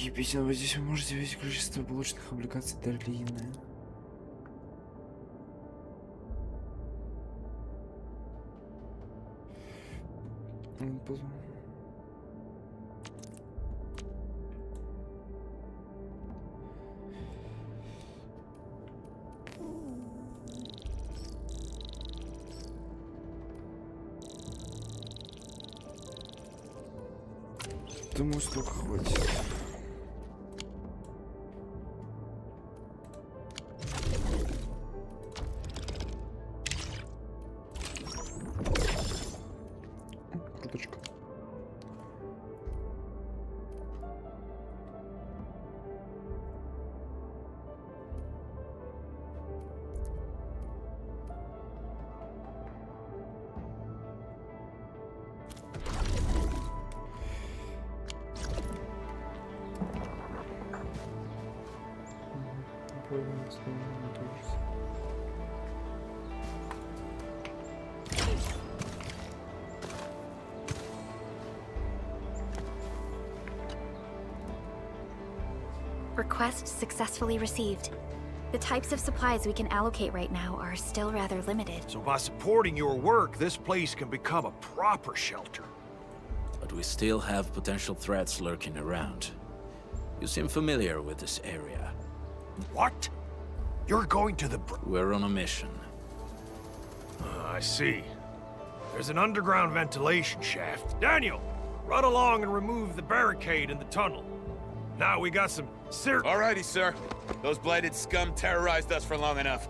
[SPEAKER 1] Ебись, вот здесь вы можете видеть количество полученных облигаций долины. Думаю, столько хватит. Круточка.
[SPEAKER 2] Request successfully received. The types of supplies we can allocate right now are still rather limited.
[SPEAKER 16] So by supporting your work, this place can become a proper shelter.
[SPEAKER 6] But we still have potential threats lurking around. You seem familiar with this area.
[SPEAKER 16] What? You're going to the...
[SPEAKER 6] We're on a mission.
[SPEAKER 16] I see. There's an underground ventilation shaft. Daniel, run along and remove the barricade in the tunnel. Now we got some
[SPEAKER 20] Alrighty, sir. Those blighted scum terrorized us for long enough.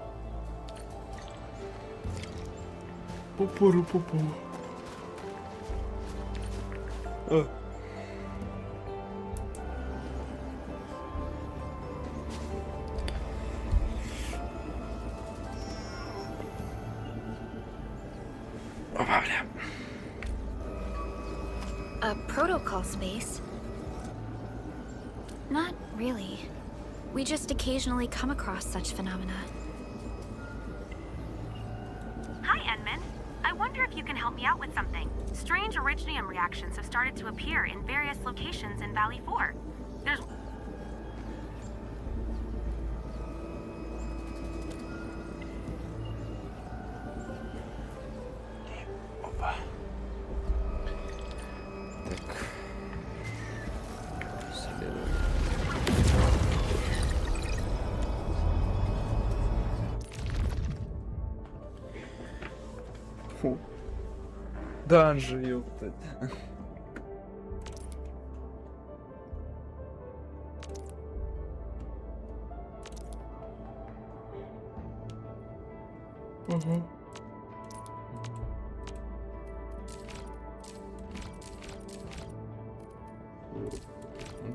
[SPEAKER 2] A protocol space? Not really. We just occasionally come across such phenomena.
[SPEAKER 21] Hi, Enman. I wonder if you can help me out with something. Strange originium reactions have started to appear in various locations in Valley 4. There's...
[SPEAKER 1] Фу. Данжи, ёптать. Угу.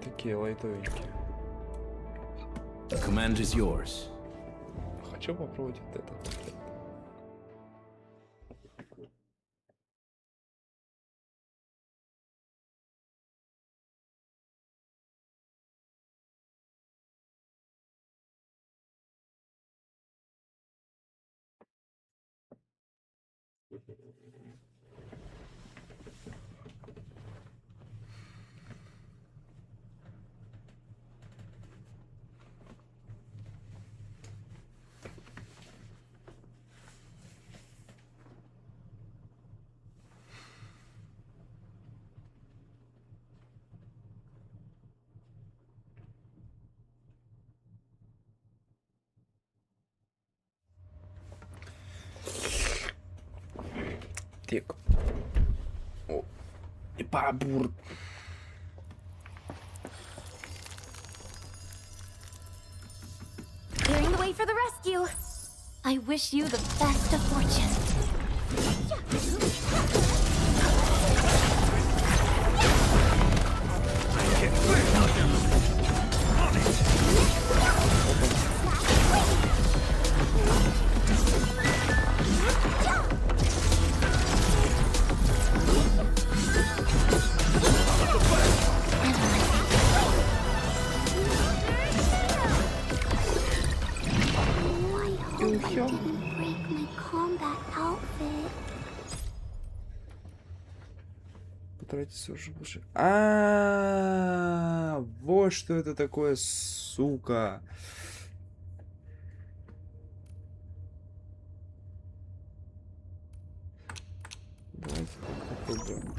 [SPEAKER 1] Такие лайтовенькие.
[SPEAKER 6] The command is yours.
[SPEAKER 1] Хочу попробовать вот это. Так. О, и бабур.
[SPEAKER 2] Clearing the way for the rescue. I wish you the best of fortune.
[SPEAKER 1] Старайтесь уже лучше. Вот что это такое, сука. Давайте попробуем.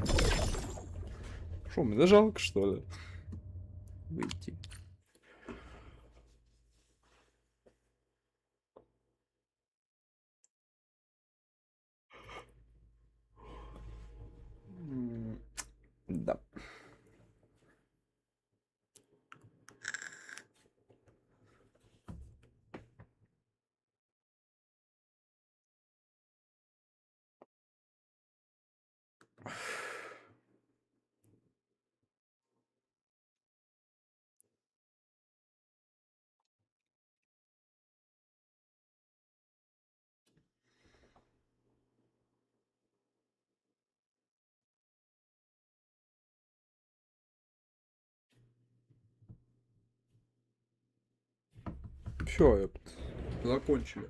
[SPEAKER 1] Шо, мне жалко, что ли? Выйти. Да. Все, закончили.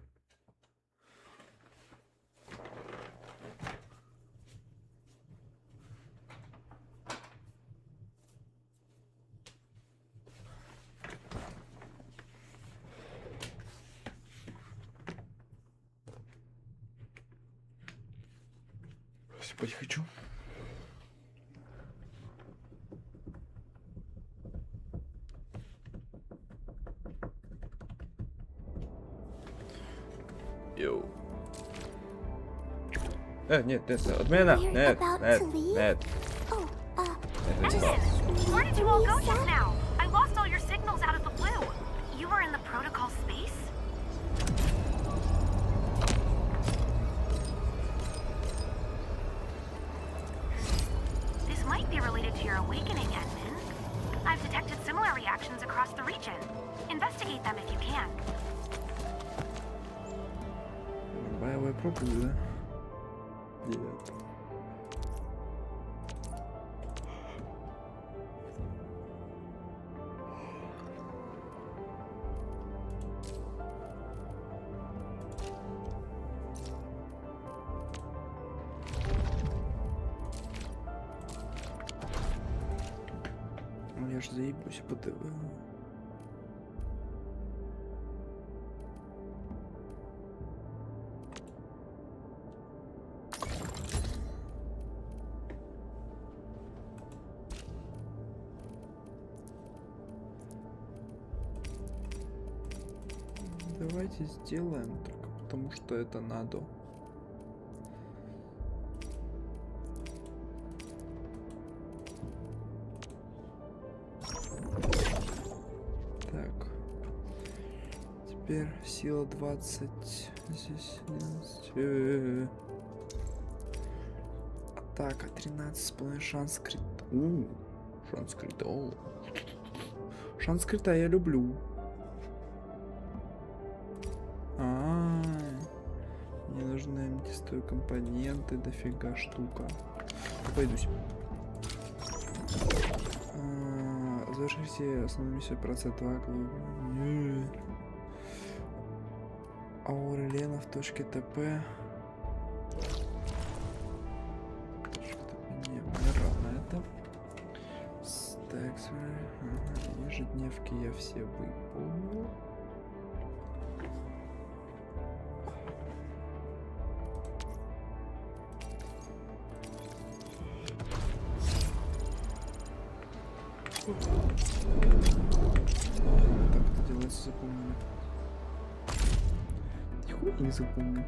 [SPEAKER 1] Спать хочу. Йоу. Нет, отмена. Нет.
[SPEAKER 21] Where did you all go just now? I lost all your signals out of the blue. You were in the protocol space? This might be related to your awakening, Edmund. I've detected similar reactions across the region. Investigate them if you can.
[SPEAKER 1] Боевой пропуск, да? Нет. Я ж заебусь по ТВ. Давайте сделаем только потому, что это надо. Так. Теперь сила 20. Здесь 11. Атака 13,5. Шанс крита. Шанс крита. Шанс крита я люблю. Мне нужны аметистовые компоненты, дофига штука. Пойдусь. Завершите основную миссию процент Аурелена в точке ТП. Не, мне рано это. Стекс. Ежедневки я все выполнил. Так это делается, запомнили. Нихуя не запомнил.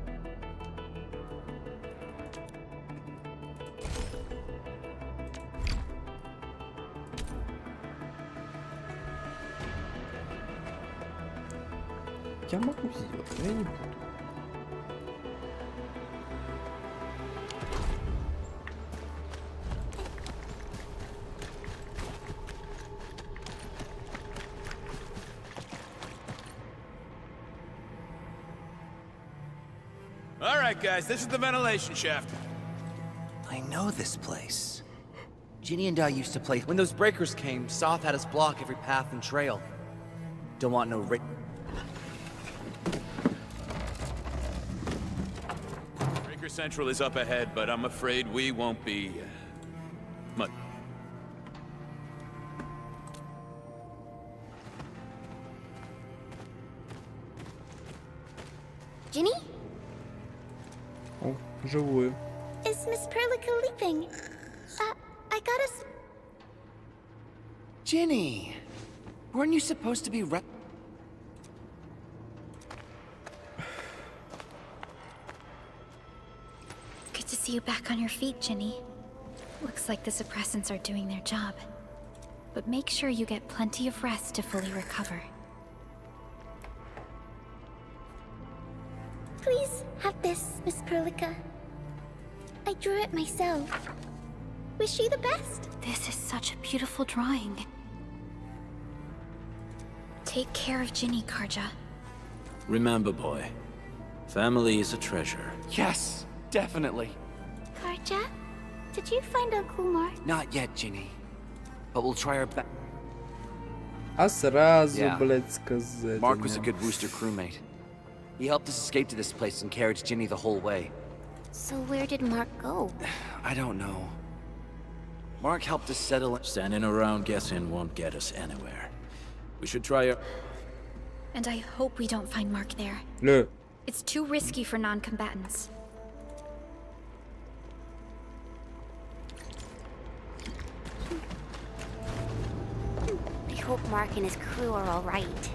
[SPEAKER 1] Я могу сделать, но я не буду.
[SPEAKER 20] All right, guys, this is the ventilation shaft.
[SPEAKER 15] I know this place. Ginny and I used to play. When those breakers came, Soth had us block every path and trail. Don't want no
[SPEAKER 20] Breaker Central is up ahead, but I'm afraid we won't be much
[SPEAKER 4] Ginny?
[SPEAKER 1] О, живую.
[SPEAKER 4] Is Miss Perlica leaving? I got us.
[SPEAKER 15] Ginny! Weren't you supposed to be
[SPEAKER 2] Good to see you back on your feet, Ginny. Looks like the suppressants are doing their job. But make sure you get plenty of rest to fully recover.
[SPEAKER 4] Please have this, Miss Perlica. I drew it myself. Wish you the best.
[SPEAKER 2] This is such a beautiful drawing. Take care of Ginny, Karja.
[SPEAKER 6] Remember, boy, family is a treasure.
[SPEAKER 15] Yes, definitely.
[SPEAKER 4] Karja, did you find Uncle Mark?
[SPEAKER 15] Not yet, Ginny. But we'll try our best.
[SPEAKER 1] А сразу,
[SPEAKER 15] Yeah.
[SPEAKER 1] блядь, сказать.
[SPEAKER 15] Mark was a good Wooster crewmate. He helped us escape to this place and carried Ginny the whole way.
[SPEAKER 4] So where did Mark go?
[SPEAKER 15] I don't know. Mark helped us settle in.
[SPEAKER 6] Standing around guessing won't get us anywhere. We should try our...
[SPEAKER 2] And I hope we don't find Mark there.
[SPEAKER 1] No.
[SPEAKER 2] It's too risky for non-combatants.
[SPEAKER 4] I hope Mark and his crew are all right.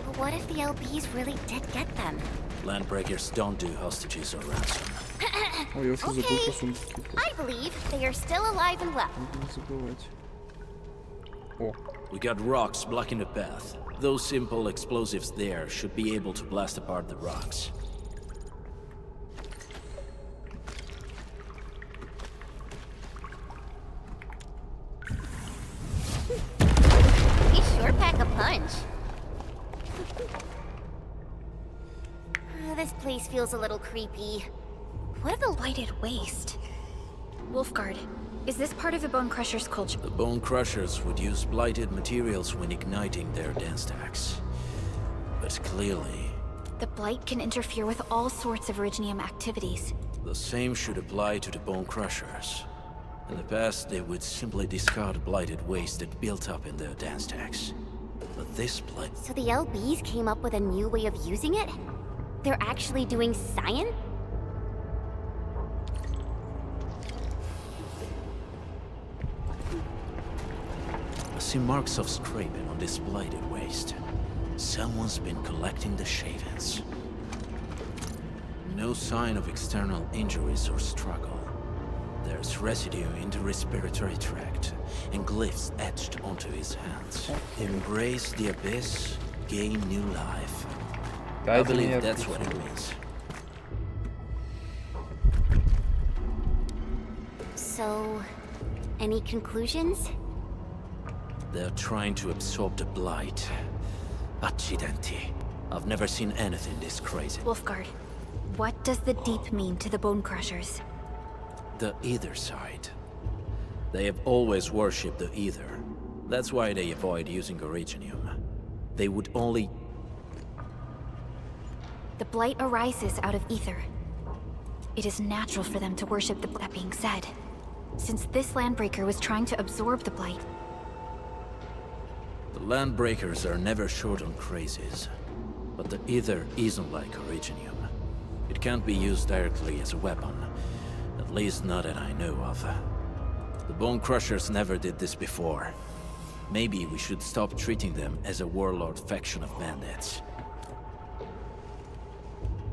[SPEAKER 4] But what if the LBs really did get them?
[SPEAKER 6] Landbreakers don't do hostages or ransom.
[SPEAKER 1] Ой, я что забыл про сумки.
[SPEAKER 4] I believe they are still alive and well.
[SPEAKER 1] Надо не забывать. О.
[SPEAKER 6] We got rocks blocking the path. Those simple explosives there should be able to blast apart the rocks.
[SPEAKER 4] He sure pack a punch. This place feels a little creepy.
[SPEAKER 2] What a blighted waste. Wolfguard, is this part of the Bone Crusher's culture?
[SPEAKER 6] The Bone Crushers would use blighted materials when igniting their dance stacks. But clearly,
[SPEAKER 2] The Blight can interfere with all sorts of Originium activities.
[SPEAKER 6] the same should apply to the Bone Crushers. In the past, they would simply discard blighted waste that built up in their dance stacks. But this blight...
[SPEAKER 4] So the LBs came up with a new way of using it? They're actually doing science?
[SPEAKER 6] I see marks of scraping on this blighted waste. Someone's been collecting the shavings. No sign of external injuries or struggle. There's residue in the respiratory tract, and glyphs etched onto his hands. Embrace the abyss, gain new life. I believe that's what it means.
[SPEAKER 4] So, any conclusions?
[SPEAKER 6] They're trying to absorb the blight. Accidenti. I've never seen anything this crazy.
[SPEAKER 2] Wolfguard, what does the Deep mean to the Bone Crushers?
[SPEAKER 6] The Ether side. They have always worshipped the Ether. That's why they avoid using Originium. They would only...
[SPEAKER 2] The Blight arises out of Ether. It is natural for them to worship the... That being said, since this Landbreaker was trying to absorb the Blight...
[SPEAKER 6] The Landbreakers are never short on crazes. But the Ether isn't like Originium. It can't be used directly as a weapon. At least not that I know of. The Bone Crushers never did this before. Maybe we should stop treating them as a warlord faction of bandits.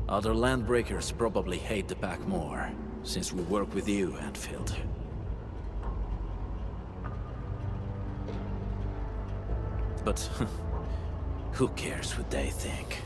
[SPEAKER 6] Other Landbreakers probably hate the pack more, since we work with you, endfield. But who cares what they think?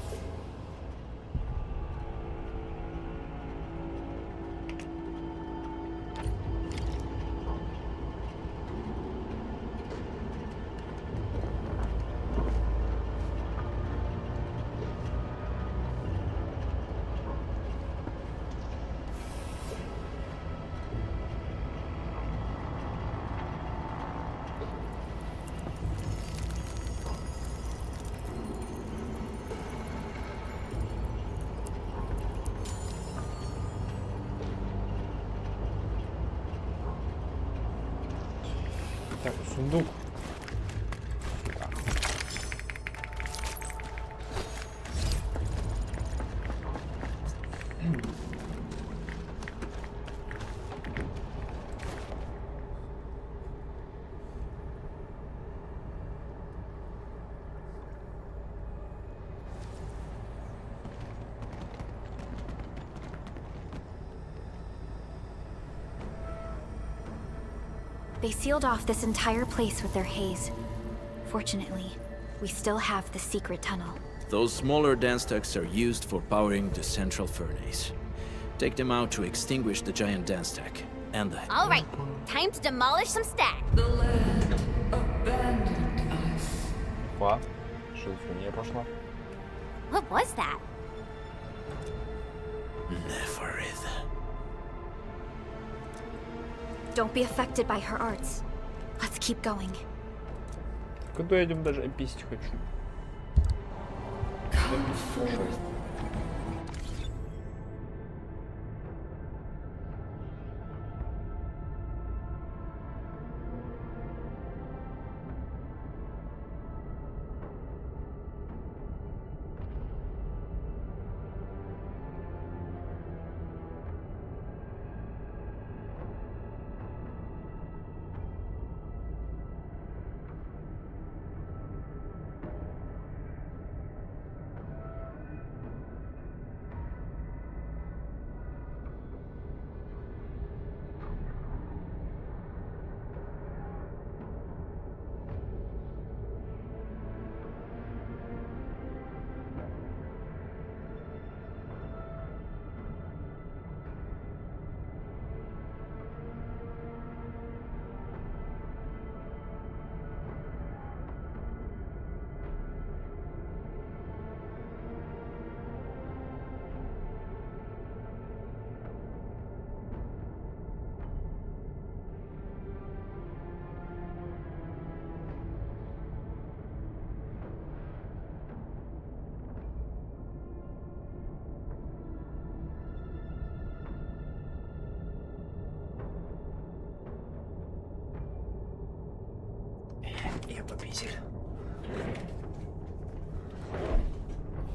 [SPEAKER 1] Так, сундук.
[SPEAKER 2] They sealed off this entire place with their haze. Fortunately, we still have the secret tunnel.
[SPEAKER 6] Those smaller dance stacks are used for powering the central furnace. Take them out to extinguish the giant dance stack. And the...
[SPEAKER 4] All right, time to demolish some stacks.
[SPEAKER 1] What? Шизофрения пошла.
[SPEAKER 4] What was that?
[SPEAKER 6] Never.
[SPEAKER 2] Don't be affected by her arts. Let's keep going.
[SPEAKER 1] Куда идем, даже писать хочу. Жесть. Я пописель.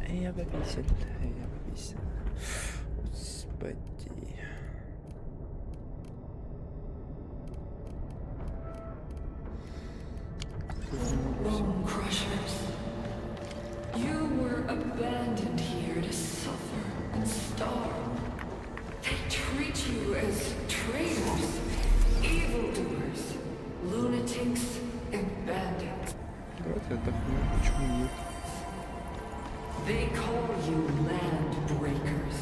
[SPEAKER 1] Я пописель. Господи.
[SPEAKER 9] Bone crushers. You were abandoned here to suffer and starve. They treat you as traitors, evildoers, lunatics, and bandits.
[SPEAKER 1] Давайте я так понимаю, почему нет.
[SPEAKER 9] They call you land breakers.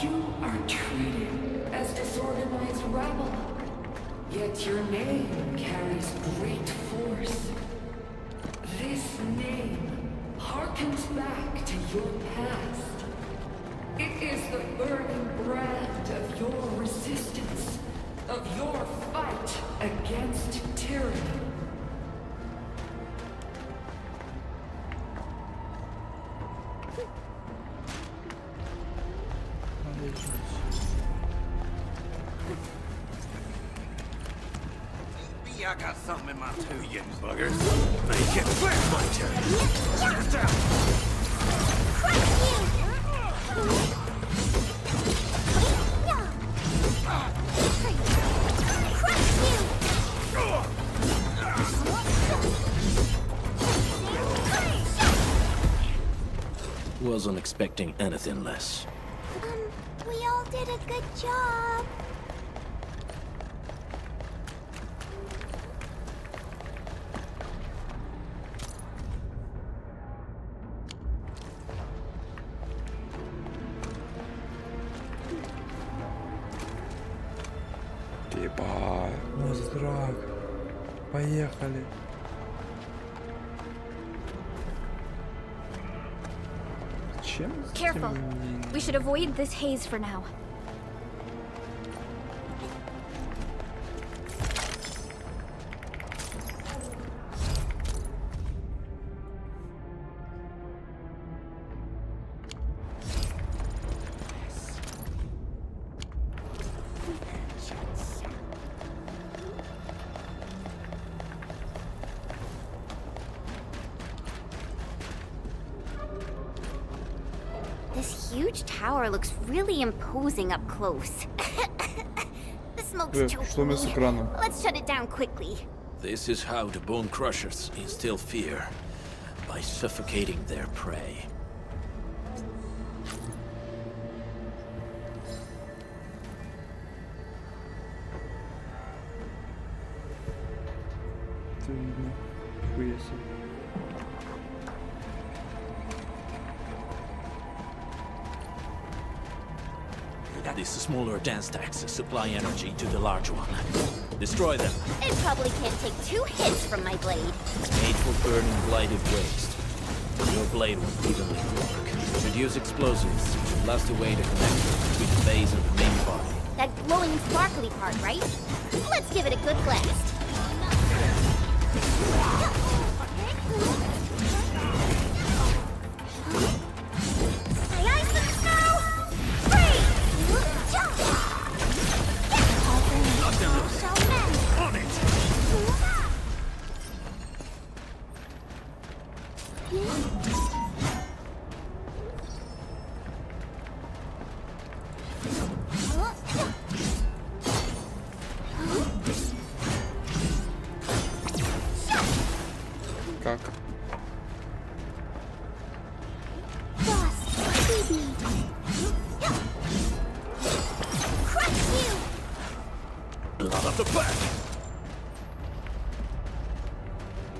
[SPEAKER 9] You are treated as disorganized rabble. Yet your name carries great force. This name harkens back to your past. It is the burning brand of your resistance, of your fight against tyranny.
[SPEAKER 16] I got something in my two, you buggers. Make it quick, my turn. Get down.
[SPEAKER 6] Wasn't expecting anything less.
[SPEAKER 4] We all did a good job.
[SPEAKER 1] Ебать, Ноздрак. Поехали. Чем?
[SPEAKER 2] Careful. We should avoid this haze for now.
[SPEAKER 4] This huge tower looks really imposing up close. The smoke's choking
[SPEAKER 1] Что у меня с
[SPEAKER 4] me.
[SPEAKER 1] экраном?
[SPEAKER 4] Let's shut it down quickly.
[SPEAKER 6] This is how the Bone Crushers instill fear, by suffocating their prey.
[SPEAKER 1] себе.
[SPEAKER 6] These smaller dance stacks supply energy to the large one. Destroy them.
[SPEAKER 4] It probably can't take 2 hits from my blade.
[SPEAKER 6] It's made for burning blighted waste. Your blade won't evenly work. Introduce explosives to blast away the connector between the base and the main body.
[SPEAKER 4] That glowing sparkly part, right? Let's give it a good blast.
[SPEAKER 1] Как?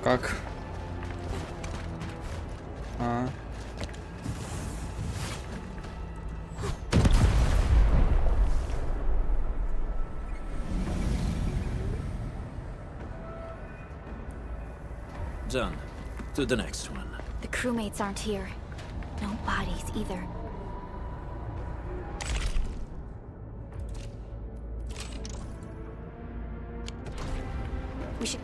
[SPEAKER 1] Как? А.
[SPEAKER 6] Done. To the next one.
[SPEAKER 2] The crewmates aren't here. No bodies either. We should...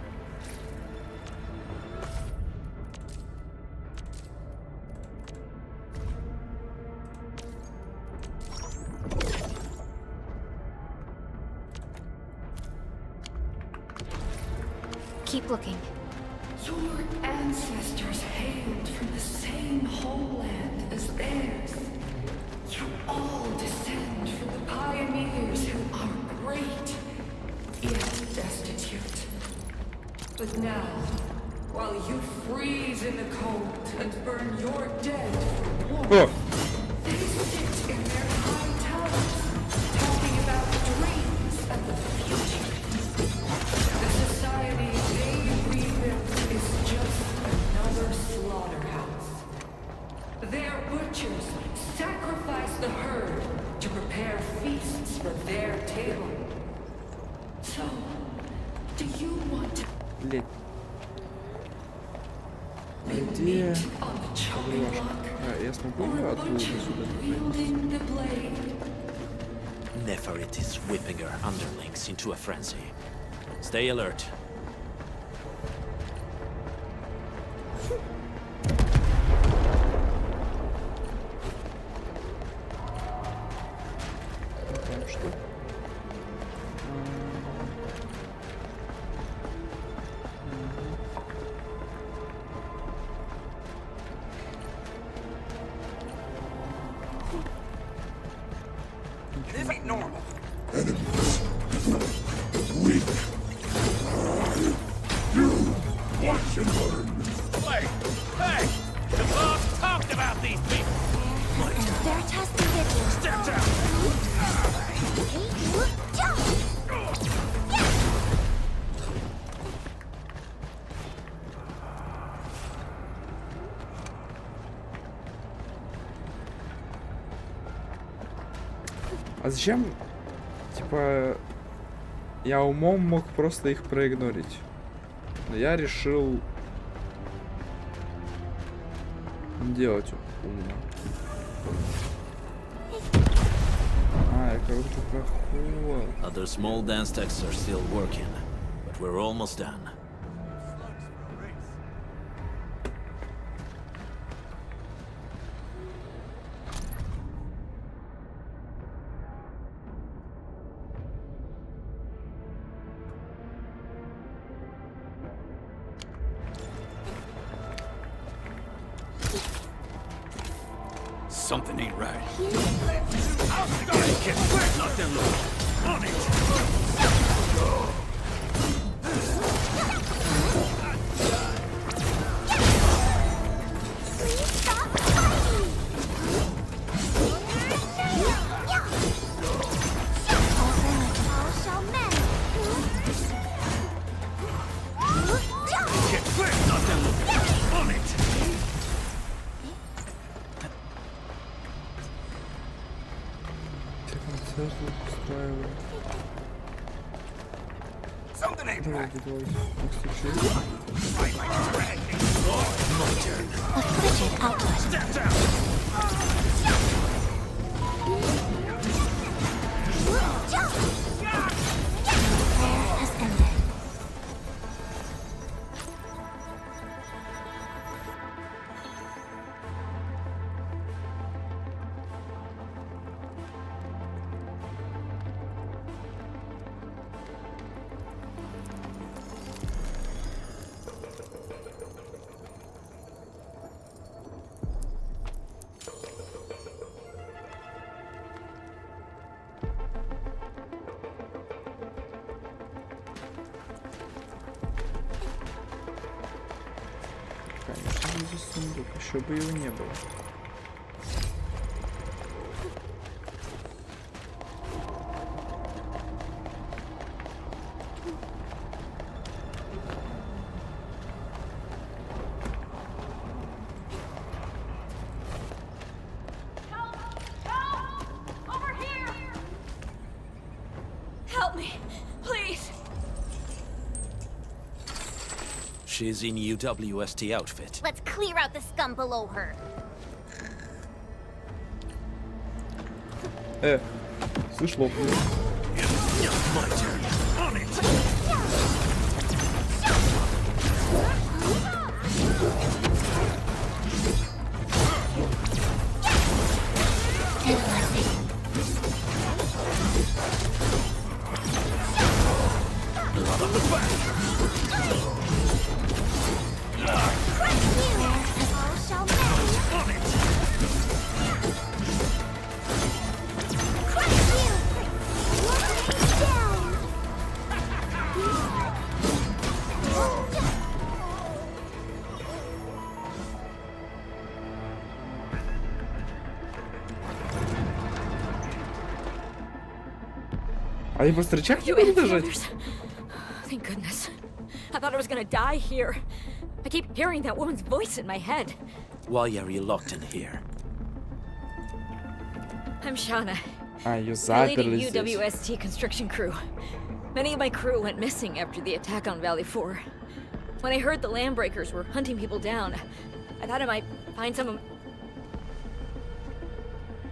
[SPEAKER 2] Keep looking.
[SPEAKER 9] Your ancestors hailed from the same homeland as theirs. You all descend from the pioneers who are great, yet destitute. But now, while you freeze in the cold and burn your dead for warmth, they sit in their high towers, talking about dreams and the future. The society they rebuilt is just another slaughterhouse. Their butchers sacrifice the herd to prepare feasts for their table. So, do you want to...
[SPEAKER 1] Блять. Где? А, я смогу оттуда сюда пройти?
[SPEAKER 6] Neferit is whipping her underlings into a frenzy. Stay alert.
[SPEAKER 5] This ain't normal.
[SPEAKER 14] Weak. You watch and learn.
[SPEAKER 5] Wait, hey! The boss talked about these people!
[SPEAKER 4] They're testing it.
[SPEAKER 5] Step down!
[SPEAKER 1] А зачем, типа, я умом мог просто их проигнорить, но я решил делать умно. А, я как будто проход.
[SPEAKER 6] Other small dance stacks are still working, but we're almost done.
[SPEAKER 5] Something ain't right. I'll start it, kid. Quick, knock them loose. On it. Kid, quick, knock them loose.
[SPEAKER 1] Something ain't right.
[SPEAKER 18] A frigid outlet.
[SPEAKER 5] Step down.
[SPEAKER 18] Prayer has ended.
[SPEAKER 1] Конечно, здесь сундук, еще бы его не было.
[SPEAKER 11] Help me, please.
[SPEAKER 6] She's in UWST outfit.
[SPEAKER 4] Let's clear out the scum below her.
[SPEAKER 1] Слышь, лоб. А его встречать не будут даже?
[SPEAKER 11] Thank goodness. I thought I was gonna die here. I keep hearing that woman's voice in my head.
[SPEAKER 6] Why are you locked in here?
[SPEAKER 11] I'm Shauna.
[SPEAKER 1] А, ее
[SPEAKER 11] I lead a
[SPEAKER 1] заперли здесь.
[SPEAKER 11] UWST construction crew. Many of my crew went missing after the attack on Valley 4. When I heard the Landbreakers were hunting people down, I thought I might find some of...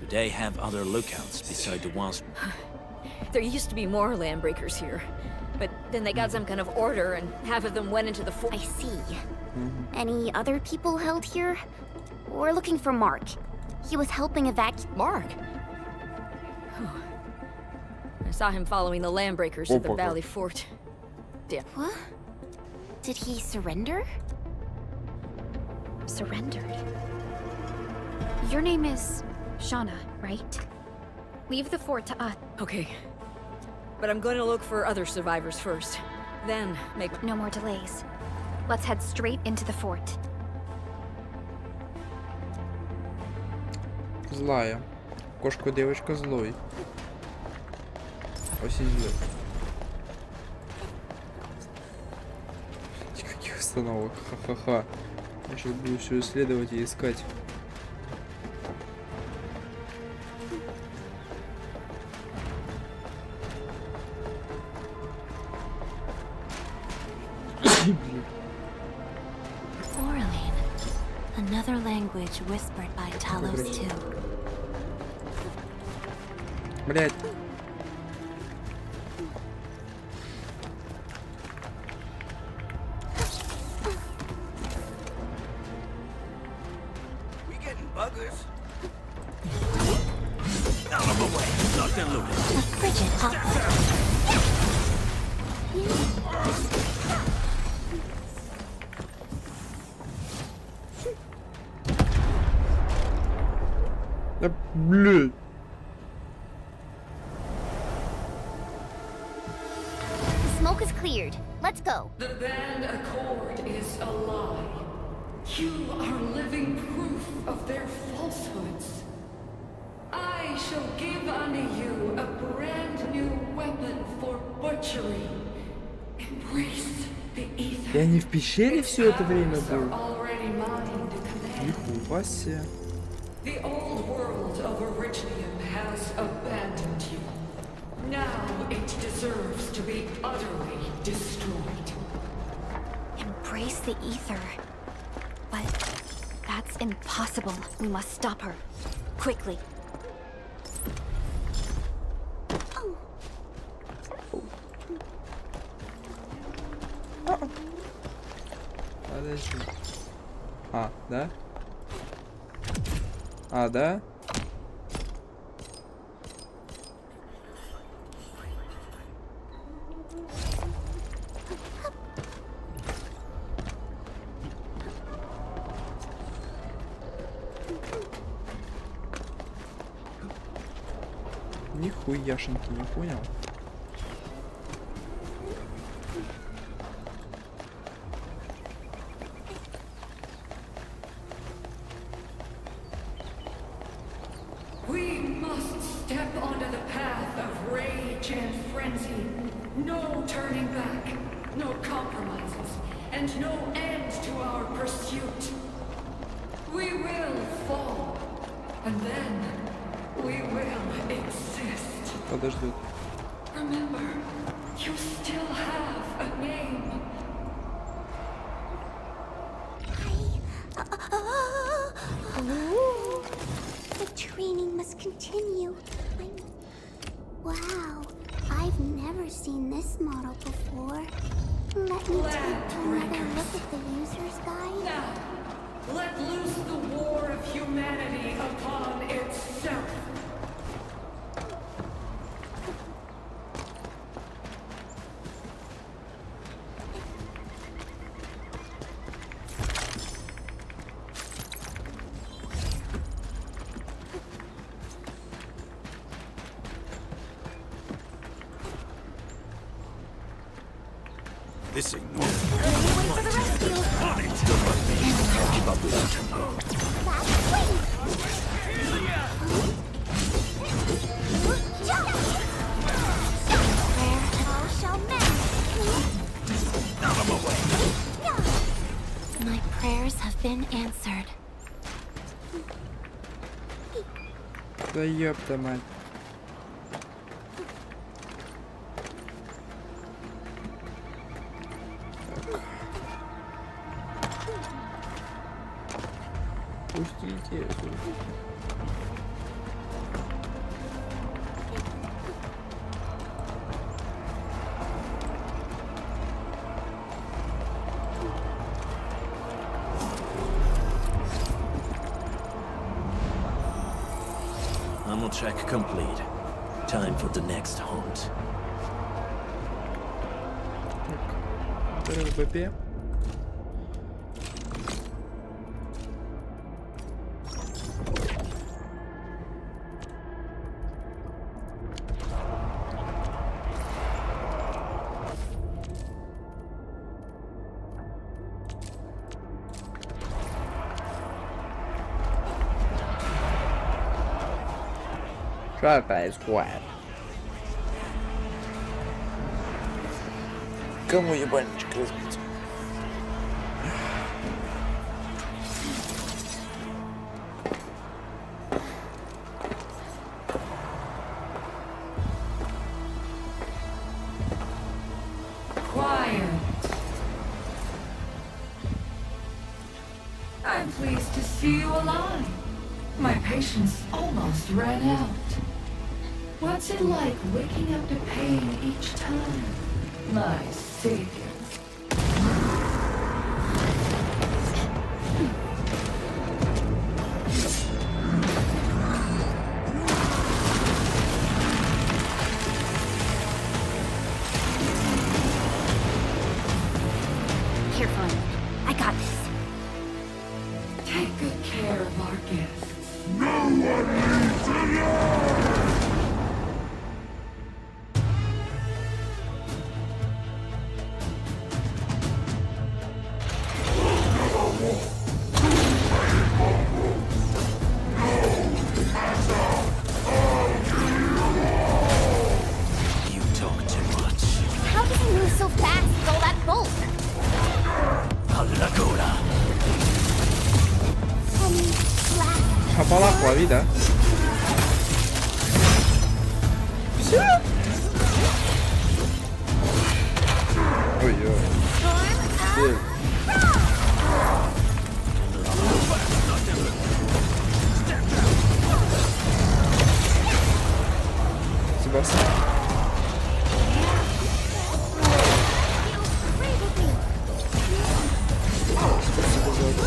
[SPEAKER 6] Do they have other lookouts beside the ones?
[SPEAKER 11] There used to be more Landbreakers here, but then they got some kind of order and half of them went into the
[SPEAKER 4] I see. Any other people held here? We're looking for Mark. He was helping evacuate.
[SPEAKER 11] Mark? I saw him following the Landbreakers to the Valley Fort. Damn.
[SPEAKER 4] What? Did he surrender?
[SPEAKER 2] Surrendered. Your name is Shauna, right? Leave the fort to us.
[SPEAKER 11] Okay. But I'm going to look for other survivors first. Then make...
[SPEAKER 2] No more delays. Let's head straight into the fort.
[SPEAKER 1] Злая. Кошка девочка злой. Посидел. Никаких остановок. Ха-ха-ха. Я сейчас буду все исследовать и искать.
[SPEAKER 18] Oraline. Another language whispered by Talos too.
[SPEAKER 1] Блять.
[SPEAKER 5] We getting buggers?
[SPEAKER 6] Out of the way! Locked and loaded.
[SPEAKER 18] A frigid outlet.
[SPEAKER 1] Да блядь.
[SPEAKER 4] The smoke is cleared. Let's go.
[SPEAKER 9] The band accord is a lie. You are living proof of their falsehoods. I shall give unto you a brand new weapon for butchery. Embrace the ether.
[SPEAKER 1] И они в пещере все это время были?
[SPEAKER 9] Already mine to command.
[SPEAKER 1] Нихуя себе.
[SPEAKER 9] The old world of Originium has abandoned you. Now it deserves to be utterly destroyed.
[SPEAKER 2] Embrace the ether. But that's impossible. We must stop her. Quickly.
[SPEAKER 1] Подожди. А, да? А, да? Нихуяшеньки, не понял?
[SPEAKER 9] We must step onto the path of rage and frenzy. No turning back, no compromises, and no end to our pursuit. We will fall, and then we will exist.
[SPEAKER 1] Подожди.
[SPEAKER 9] Remember, you still have a name.
[SPEAKER 4] The training must continue. Wow, I've never seen this model before. Let me take another look at the user's guide.
[SPEAKER 9] Now, let loose the war of humanity upon itself.
[SPEAKER 16] This ain't
[SPEAKER 4] Wait for the rescue.
[SPEAKER 6] Keep up with that tempo.
[SPEAKER 4] All shall mend.
[SPEAKER 16] Out of my way.
[SPEAKER 18] My prayers have been answered.
[SPEAKER 1] Да ёпта мать. Пустите.
[SPEAKER 6] Ammo check complete. Time for the next hunt.
[SPEAKER 1] РБП. Что происходит? Кому ебальничек разбить?
[SPEAKER 9] Quiet. I'm pleased to see you alive. My patience almost ran out. What's it like waking up to pain each time? My savior.
[SPEAKER 2] Careful. I got this.
[SPEAKER 9] Take good care of our guests.
[SPEAKER 14] No one leaves alive!
[SPEAKER 6] You talk too much.
[SPEAKER 4] How does he move so fast with all that bulk?
[SPEAKER 6] Allagora.
[SPEAKER 1] Шапалах лови, да? Все? Ой-ой-ой. Себастьян. Спасибо за это.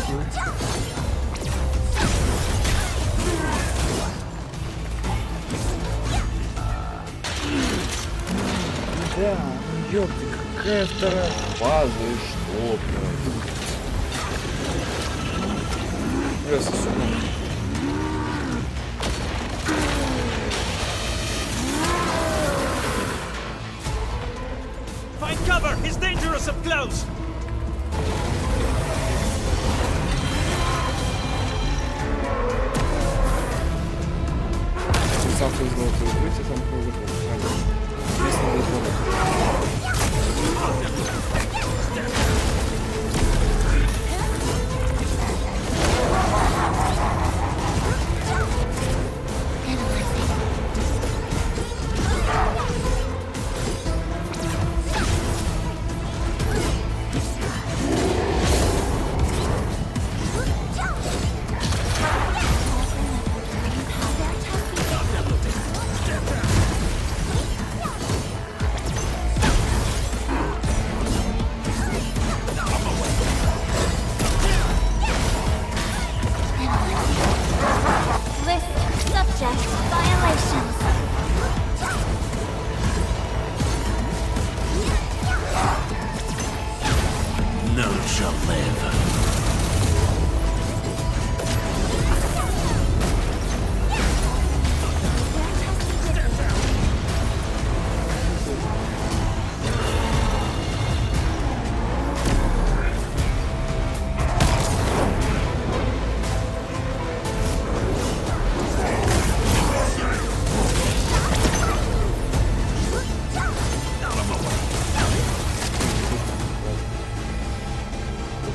[SPEAKER 1] Да, ёпты, какая вторая фаза и что, блядь. Я сосуну.
[SPEAKER 5] Find cover! It's dangerous up close!
[SPEAKER 1] Сам создался укрытие, сам кругом. Если не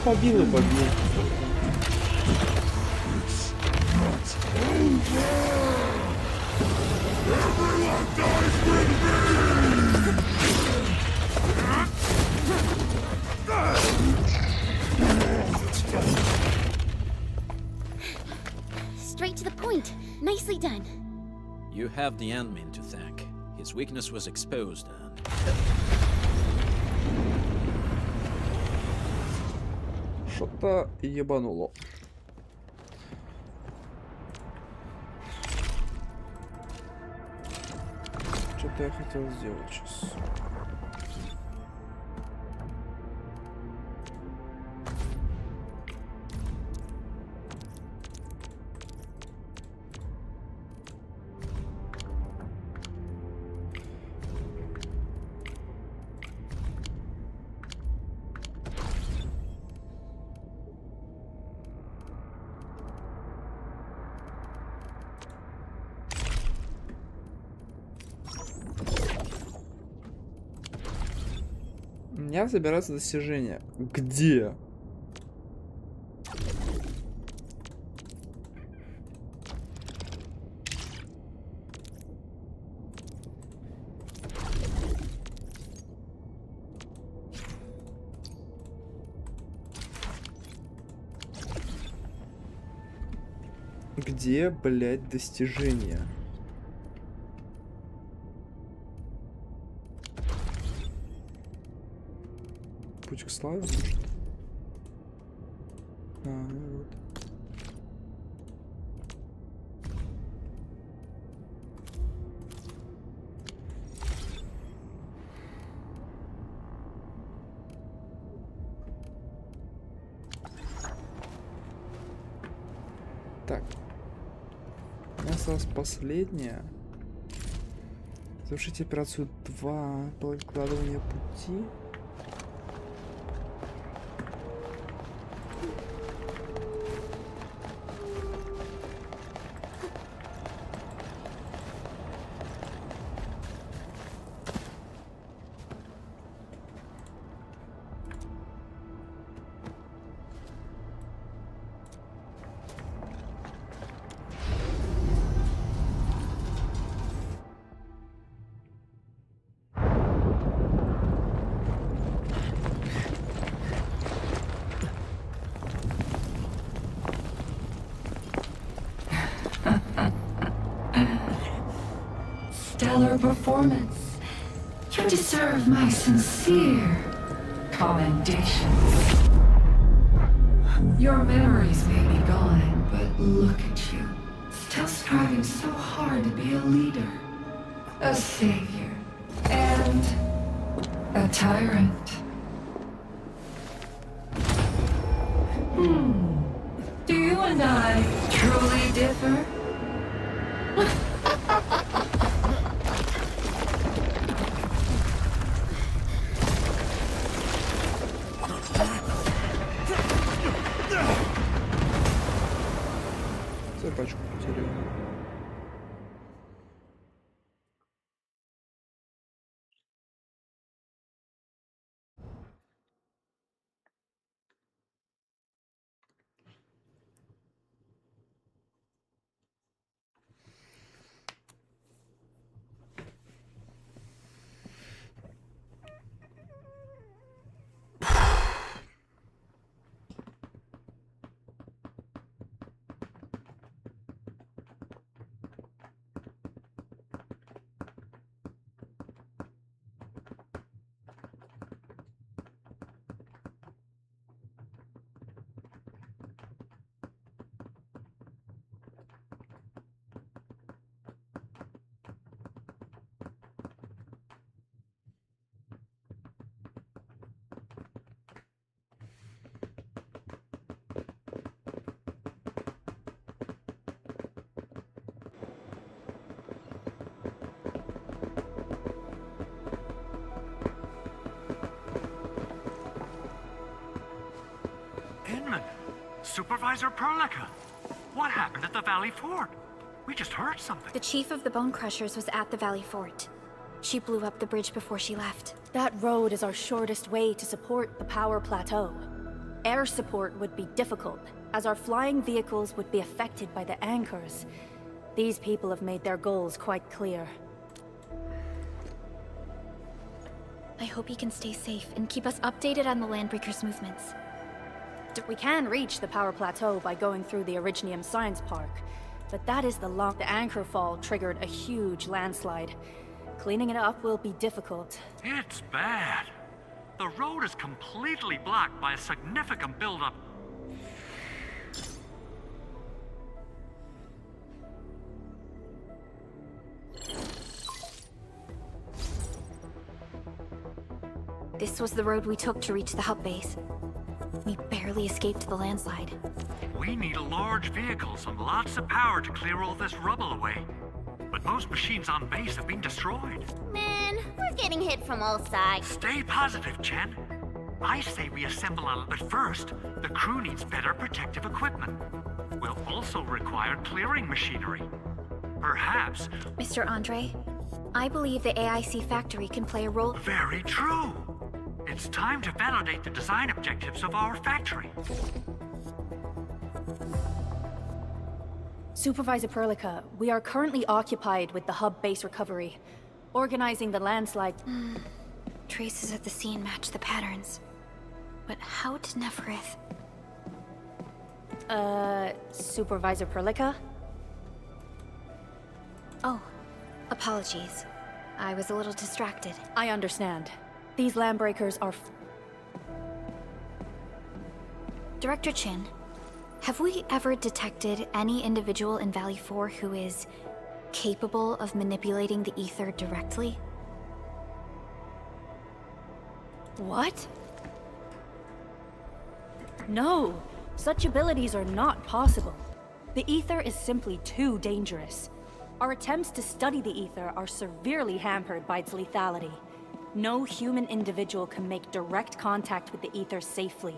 [SPEAKER 1] побил и побил.
[SPEAKER 4] Straight to the point. Nicely done.
[SPEAKER 6] You have the admin to thank. His weakness was exposed and...
[SPEAKER 1] Что-то ебануло. Что-то я хотел сделать сейчас. У меня забираются достижения. Где? Где, блядь, достижения? Путь к славе, может? Вот. Так. У нас осталась последняя. Завершите операцию 2. Прокладывание пути.
[SPEAKER 9] stellar performance. You deserve my sincere commendations. Your memories may be gone, but look at you. Still striving so hard to be a leader, a savior, and a tyrant. Do you and I truly differ?
[SPEAKER 1] Цепочку потерял.
[SPEAKER 3] Supervisor Perlica, what happened at the Valley Fort? We just heard something.
[SPEAKER 2] The chief of the Bone Crushers was at the Valley Fort. She blew up the bridge before she left.
[SPEAKER 11] That road is our shortest way to support the power plateau. Air support would be difficult, as our flying vehicles would be affected by the anchors. These people have made their goals quite clear.
[SPEAKER 2] I hope he can stay safe and keep us updated on the Landbreakers' movements.
[SPEAKER 11] We can reach the power plateau by going through the Originium Science Park, but that is the anchor fall triggered a huge landslide. Cleaning it up will be difficult.
[SPEAKER 3] It's bad. The road is completely blocked by a significant buildup.
[SPEAKER 2] This was the road we took to reach the hub base. We barely escaped the landslide.
[SPEAKER 3] We need large vehicles and lots of power to clear all this rubble away. But most machines on base have been destroyed.
[SPEAKER 4] Man, we're getting hit from all sides.
[SPEAKER 3] Stay positive, Chen. I say we assemble but first, the crew needs better protective equipment. We'll also require clearing machinery. Perhaps...
[SPEAKER 2] Mr. Andre, I believe the AIC factory can play a role...
[SPEAKER 3] Very true! It's time to validate the design objectives of our factory.
[SPEAKER 11] Supervisor Perlica, we are currently occupied with the hub base recovery, organizing the landslide.
[SPEAKER 2] Traces at the scene match the patterns. But how did Neferith...
[SPEAKER 11] Supervisor Perlica?
[SPEAKER 2] Oh, apologies. I was a little distracted.
[SPEAKER 11] I understand. These Landbreakers are...
[SPEAKER 2] Director Chin, have we ever detected any individual in Valley 4 who is capable of manipulating the ether directly?
[SPEAKER 11] What? No, such abilities are not possible. The ether is simply too dangerous. Our attempts to study the ether are severely hampered by its lethality. No human individual can make direct contact with the ether safely.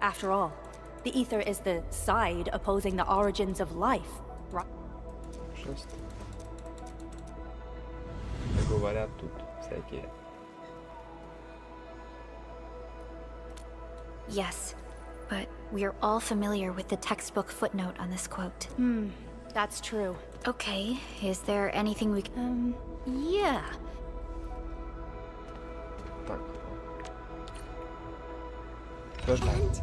[SPEAKER 11] After all, the ether is the side opposing the origins of life, right?
[SPEAKER 1] 6. Говорят тут всякие.
[SPEAKER 2] Yes, but we're all familiar with the textbook footnote on this quote.
[SPEAKER 11] That's true.
[SPEAKER 2] Okay, is there anything we can...
[SPEAKER 11] Yeah.
[SPEAKER 1] Так. Подожди.
[SPEAKER 4] And